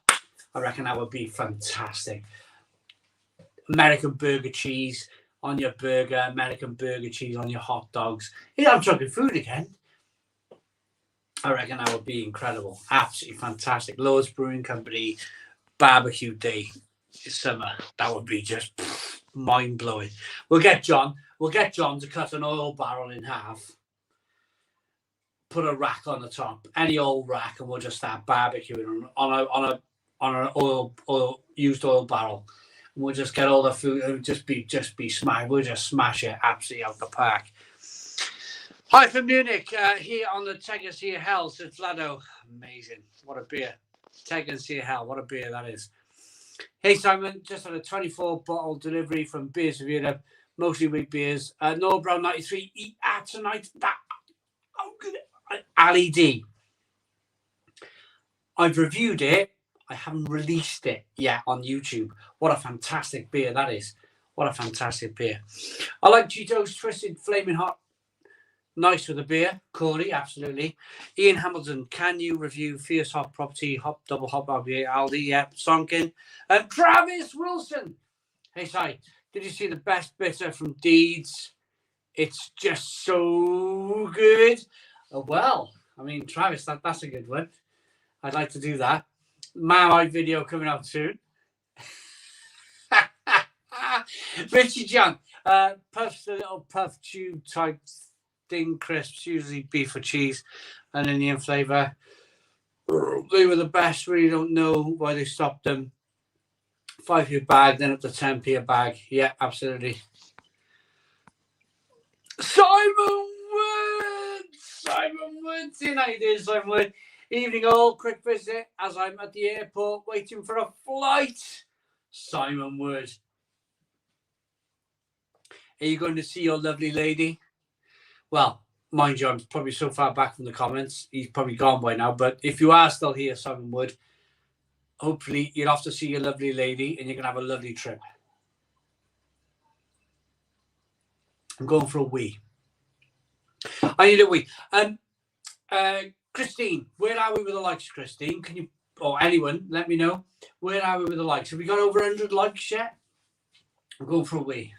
reckon that would be fantastic. American burger cheese on your burger, American burger cheese on your hot dogs. I'm talking food again. I reckon that would be incredible. Absolutely fantastic. Lord's Brewing Company barbecue day this summer. That would be just mind-blowing. We'll get John to cut an oil barrel in half, put a rack on the top, any old rack, and we'll just start barbecuing on an used oil barrel. And we'll just get all the food and just be smashed. We'll just smash it absolutely out the park. Hi from Munich, here on the Tegernsee Hell, said Vlado. Amazing. What a beer. Tegernsee Hell, what a beer that is. Hey Simon, just had a 24 bottle delivery from Beers of Europe, mostly wheat beers. No Brown 93, eat at tonight. Ali D. I've reviewed it. I haven't released it yet on YouTube. What a fantastic beer that is. What a fantastic beer. I like Cheetos Twisted Flaming Hot. Nice with a beer. Corey, absolutely. Ian Hamilton, can you review Fierce Hop Property, Double Hop IPA, Aldi? Yep, Sonkin. Travis Wilson. Hey, Si, did you see the best bitter from Deeds? It's just so good. Well, I mean, Travis, that's a good one. I'd like to do that. Marmite video coming out soon. Richie John, puffs, the little puff tube type thing crisps, usually beef or cheese, and Indian flavour. They were the best. Really don't know why they stopped them. 5p a bag, then up to 10p a bag. Yeah, absolutely. Simon Woods. You know you do, Simon Wood. Evening all, quick visit as I'm at the airport waiting for a flight. Simon Wood. Are you going to see your lovely lady? Well, mind you, I'm probably so far back from the comments, he's probably gone by now. But if you are still here, Simon Wood, hopefully you'll have to see your lovely lady and you're going to have a lovely trip. I'm going for a wee. I need a wee. Christine, where are we with the likes, Christine? Can you, or anyone, let me know. Where are we with the likes? Have we got over 100 likes yet? I'm going for a wee.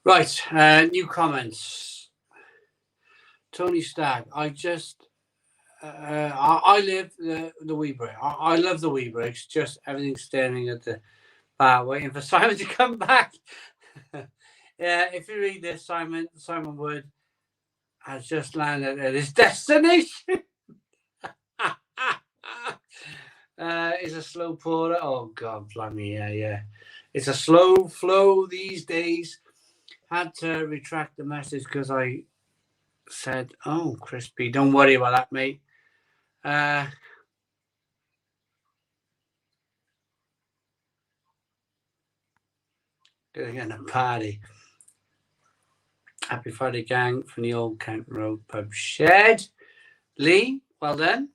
Right, new comments. Tony Stagg, I live the Weebury. I love the Weebury. It's just everything staring at the bar, waiting for Simon to come back. Yeah, if you read this, Simon Wood has just landed at his destination. It's a slow pourer. Oh God, blimey, yeah. It's a slow flow these days. Had to retract the message because I said, "Oh, crispy." Don't worry about that, mate. Going to party. Happy Friday, gang, from the Old Kent Road Pub Shed. Lee, well done.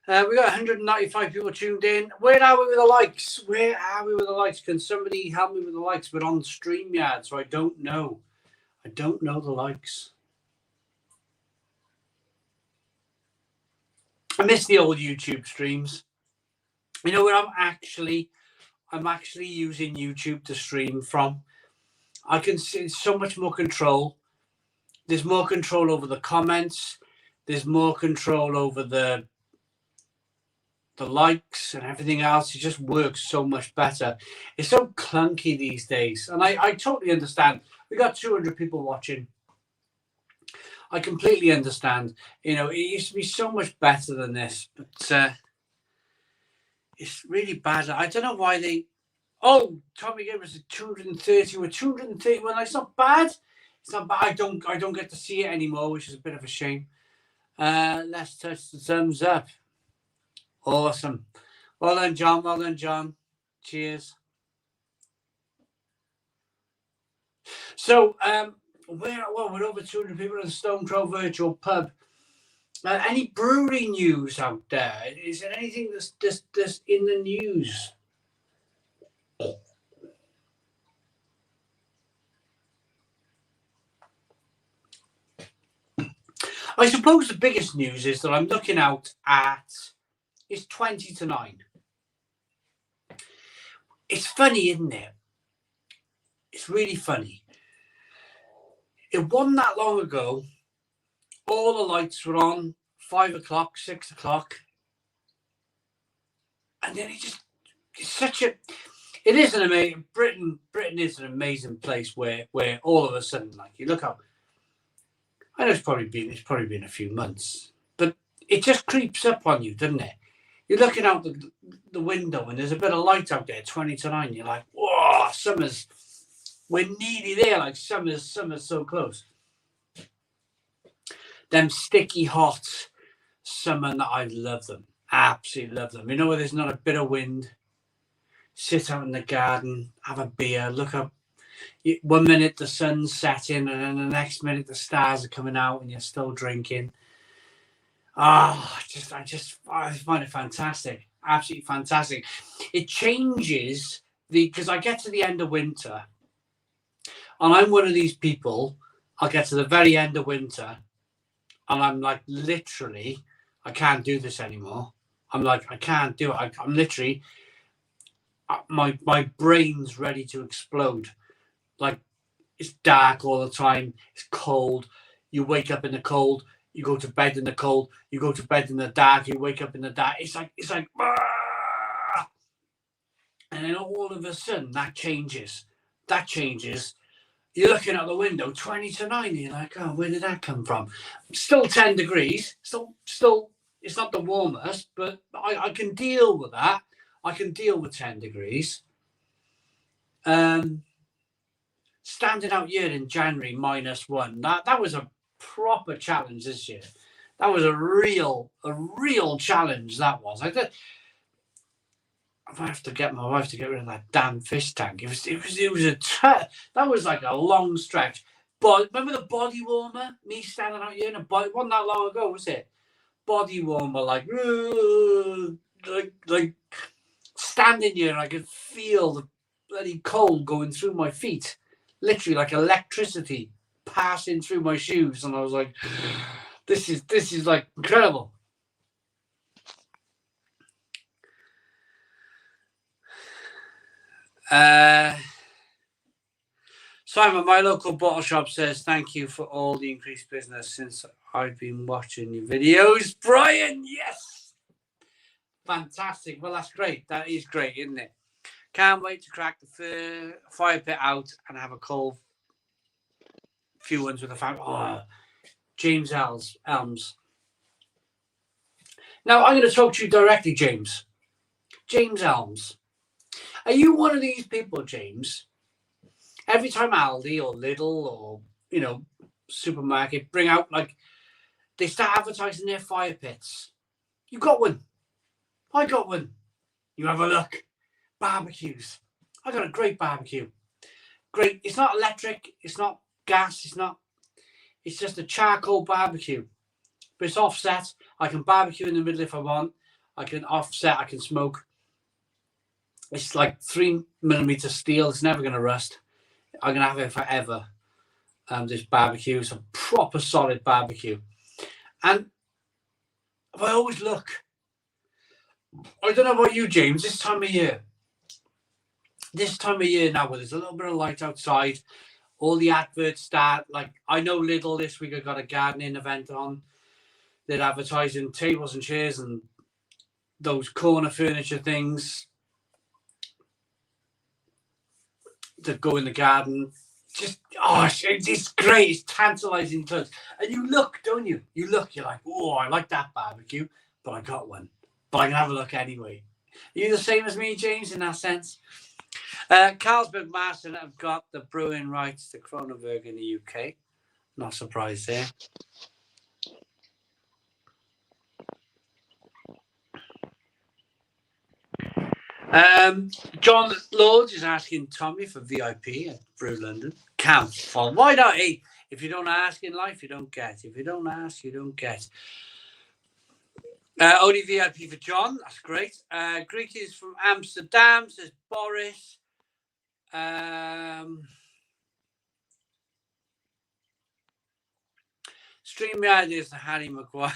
We got 195 people tuned in. Where are we with the likes? Can somebody help me with the likes? We're on StreamYard, so I don't know. I don't know the likes. I miss the old YouTube streams. You know where I'm actually using YouTube to stream from. I can see so much more control. There's more control over the comments. There's more control over the likes and everything else. It just works so much better. It's so clunky these days, and I totally understand. We got 200 people watching. I completely understand. You know, it used to be so much better than this, but it's really bad. I don't know why they. Oh, Tommy gave us a 230. We're 230. Well, it's not bad. It's not bad. I don't get to see it anymore, which is a bit of a shame. Let's touch the thumbs up. Awesome. Well done, John. Well done, John. Cheers. So, we're over 200 people in the Stone Crow Virtual Pub. Any brewery news out there? Is there anything that's in the news? I suppose the biggest news is that I'm looking out at it's 20 to 9. It's funny, isn't it? It's really funny. It wasn't that long ago. All the lights were on, 5 o'clock, 6 o'clock. And then it's such a, it is an amazing, Britain is an amazing place where all of a sudden, like, you look up, I know it's probably been a few months, but it just creeps up on you, doesn't it? You're looking out the window and there's a bit of light out there, 20 to 9. You're like, whoa, we're nearly there. Like summer's so close. Them sticky hot summer, I love them. Absolutely love them. You know where there's not a bit of wind, sit out in the garden, have a beer, look up. 1 minute the sun's setting and then the next minute the stars are coming out and you're still drinking. I find it fantastic. Absolutely fantastic. It changes because I get to the end of winter and I'm one of these people, I'll get to the very end of winter and I'm like, literally, I can't do this anymore. I'm like, I can't do it. I'm literally, my brain's ready to explode. Like, it's dark all the time. It's cold. You wake up in the cold. You go to bed in the cold. You go to bed in the dark. You wake up in the dark. It's like, ah! And then all of a sudden that changes. You're looking out the window, 20 to 9. And you're like, oh, where did that come from? Still 10 degrees. Still, it's not the warmest, but I can deal with that. I can deal with 10 degrees. Standing out here in January -1. That was a proper challenge this year. That was a real challenge. That was. I have to get my wife to get rid of that damn fish tank. It was that was like a long stretch. But remember the body warmer? Me standing out here in a body. Wasn't that long ago, was it? Body warmer, like standing here, and I could feel the bloody cold going through my feet, literally like electricity passing through my shoes, and I was like, "This is like incredible." Simon, my local bottle shop says thank you for all the increased business since I've been watching your videos. Brian, yes. Fantastic. Well, that's great. That is great, isn't it? Can't wait to crack the fire pit out and have a cold few ones with the family. Oh, James Elms. Now, I'm going to talk to you directly, James. James Elms. Are you one of these people, James? Every time Aldi or Lidl or, supermarket bring out, like, they start advertising their fire pits. You got one. I got one. You have a look. Barbecues. I got a great barbecue. Great. It's not electric. It's not gas. It's just a charcoal barbecue. But it's offset. I can barbecue in the middle if I want. I can offset. I can smoke. It's like 3mm steel. It's never going to rust. I'm going to have it forever. This barbecue is a proper solid barbecue. And I always look. I don't know about you, James, this time of year now, where there's a little bit of light outside, all the adverts start, like, I know Lidl this week, I got a gardening event on. They're advertising tables and chairs and those corner furniture things that go in the garden. Just, it's great. It's tantalizing clothes. And you look, don't you? You're like, oh, I like that barbecue, but I got one. But I can have a look anyway. Are you the same as me, James, in that sense? Carlsberg Marston have got the brewing rights to Kronenberg in the UK. Not surprised there. John Lords is asking Tommy for VIP at Brew London. Count. Well, why not? Hey, if you don't ask in life, you don't get. If you don't ask, you don't get. Only VIP for John. That's great. Greek is from Amsterdam, says Boris. StreamYard is the Harry Maguire.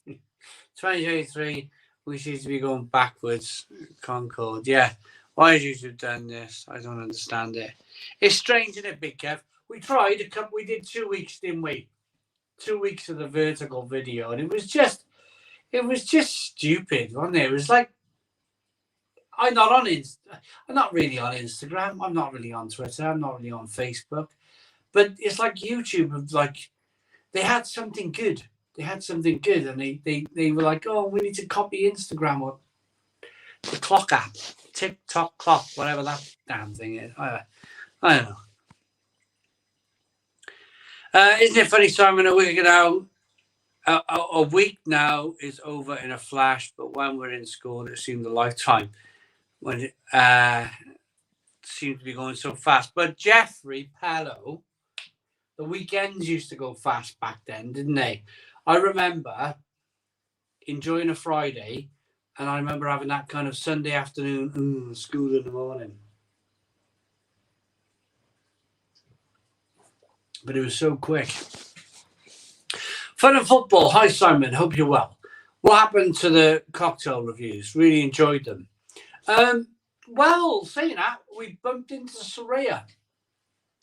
2023, we seem to be going backwards. Concord, yeah. Why did you have done this? I don't understand it. It's strange, isn't it, Big Kev? We tried we did 2 weeks, didn't we? 2 weeks of the vertical video, and it was just stupid, wasn't it? It was like, I'm not really on Instagram. I'm not really on Twitter. I'm not really on Facebook. But it's like YouTube, like, they had something good. And they were like, oh, we need to copy Instagram or the clock app, TikTok clock, whatever that damn thing is. I don't know. Isn't it funny, Simon? A week now is over in a flash, but when we're in school, it seemed a lifetime. When it seemed to be going so fast. But Jeffrey Pello, the weekends used to go fast back then, didn't they? I remember enjoying a Friday, and I remember having that kind of Sunday afternoon, school in the morning. But it was so quick. Fun and football. Hi, Simon. Hope you're well. What happened to the cocktail reviews? Really enjoyed them. Well, saying that, we bumped into Soraya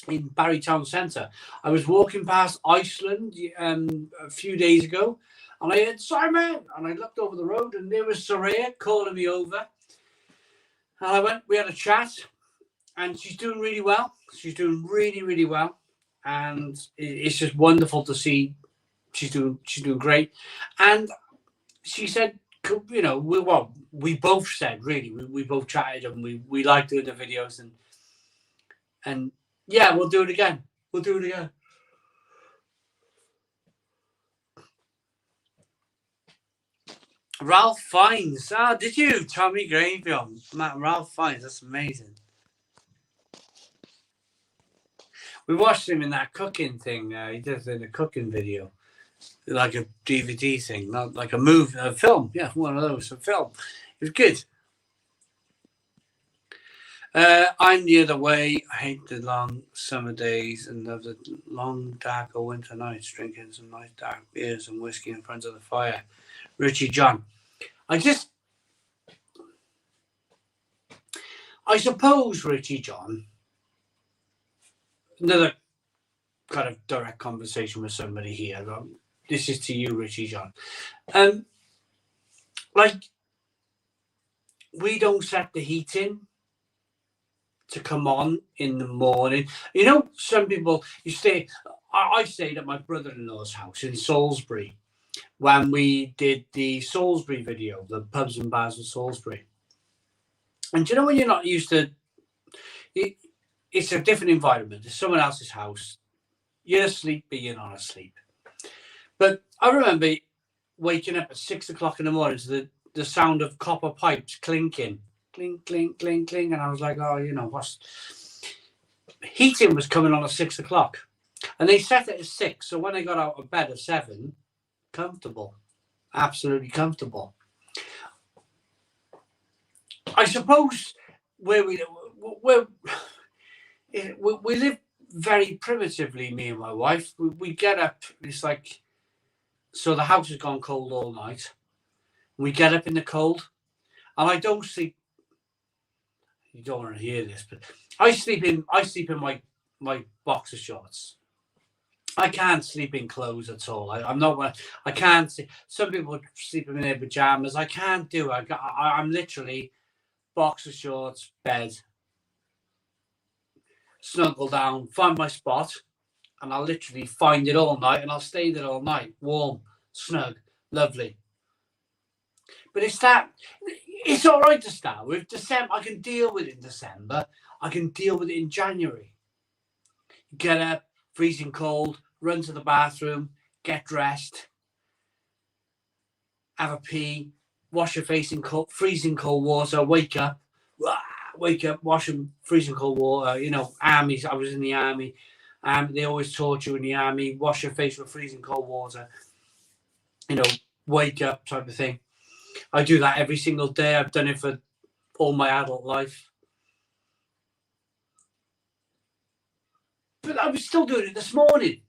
in Barry Town Centre. I was walking past Iceland a few days ago, and I heard Simon, and I looked over the road, and there was Soraya calling me over. And we had a chat, and she's doing really well. She's doing really, really well, and it's just wonderful to see. She's doing great, and she said, you know, we both said, really, we both chatted, and we liked doing the videos, and yeah, we'll do it again. Ralph Fiennes. Did you? Tommy Graveyard. Ralph Fiennes. That's amazing. We watched him in that cooking thing. He did it in a cooking video. Like a DVD thing, not like a movie, a film. Yeah, one of those, a film. It was good. I'm the other way. I hate the long summer days and love the long, darker winter nights, drinking some nice dark beers and whiskey in front of the fire. Richie John. I suppose, Richie John, another kind of direct conversation with somebody here. This is to you, Richie John. Like, we don't set the heating to come on in the morning. You know, some people, I stayed at my brother-in-law's house in Salisbury when we did the Salisbury video, the pubs and bars of Salisbury. And you know, when you're not used to it, it's a different environment. It's someone else's house. You're asleep, but you're not asleep. But I remember waking up at 6 o'clock in the morning to the sound of copper pipes clinking. Clink, clink, clink, clink. And I was like, oh, you know, heating was coming on at 6 o'clock. And they set it at 6. So when I got out of bed at 7, comfortable. Absolutely comfortable. I suppose where we live very primitively, me and my wife. We get up, it's like, so the house has gone cold all night. We get up in the cold, and I don't sleep. You don't want to hear this, but I sleep in my boxer shorts. I can't sleep in clothes at all. I can't see. Some people sleep in their pajamas. I can't do it. I'm literally boxer shorts, bed, snuggle down, find my spot, and I'll literally find it all night, and I'll stay there all night, warm, snug, lovely. But it's all right to start with. December, I can deal with it in December. I can deal with it in January. Get up, freezing cold, run to the bathroom, get dressed, have a pee, wash your face in freezing cold water, wake up, wash in freezing cold water. You know, armies, I was in the army. They always taught you in the army, wash your face with freezing cold water. You know, wake up type of thing. I do that every single day. I've done it for all my adult life. But I was still doing it this morning.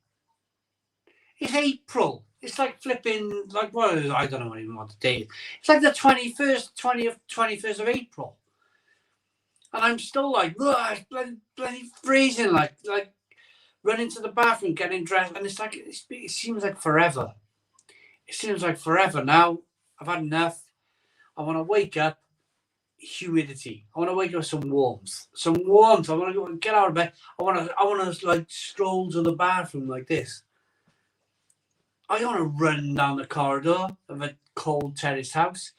It's April. It's like flipping, like, well, I don't know even what the date is. It's like the 21st of April. And I'm still like, bloody freezing, like running to the bathroom, getting dressed. And it's like, it seems like forever. It seems like forever. Now, I've had enough. I want to wake up, humidity. I want to wake up with some warmth. I want to go and get out of bed. I want to like stroll to the bathroom like this. I don't want to run down the corridor of a cold terraced house.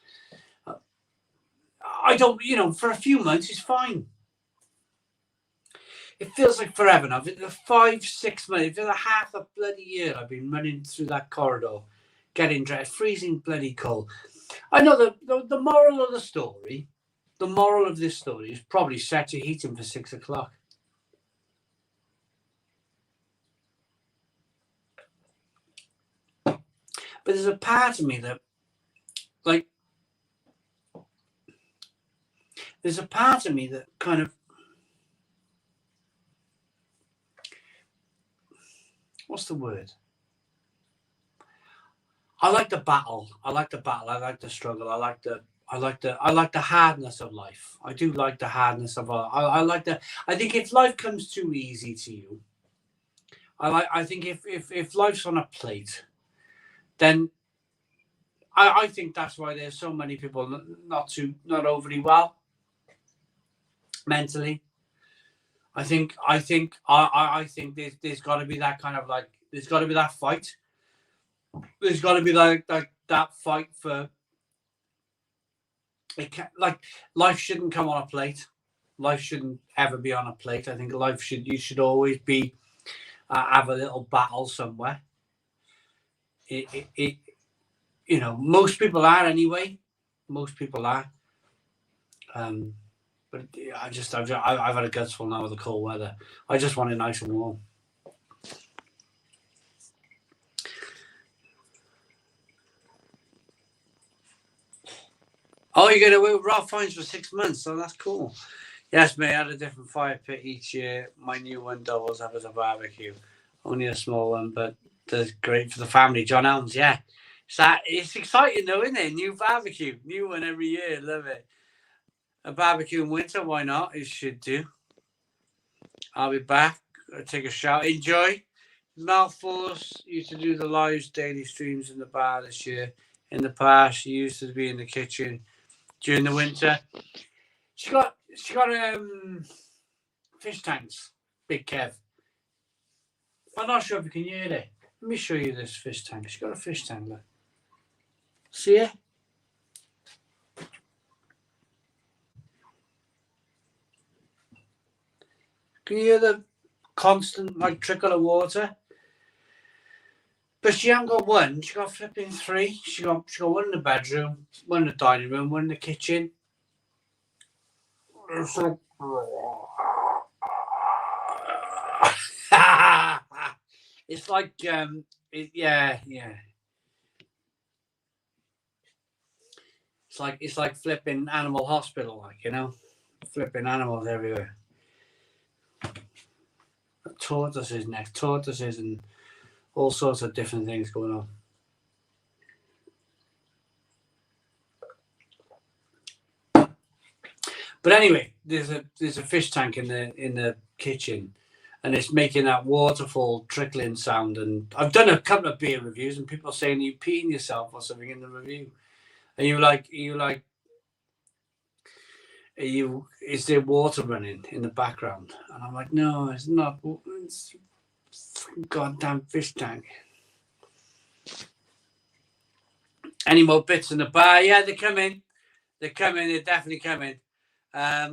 I don't, you know, for a few months it's fine. It feels like forever now. For 5-6 months, for half a bloody year, I've been running through that corridor, getting dressed, freezing bloody cold. I know the moral of the story, the moral of this story is probably set your heating for 6 o'clock. But there's a part of me that, like, there's a part of me that kind of, what's the word? I like the battle. I like the struggle. I like the hardness of life. I do like the hardness of life. I think if life comes too easy to you, I think if life's on a plate, then I think that's why there's so many people not overly well mentally. I think there's got to be that kind of, like, there's got to be that fight. There's got to be that fight for it. Like, life shouldn't come on a plate. Life shouldn't ever be on a plate. I think you should always be have a little battle somewhere. You know, most people are anyway. Most people are. But I've had a gutsful now with the cold weather. I just want it nice and warm. Oh, you're going to work with Ralph Fiennes for 6 months, so that's cool. Yes, mate, I had a different fire pit each year. My new one doubles up as a barbecue. Only a small one, but that's great for the family. John Elms, yeah. It's exciting though, isn't it? New barbecue. New one every year. Love it. A barbecue in winter, why not? It should do. I'll be back take a shower. Enjoy. Malforce used to do the live daily streams in the bar this year. In the past, she used to be in the kitchen during the winter. She got fish tanks. Big Kev. I'm not sure if you can hear it. Let me show you this fish tank. She's got a fish tank. Look. See it? Can you hear the constant trickle of water? But she hasn't got one. She got flipping three. She got one in the bedroom, one in the dining room, one in the kitchen. It's like, it's like yeah. It's like flipping animal hospital, flipping animals everywhere. Tortoises next, tortoises and all sorts of different things going on. But anyway, there's a fish tank in the kitchen, and it's making that waterfall trickling sound. And I've done a couple of beer reviews, and people are saying you peeing yourself or something in the review, and is there water running in the background? And I'm like, no, it's not. It's a goddamn fish tank. Any more bits in the bar? Yeah, they're coming. They're definitely coming.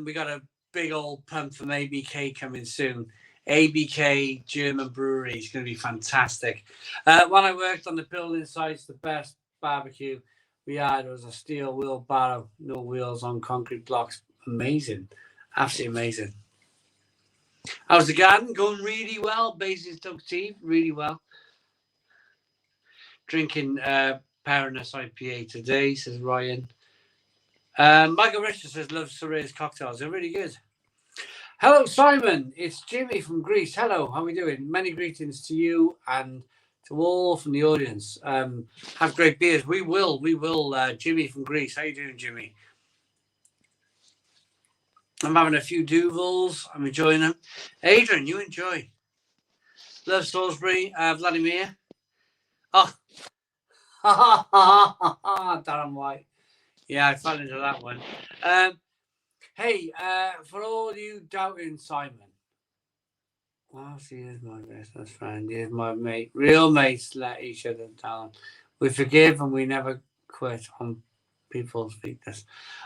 We got a big old pump from ABK coming soon. ABK German brewery is going to be fantastic. When I worked on the building sites, the best barbecue we had was a steel wheelbarrow, no wheels on concrete blocks. Amazing. Absolutely amazing. How's the garden? Going really well. Basic's took tea really well. Drinking Paranus IPA today, says Ryan. Michael Richard says, loves Soray's cocktails. They're really good. Hello, Simon. It's Jimmy from Greece. Hello, how are we doing? Many greetings to you and to all from the audience. Have great beers. We will. Jimmy from Greece. How you doing, Jimmy? I'm having a few Duvals. I'm enjoying them. Adrian, you enjoy. Love Salisbury. Vladimir. Oh, Darren White. Yeah, I fell into that one. Hey, for all you doubting Simon. Well, he is my best friend. He is my mate. Real mates let each other down. We forgive and we never quit on people's weakness.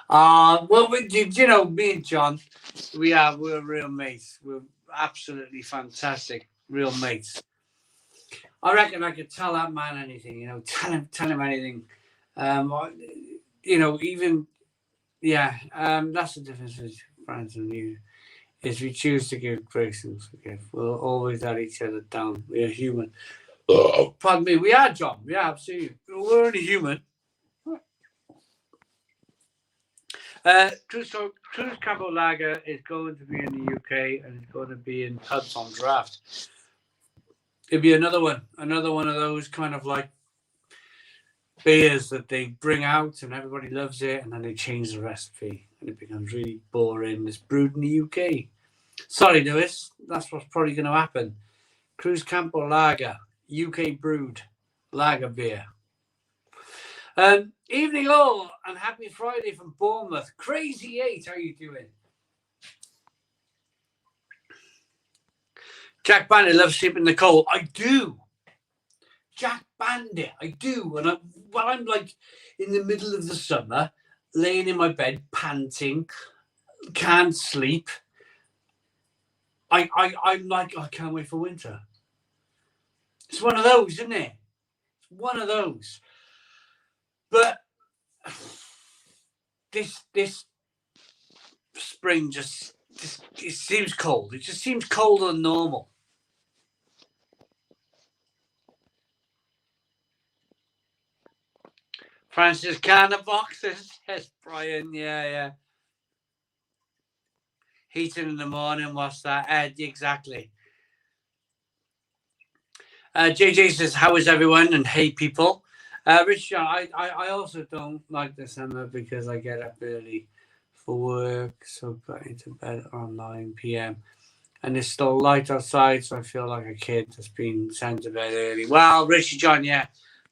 Well, me and John, we're real mates. We're absolutely fantastic, real mates. I reckon I could tell that man anything. Tell him anything. Even. Yeah, that's the difference with friends and you. Is we choose to give grace and forgive. We'll always let each other down. We are human. Pardon me. We are, John. Yeah, absolutely. We're only human. Cruise Campo Lager is going to be in the UK and it's going to be in pubs on draft. It'll be another one of those kind of like beers that they bring out and everybody loves it, and then they change the recipe and it becomes really boring. It's brewed in the UK. Sorry, Lewis, that's what's probably going to happen. Cruz Campo Lager, UK brewed lager beer. Evening all and happy Friday from Bournemouth. Crazy 8, how are you doing? Jack Bandit loves sleeping in the cold. I do. Jack Bandit, I do. And I'm like in the middle of the summer, laying in my bed, panting, can't sleep. I'm like, I can't wait for winter. It's one of those, isn't it? It's one of those. But this spring it seems cold. It just seems colder than normal. Francis can of boxes, says Brian. Yeah. Heating in the morning, what's that? Exactly. JJ says, how is everyone? And hey, people. Richard, I also don't like the summer because I get up early for work, so got into bed around 9 p.m. and it's still light outside, so I feel like a kid that's been sent to bed early. Well, Richie John, yeah,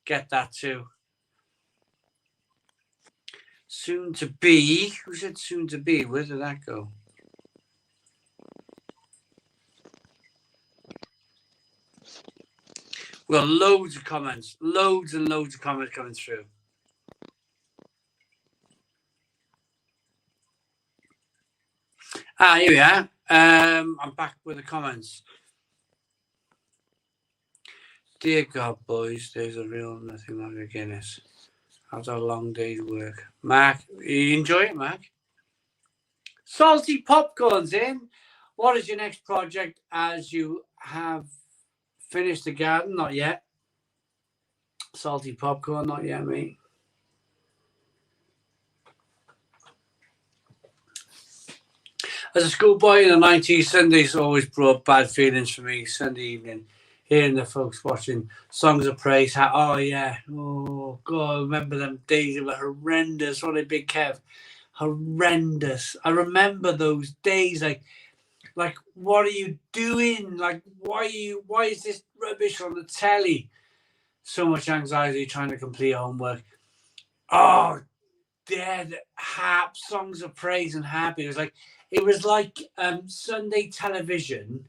get that too. Soon to be. Who said soon to be? Where did that go? Well, loads of comments. Loads and loads of comments coming through. Here we are. I'm back with the comments. Dear God, boys, there's a real nothing like a Guinness. After a long day's work. Mark, you enjoy it, Mark? Salty popcorn's in. What is your next project as you have finished the garden? Not yet. Salty popcorn, not yet, mate. As a schoolboy in the 90s, Sundays always brought bad feelings for me. Sunday evening, hearing the folks watching songs of praise. Oh, yeah. Oh, God, I remember them days. They were horrendous. What a big Kev. Horrendous. I remember those days. Like, what are you doing? Like, why is this rubbish on the telly? So much anxiety trying to complete homework. Oh, dead songs of praise and happy. It was like Sunday television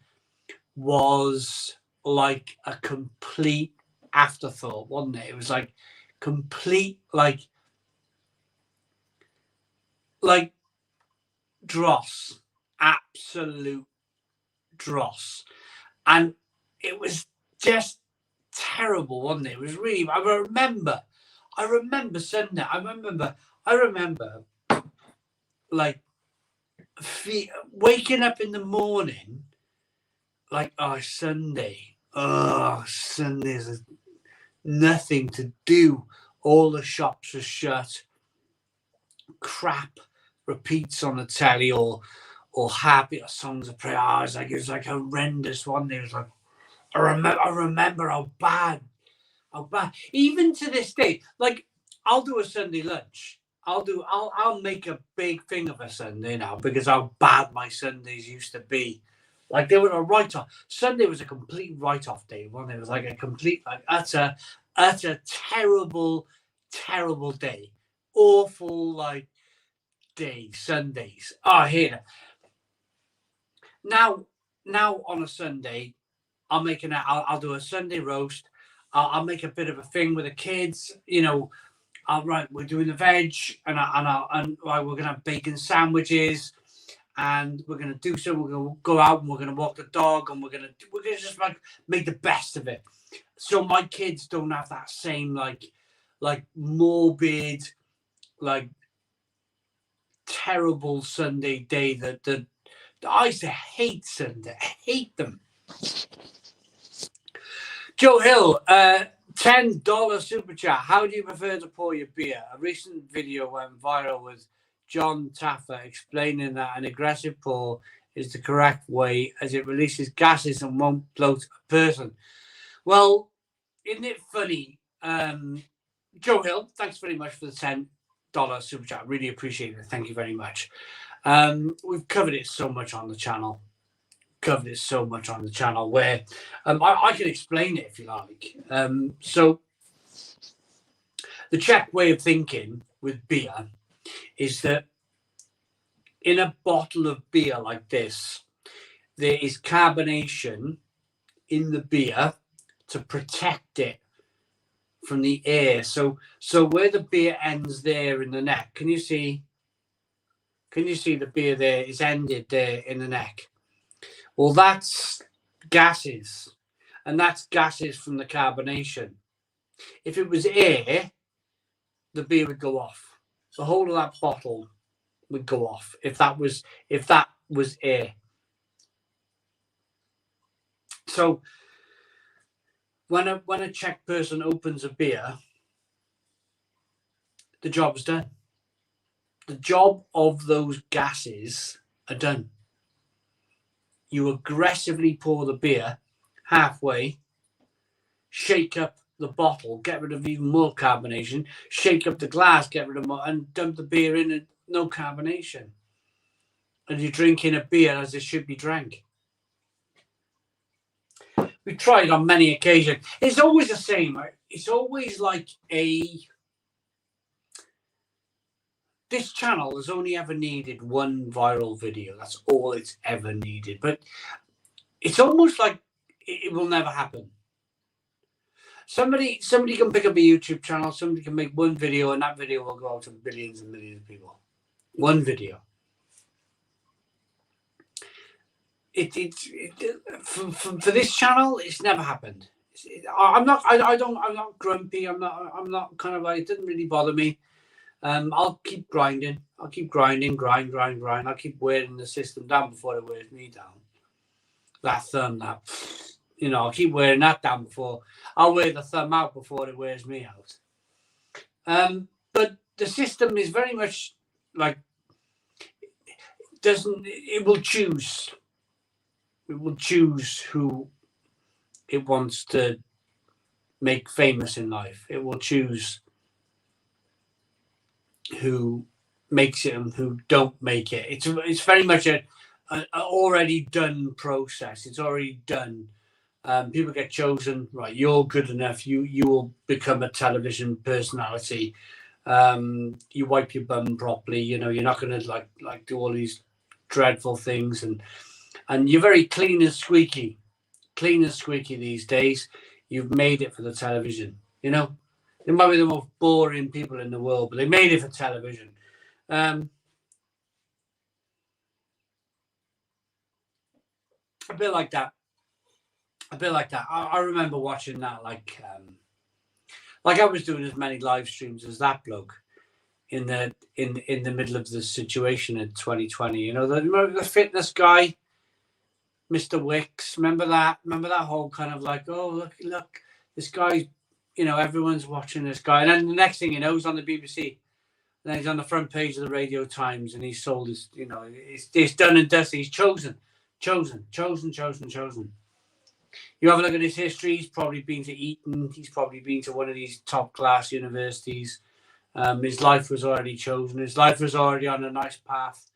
was like a complete afterthought, wasn't it? It was like complete like dross, absolute dross, and it was just terrible, wasn't it? It was really. I remember Sunday. I remember like waking up in the morning, like, Sunday. Oh, Sunday's nothing to do. All the shops are shut. Crap repeats on the telly, or happy or songs of prayer. It was like horrendous one. It was like I remember how bad. Even to this day, like I'll do a Sunday lunch. I'll make a big thing of a Sunday now because how bad my Sundays used to be. Like they were a write-off. Sunday was a complete write-off day. One, it was like a complete, like utter terrible, terrible day. Awful like day. Sundays. Oh, here. Now on a Sunday, I'll do a Sunday roast. I'll make a bit of a thing with the kids. You know, we're doing the veg, and we're gonna have bacon sandwiches, and we're gonna do so. We're gonna go out and we're gonna walk the dog, and we're gonna just like make the best of it. So my kids don't have that same like morbid, like terrible Sunday day that I used to hate Sunday. I hate them. Joe Hill, $10 super chat. How do you prefer to pour your beer? A recent video went viral with John Taffer explaining that an aggressive pour is the correct way as it releases gases and won't bloat a person. Well, isn't it funny? Joe Hill, thanks very much for the $10 super chat. Really appreciate it. Thank you very much. We've covered it so much on the channel. Where I can explain it if you like. So the Czech way of thinking with beer is that in a bottle of beer like this, there is carbonation in the beer to protect it from the air. So where the beer ends there in the neck, can you see the beer there is ended there in the neck? Well, that's gases, and that's gases from the carbonation. If it was air, the beer would go off. The whole of that bottle would go off if that was air. So when a Czech person opens a beer, the job's done. The job of those gases are done. You aggressively pour the beer halfway, shake up the bottle, get rid of even more carbonation, shake up the glass, get rid of more, and dump the beer in and no carbonation. And you're drinking a beer as it should be drank. we tried on many occasions. It's always the same. Right? It's always like this channel has only ever needed one viral video. That's all it's ever needed. But it's almost like it will never happen. Somebody can pick up a YouTube channel. Somebody can make one video, and that video will go out to billions and millions of people. One video. For this channel, it's never happened. I'm not grumpy. I'm not kind of like, it doesn't really bother me. I'll keep grinding. Grind. I'll keep wearing the system down before it wears me down. That thumb, I'll keep wearing that down before I'll wear the thumb out before it wears me out. But the system is very much like it will choose who it wants to make famous in life. It will choose who makes it and who don't make it. It's very much an already done process. It's already done. People get chosen. Right, you're good enough. You will become a television personality. You wipe your bum properly. You're not going to like do all these dreadful things, and you're very clean and squeaky these days. You've made it for the television. They might be the most boring people in the world, but they made it for television. A bit like that. I remember watching that like I was doing as many live streams as that bloke in the middle of the situation in 2020. Remember the fitness guy, Mr. Wicks. Remember that whole kind of like, oh look, this guy. Everyone's watching this guy, and then the next thing he's on the BBC. And then he's on the front page of the Radio Times, and he's sold his. It's done and dusted. He's chosen. You have a look at his history. He's probably been to Eton. He's probably been to one of these top class universities. His life was already chosen. His life was already on a nice path.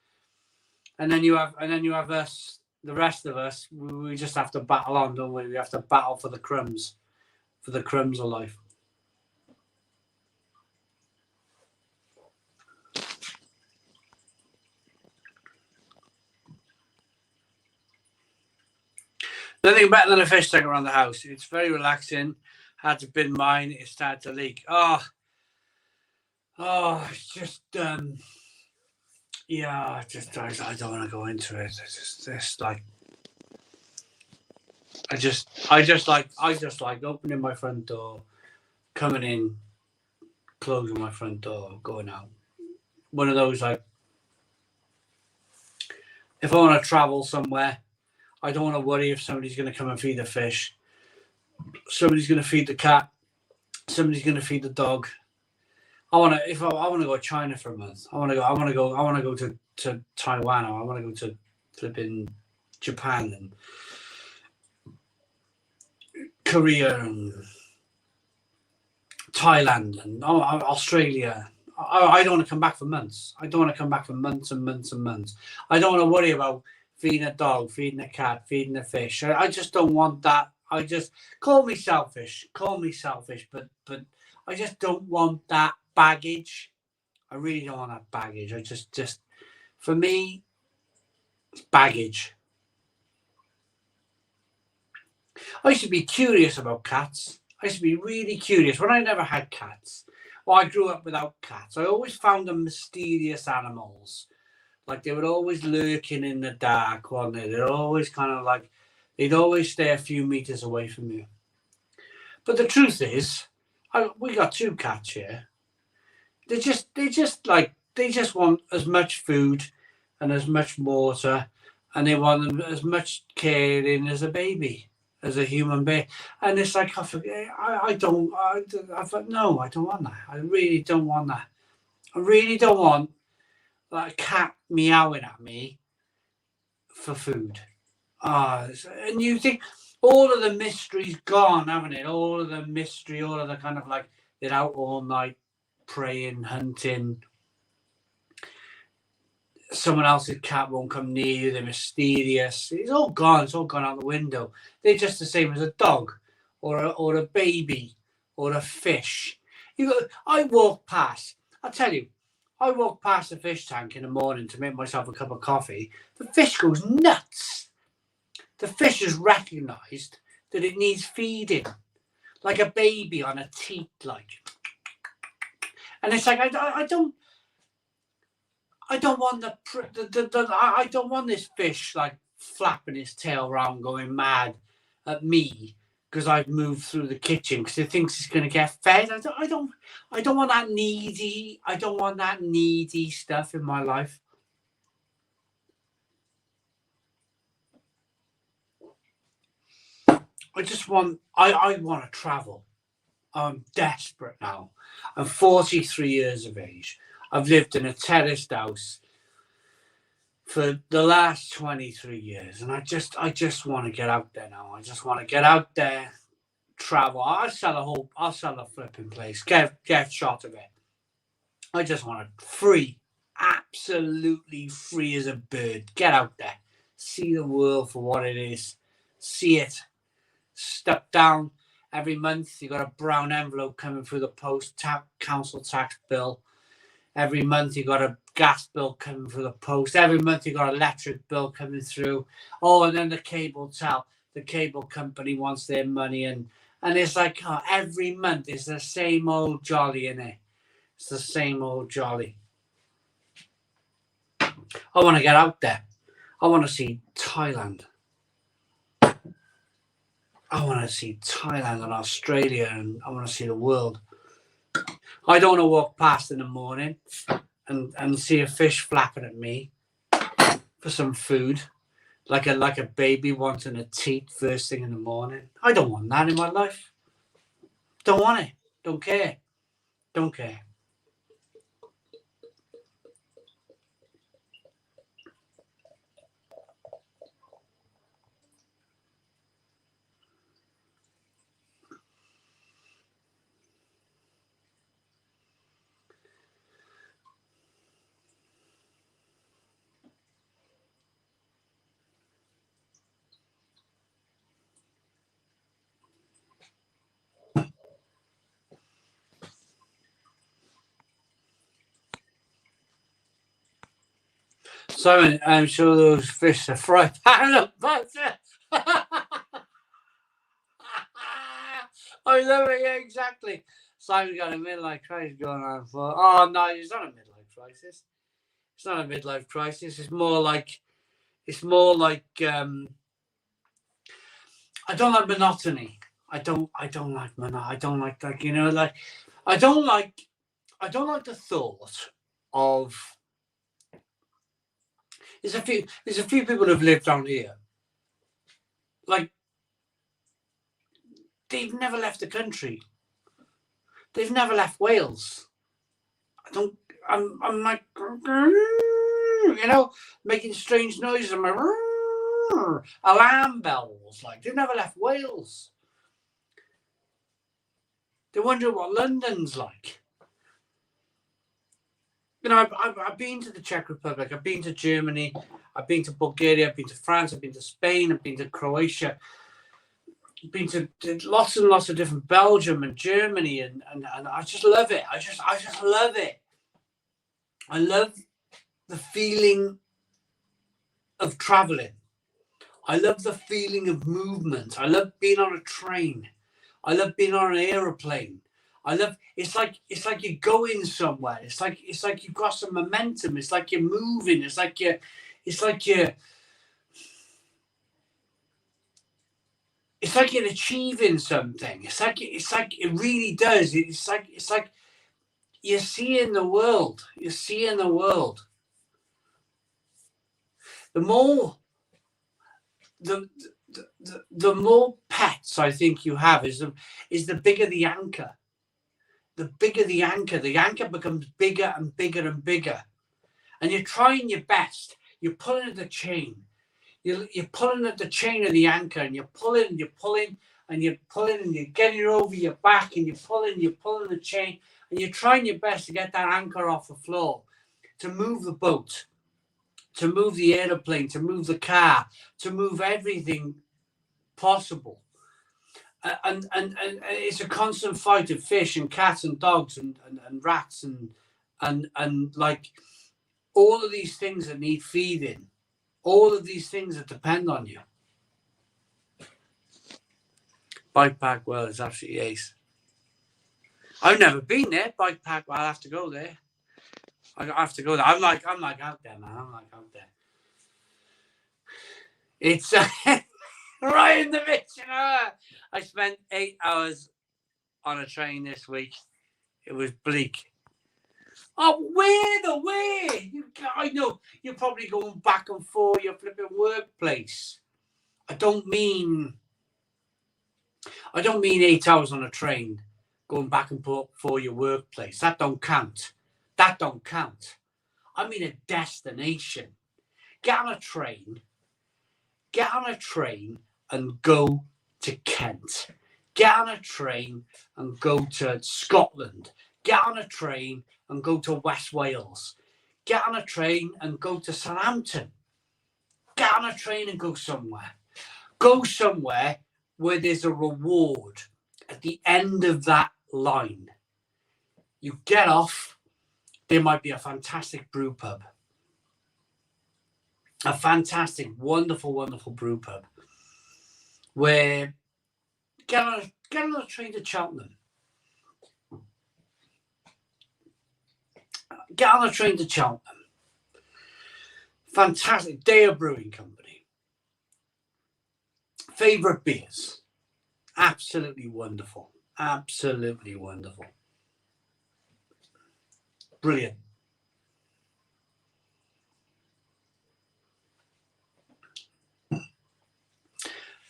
And then you have us, the rest of us. We just have to battle on, don't we? We have to battle for the crumbs of life. Nothing better than a fish tank around the house. It's very relaxing. Had to bin mine. It started to leak. Oh, it's just I don't want to go into it. It's just like I just like opening my front door, coming in, closing my front door, going out. One of those, like, if I want to travel somewhere, I don't want to worry if somebody's going to come and feed the fish, somebody's going to feed the cat, somebody's going to feed the dog. I want to go to China for a month. I want to go to Taiwan, or I want to go to flipping Japan and Korea and Thailand and Australia. I don't want to come back for months. I don't want to come back for months and months and months. I don't want to worry about feeding a dog, feeding a cat, feeding a fish. I just don't want that. I just call me selfish, but I just don't want that baggage. I really don't want that baggage. I just for me, it's baggage. I used to be curious about cats. I used to be really curious when I never had cats. Well, I grew up without cats. I always found them mysterious animals. Like, they were always lurking in the dark, weren't they? They're always kind of like, they'd always stay a few meters away from you. But the truth is, we got 2 cats here. They just want as much food and as much water, and they want as much caring as a baby, as a human being. And it's like, I don't want that. I really don't want that. I really don't want like a cat meowing at me for food. And you think all of the mystery's gone, haven't it? All of the mystery, all of the kind of like, they're out all night praying, hunting. someone else's cat won't come near you. They're mysterious. It's all gone. It's all gone out the window. They're just the same as a dog, or a baby, or a fish. I walk past. I tell you, I walk past the fish tank in the morning to make myself a cup of coffee. The fish goes nuts. The fish has recognised that it needs feeding, like a baby on a teat, like. And it's like I don't want I don't want this fish like flapping his tail around, going mad at me because I've moved through the kitchen because it thinks it's going to get fed. I don't want that needy. I don't want that needy stuff in my life. I want to travel. I'm desperate now. I'm 43 years of age. I've lived in a terraced house for the last 23 years, and I just want to get out there now. I just want to get out there, travel. I'll sell a flipping place, get shot of it. I just want to free, absolutely free as a bird. Get out there, see the world for what it is, see it. Step down every month. You got a brown envelope coming through the post, council tax bill. Every month you got a gas bill coming through the post. Every month you got an electric bill coming through. Oh, and then the cable company wants their money, and it's like every month it's the same old jolly, innit? It's the same old jolly. I want to get out there. I want to see Thailand. I want to see Thailand and Australia, and I want to see the world. I don't want to walk past in the morning and see a fish flapping at me for some food, like a baby wanting a teat first thing in the morning. I don't want that in my life. Don't want it. Don't care. Don't care. Simon, I'm sure those fish are fried pan of butter. I love it, yeah, exactly. Simon's got a midlife crisis going on for. Oh no, it's not a midlife crisis. It's not a midlife crisis. It's more like I don't like monotony. I don't like monotony. I don't like I don't like the thought of. There's a few people who've lived down here. Like, they've never left the country. They've never left Wales. I'm like, making strange noises. I'm like, alarm bells. Like, they've never left Wales. They wonder what London's like. I've been to the Czech Republic. I've been to Germany. I've been to Bulgaria. I've been to France. I've been to Spain. I've been to Croatia. I've been to lots and lots of different Belgium and Germany, and I just love it. I just love it. I love the feeling of traveling. I love the feeling of movement. I love being on a train. I love being on an aeroplane. It's like you're going somewhere. It's like you've got some momentum. It's like you're moving. It's like you're achieving something. It's like it really does. It's like you're seeing the world. You're seeing the world. The more pets I think you have is the bigger the anchor. The bigger the anchor becomes bigger and bigger and bigger. And you're trying your best. You're pulling at the chain. You're pulling at the chain of the anchor, and you're pulling, and you're pulling, and you're pulling, and you're getting it over your back, and you're pulling the chain, and you're trying your best to get that anchor off the floor, to move the boat. to move the aeroplane, to move the car, to move everything possible. And it's a constant fight of fish and cats and dogs and rats and like all of these things that need feeding, all of these things that depend on you. Bike Park World is absolutely ace. I've never been there. Bike Park, I'll have to go there. I have to go there. I'm like out there, man. I'm like out there. It's right in the mix, you know. I spent 8 hours on a train this week. It was bleak. Oh, where? I know you're probably going back and forth your flipping workplace. I don't mean 8 hours on a train going back and forth for your workplace. That don't count. I mean a destination. Get on a train and go to Kent. Get on a train and go to Scotland. Get on a train and go to West Wales. Get on a train and go to Southampton. Get on a train and go somewhere. Go somewhere where there's a reward at the end of that line. You get off, there might be a fantastic brew pub. A fantastic, wonderful, wonderful brew pub. Where get on a train to Cheltenham. Get on a train to Cheltenham. Fantastic. Day of Brewing Company. Favourite beers. Absolutely wonderful. Absolutely wonderful. Brilliant.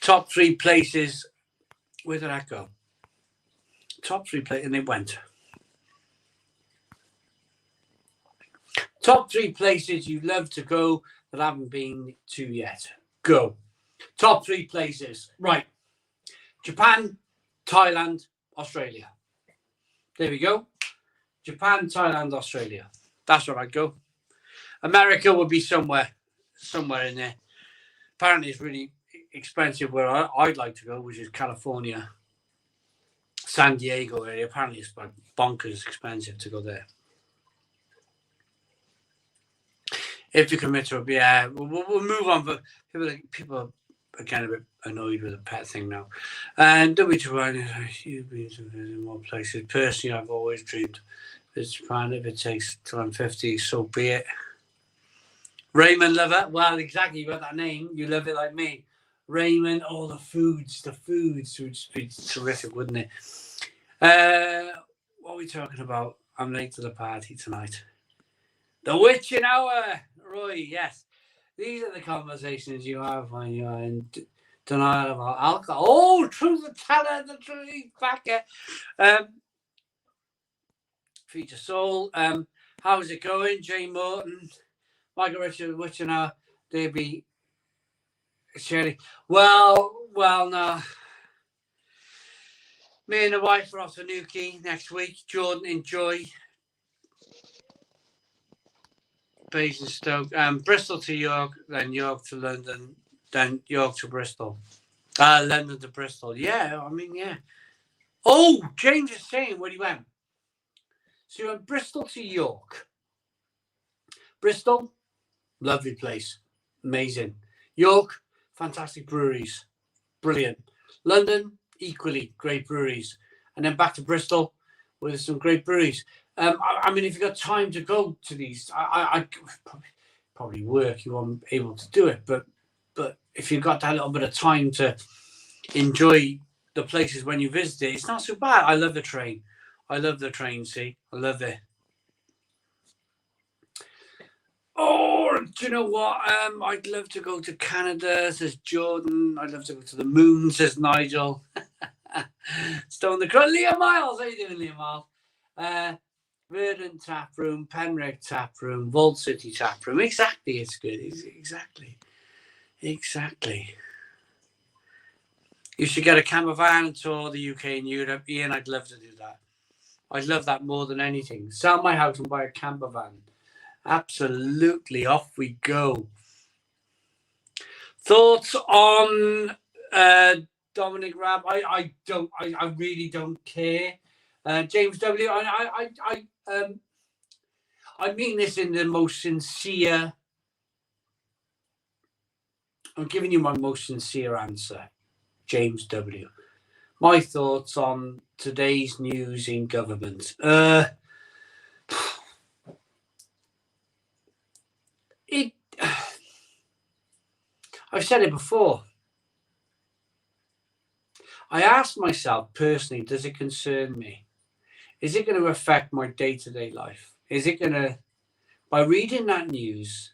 Top 3 places. Where did that go? Top 3 places, and it went. Top 3 places you love to go that I haven't been to yet. Go. Top 3 places. Right. Japan, Thailand, Australia. There we go. Japan, Thailand, Australia. That's where I'd go. America would be somewhere in there. Apparently it's really expensive where I'd like to go, which is California, San Diego area. Apparently it's like bonkers expensive to go there. If you commit to it, yeah, we'll move on. But people are kind of a bit annoyed with the pet thing now. And don't be too worried. You've been to visit more places. Personally, I've always dreamed of Japan. If it takes till I'm 50, so be it. Raymond Lover. Well, exactly. You got that name. You love it like me. Raymond. All the foods would be terrific, wouldn't it? What are we talking about? I'm late to the party tonight. The witching hour, Roy. Yes, these are the conversations you have when you're in denial about alcohol. Oh, truth teller, the truth backer. Feature Soul. How's it going, Jay Morton? Michael Richard, witching hour. Debbie, Sherry. Well, no. Me and the wife are off to Newquay next week. Jordan, enjoy. Basingstoke, Bristol to York, then York to London, then York to Bristol. London to Bristol. Yeah, I mean, yeah. Oh, James is saying where he went. So you went Bristol to York. Bristol, lovely place. Amazing. York, fantastic breweries. Brilliant. London, equally great breweries. And then back to Bristol with some great breweries. I mean, if you've got time to go to these, I probably work, you weren't able to do it. But if you've got that little bit of time to enjoy the places when you visit it, it's not so bad. I love the train. See? I love it. Oh, do you know what? I'd love to go to Canada, says Jordan. I'd love to go to the moon, says Nigel. Stone the Crow. Liam Miles. How you doing, Liam Miles? Verdant Tap Room, Penrick Tap Room, Vault City Tap Room. Exactly, it's good. Exactly. You should get a camper van and tour the UK and Europe. Ian, I'd love to do that. I'd love that more than anything. Sell my house and buy a camper van Absolutely. Off we go. Thoughts on Dominic Raab? I really don't care. James W. I mean this in the most sincere. I'm giving you my most sincere answer, James W. My thoughts on today's news in government. I've said it before. I asked myself personally, does it concern me? Is it going to affect my day-to-day life? Is it going to, by reading that news,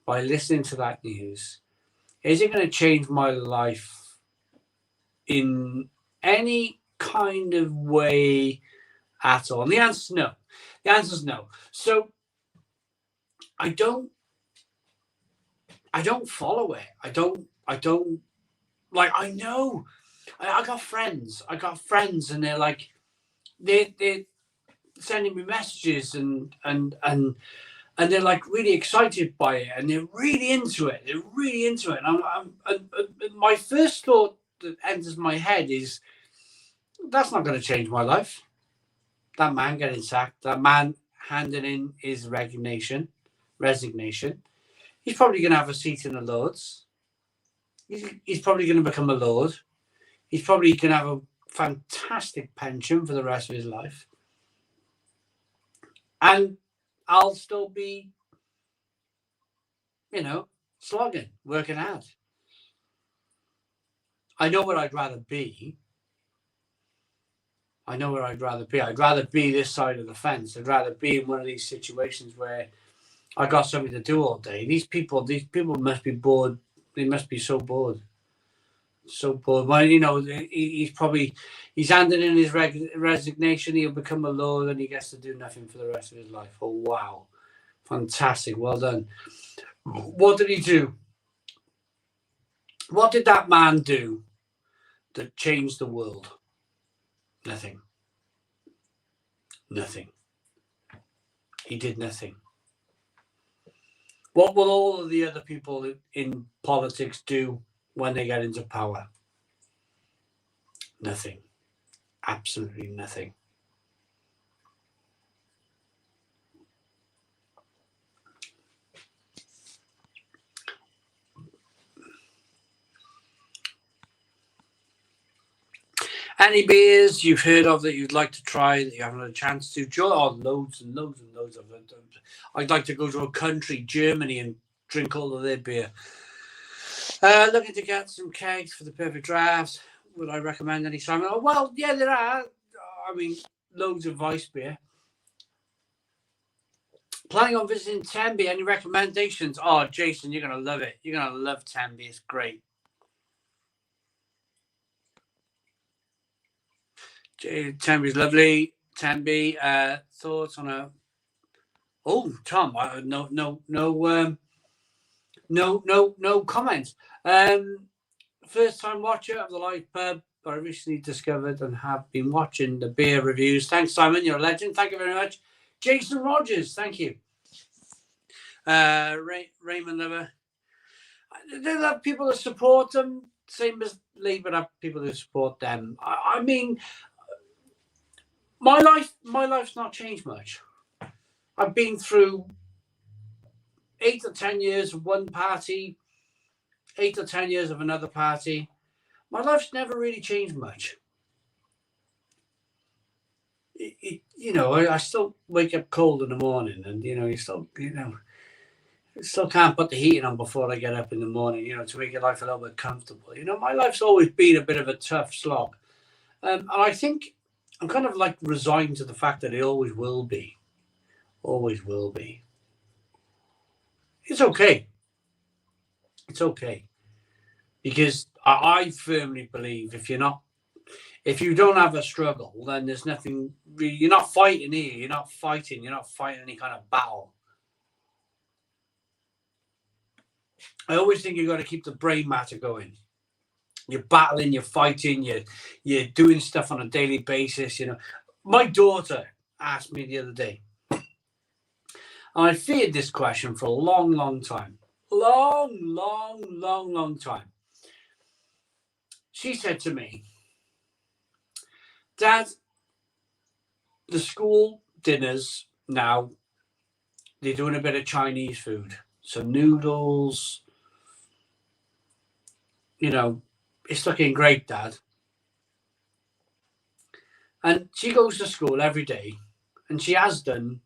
by listening to that news, is it going to change my life in any kind of way at all? And the answer is no. The answer is no. So I don't follow it. I don't like, I know I got friends and they're like, they're sending me messages and they're like really excited by it and they're really into it. And my first thought that enters my head is, that's not going to change my life. That man getting sacked, that man handing in his resignation. He's probably going to have a seat in the Lords. He's probably going to become a Lord. He's probably going to have a fantastic pension for the rest of his life. And I'll still be, slogging, working hard. I know where I'd rather be. I'd rather be this side of the fence. I'd rather be in one of these situations where I got something to do all day. These people must be bored. They must be so bored. Well, he's handed in his resignation. He'll become a lord and he gets to do nothing for the rest of his life. Oh, wow. Fantastic. Well done. What did he do? What did that man do that changed the world? Nothing. He did nothing. What will all of the other people in politics do when they get into power? Nothing. Absolutely nothing. Any beers you've heard of that you'd like to try that you haven't had a chance to? Loads and loads of them. I'd like to go to a country, Germany, and drink all of their beer. Looking to get some kegs for the perfect drafts. Would I recommend any, Simon? Oh, well, yeah, there are. I mean, loads of Vice beer. Planning on visiting Tenby. Any recommendations? Oh, Jason, you're going to love it. You're going to love Tenby. It's great. Tenby's lovely. Tenby, thoughts on a... Oh, Tom, no comments. First time watcher of the live pub. I recently discovered and have been watching the beer reviews. Thanks, Simon. You're a legend. Thank you very much. Jason Rogers, thank you. Raymond Lover. They have people that support them, same as Labour have people who support them. I mean, my life's not changed much. I've been through 8 or 10 years of one party, 8 or 10 years of another party. My life's never really changed much. I still wake up cold in the morning, and you still can't put the heating on before I get up in the morning, to make your life a little bit comfortable. My life's always been a bit of a tough slog, and I think I'm kind of like resigned to the fact that it always will be. Always will be. It's okay. It's okay. Because I firmly believe if you don't have a struggle, then there's nothing really, you're not fighting here. You're not fighting any kind of battle. I always think you've got to keep the brain matter going. You're battling, you're fighting, you're doing stuff on a daily basis. My daughter asked me the other day, And I feared this question for a long, long time. Long time. She said to me, Dad, the school dinners now, they're doing a bit of Chinese food. So noodles, it's looking great, Dad. And she goes to school every day, and she has done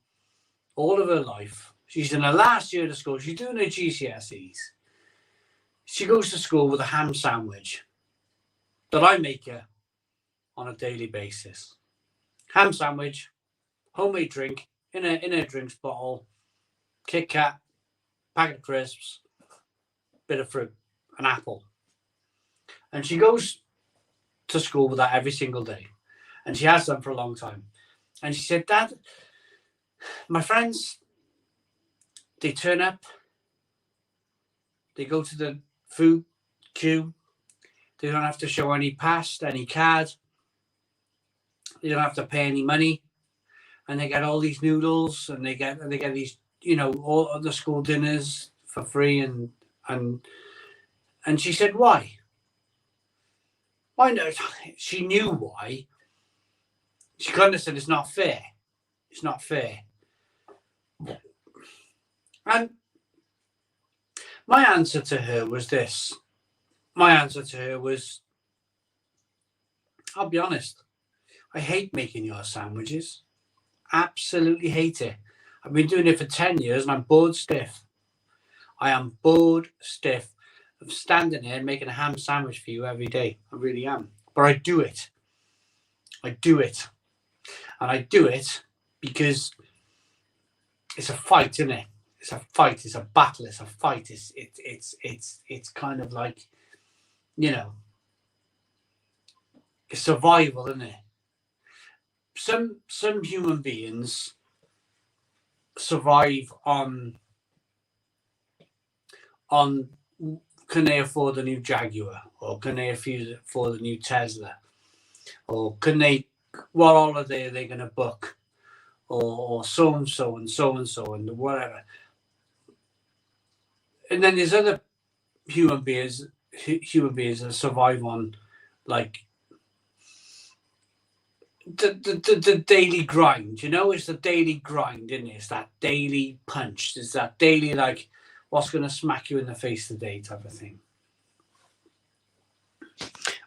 all of her life. She's in her last year of school. She's doing her GCSEs. She goes to school with a ham sandwich that I make her on a daily basis. Ham sandwich, homemade drink in a drinks bottle, Kit Kat, packet of crisps, bit of fruit, an apple. And she goes to school with that every single day. And she has done for a long time. And she said, Dad, my friends, they turn up, they go to the food queue, they don't have to show any pass, any card, they don't have to pay any money, and they get all these noodles, and they get these, all of the school dinners for free, and she said, why? Why not? She knew why. She kind of said, it's not fair. It's not fair. And my answer to her was this. My answer to her was, I'll be honest, I hate making your sandwiches. Absolutely hate it. I've been doing it for 10 years and I'm bored stiff. I am bored stiff of standing here and making a ham sandwich for you every day. I really am. But I do it. I do it. And I do it because it's a fight, isn't it? It's a fight. It's a battle. It's a fight. It's kind of like, it's survival, isn't it? Some human beings survive on can they afford a new Jaguar, or can they afford a new Tesla, or can they, what holiday are they going to book, or so and so and whatever. And then there's other human beings that survive on like the daily grind. It's the daily grind, isn't it? It's that daily punch. It's that daily, like, what's going to smack you in the face today type of thing.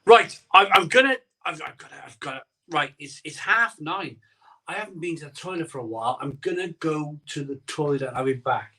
Right, I've got it. Right, it's 9:30. I haven't been to the toilet for a while. I'm gonna go to the toilet. I'll be back.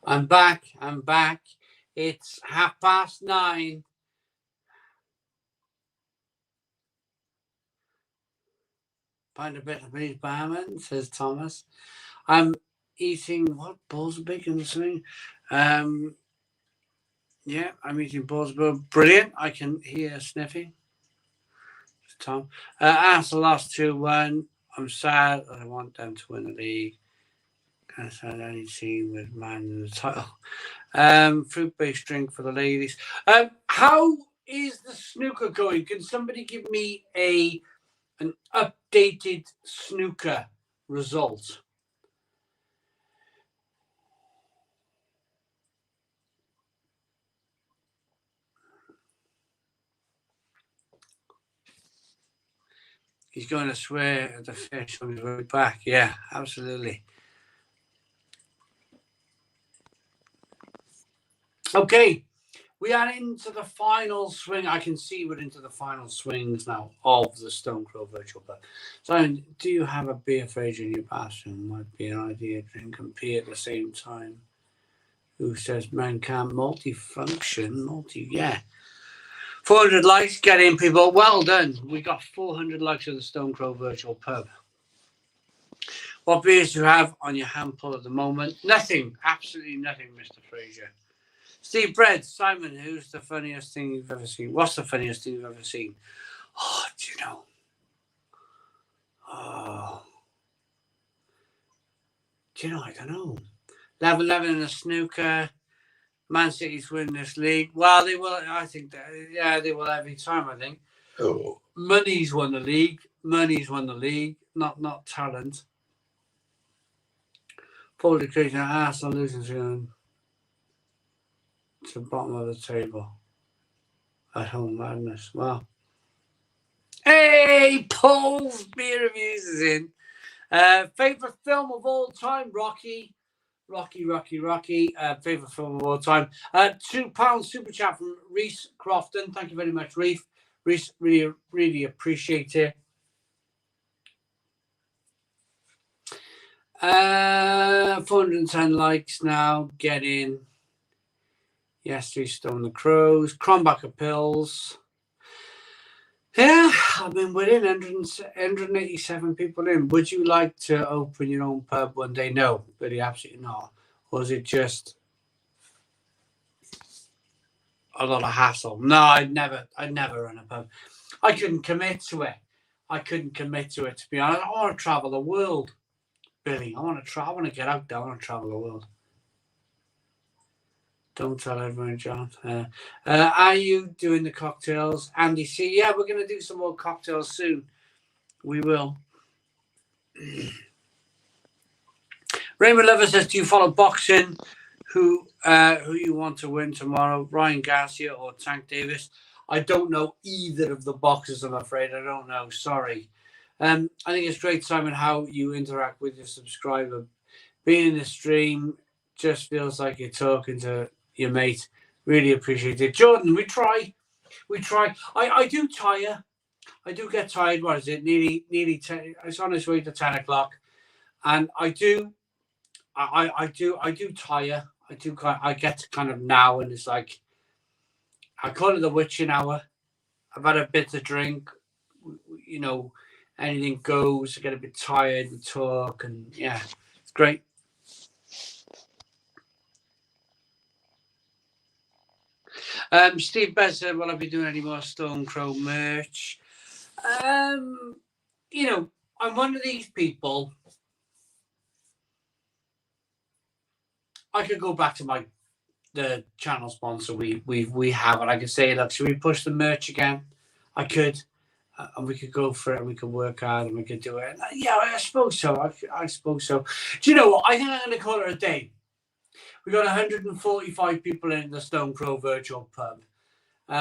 I'm back. I'm back. It's 9:30. Find a bit of beef barman, says Thomas. I'm eating what? Balls of bacon or something? Yeah, I'm eating balls of bacon. Brilliant. I can hear sniffing. It's Tom. Arsenal lost 2-1. I'm sad. I want them to win the league. I said any team with Man in the title. Fruit-based drink for the ladies. How is the snooker going? Can somebody give me an updated snooker result? He's going to swear at the fish on his way back. Yeah, absolutely. Okay, we are into the final swing. I can see we're into the final swings now of the Stone Crow Virtual Pub. So, do you have a beer fridge in your bathroom? Might be an idea. Drink and pee at the same time. Who says man can't multifunction? Yeah. 400 likes. Get in, people. Well done. We got 400 likes of the Stone Crow Virtual Pub. What beers do you have on your hand pull at the moment? Nothing. Absolutely nothing, Mr. Fraser. Steve Bread, Simon, who's the funniest thing you've ever seen? What's the funniest thing you've ever seen? Oh, do you know? Oh. Do you know? I don't know. Level 11 in the snooker. Man City's winning this league. Well, they will. I think that, yeah, they will every time, I think. Oh. Money's won the league. Not talent. Full decrease in Arsenal losing to the bottom of the table. At home madness. Wow. Hey, Paul's beer reviews is in. Favorite film of all time, Rocky. Favorite film of all time. £2 super chat from Reese Crofton. Thank you very much, Reese. Reese, really appreciate it. 410 likes now. Get in. Yes, 3 Stone the Crows. Cronbacher Pills. Yeah, I mean, we're in 187 people in. Would you like to open your own pub one day? No, really, absolutely not. Or is it just a lot of hassle? No, I'd never run a pub. I couldn't commit to it. To be honest. I want to travel the world, Billy. I want to get out there. I want to travel the world. Don't tell everyone, John. Are you doing the cocktails? Andy C. Yeah, we're going to do some more cocktails soon. We will. Raymond Lover says, do you follow boxing? Who you want to win tomorrow? Ryan Garcia or Tank Davis? I don't know either of the boxers, I'm afraid. I don't know. Sorry. I think it's great, Simon, how you interact with your subscriber. Being in the stream just feels like you're talking to your mate. Really appreciate it. Jordan, we try. I do tire. I do get tired. What is it? Nearly 10. It's on its way to 10 o'clock. And I do tire. I get to kind of now, and it's like, I call it the witching hour. I've had a bit to drink, you know, anything goes. I get a bit tired, we talk, and yeah, it's great. Steve Bess said, will I be doing any more Stone Crow merch? You know, I'm one of these people. I could go back to the channel sponsor we have, and I could say, look, should we push the merch again? I could, and we could go for it, and we could work hard, and we could do it. Yeah, I suppose so. I suppose so. Do you know what? I think I'm going to call it a day. We got 145 people in the Stone Crow Virtual Pub.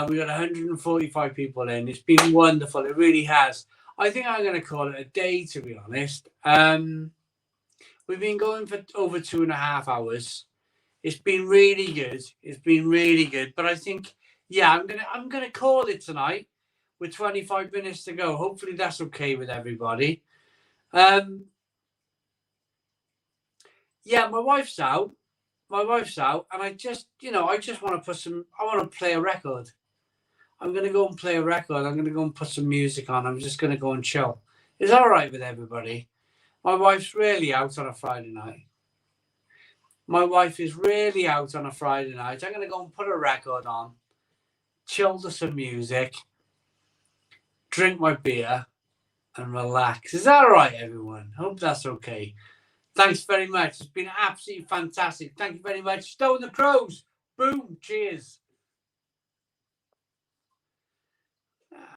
We got 145 people in. It's been wonderful. It really has. I think I'm going to call it a day, to be honest. We've been going for over 2.5 hours. It's been really good. But I think, yeah, I'm gonna call it tonight with 25 minutes to go. Hopefully that's okay with everybody. Yeah, my wife's out. my wife's out, and I just want to I want to play a record. I'm going to go and play a record. I'm going to go and put some music on. I'm just going to go and chill. It's all right with everybody. My wife's really out on a Friday night. My wife is really out on a Friday night. I'm going to go and put a record on, chill to some music, drink my beer, and relax. Is that all right, everyone? Hope that's okay. Thanks very much. It's been absolutely fantastic. Thank you very much. Stone the Crows. Boom. Cheers.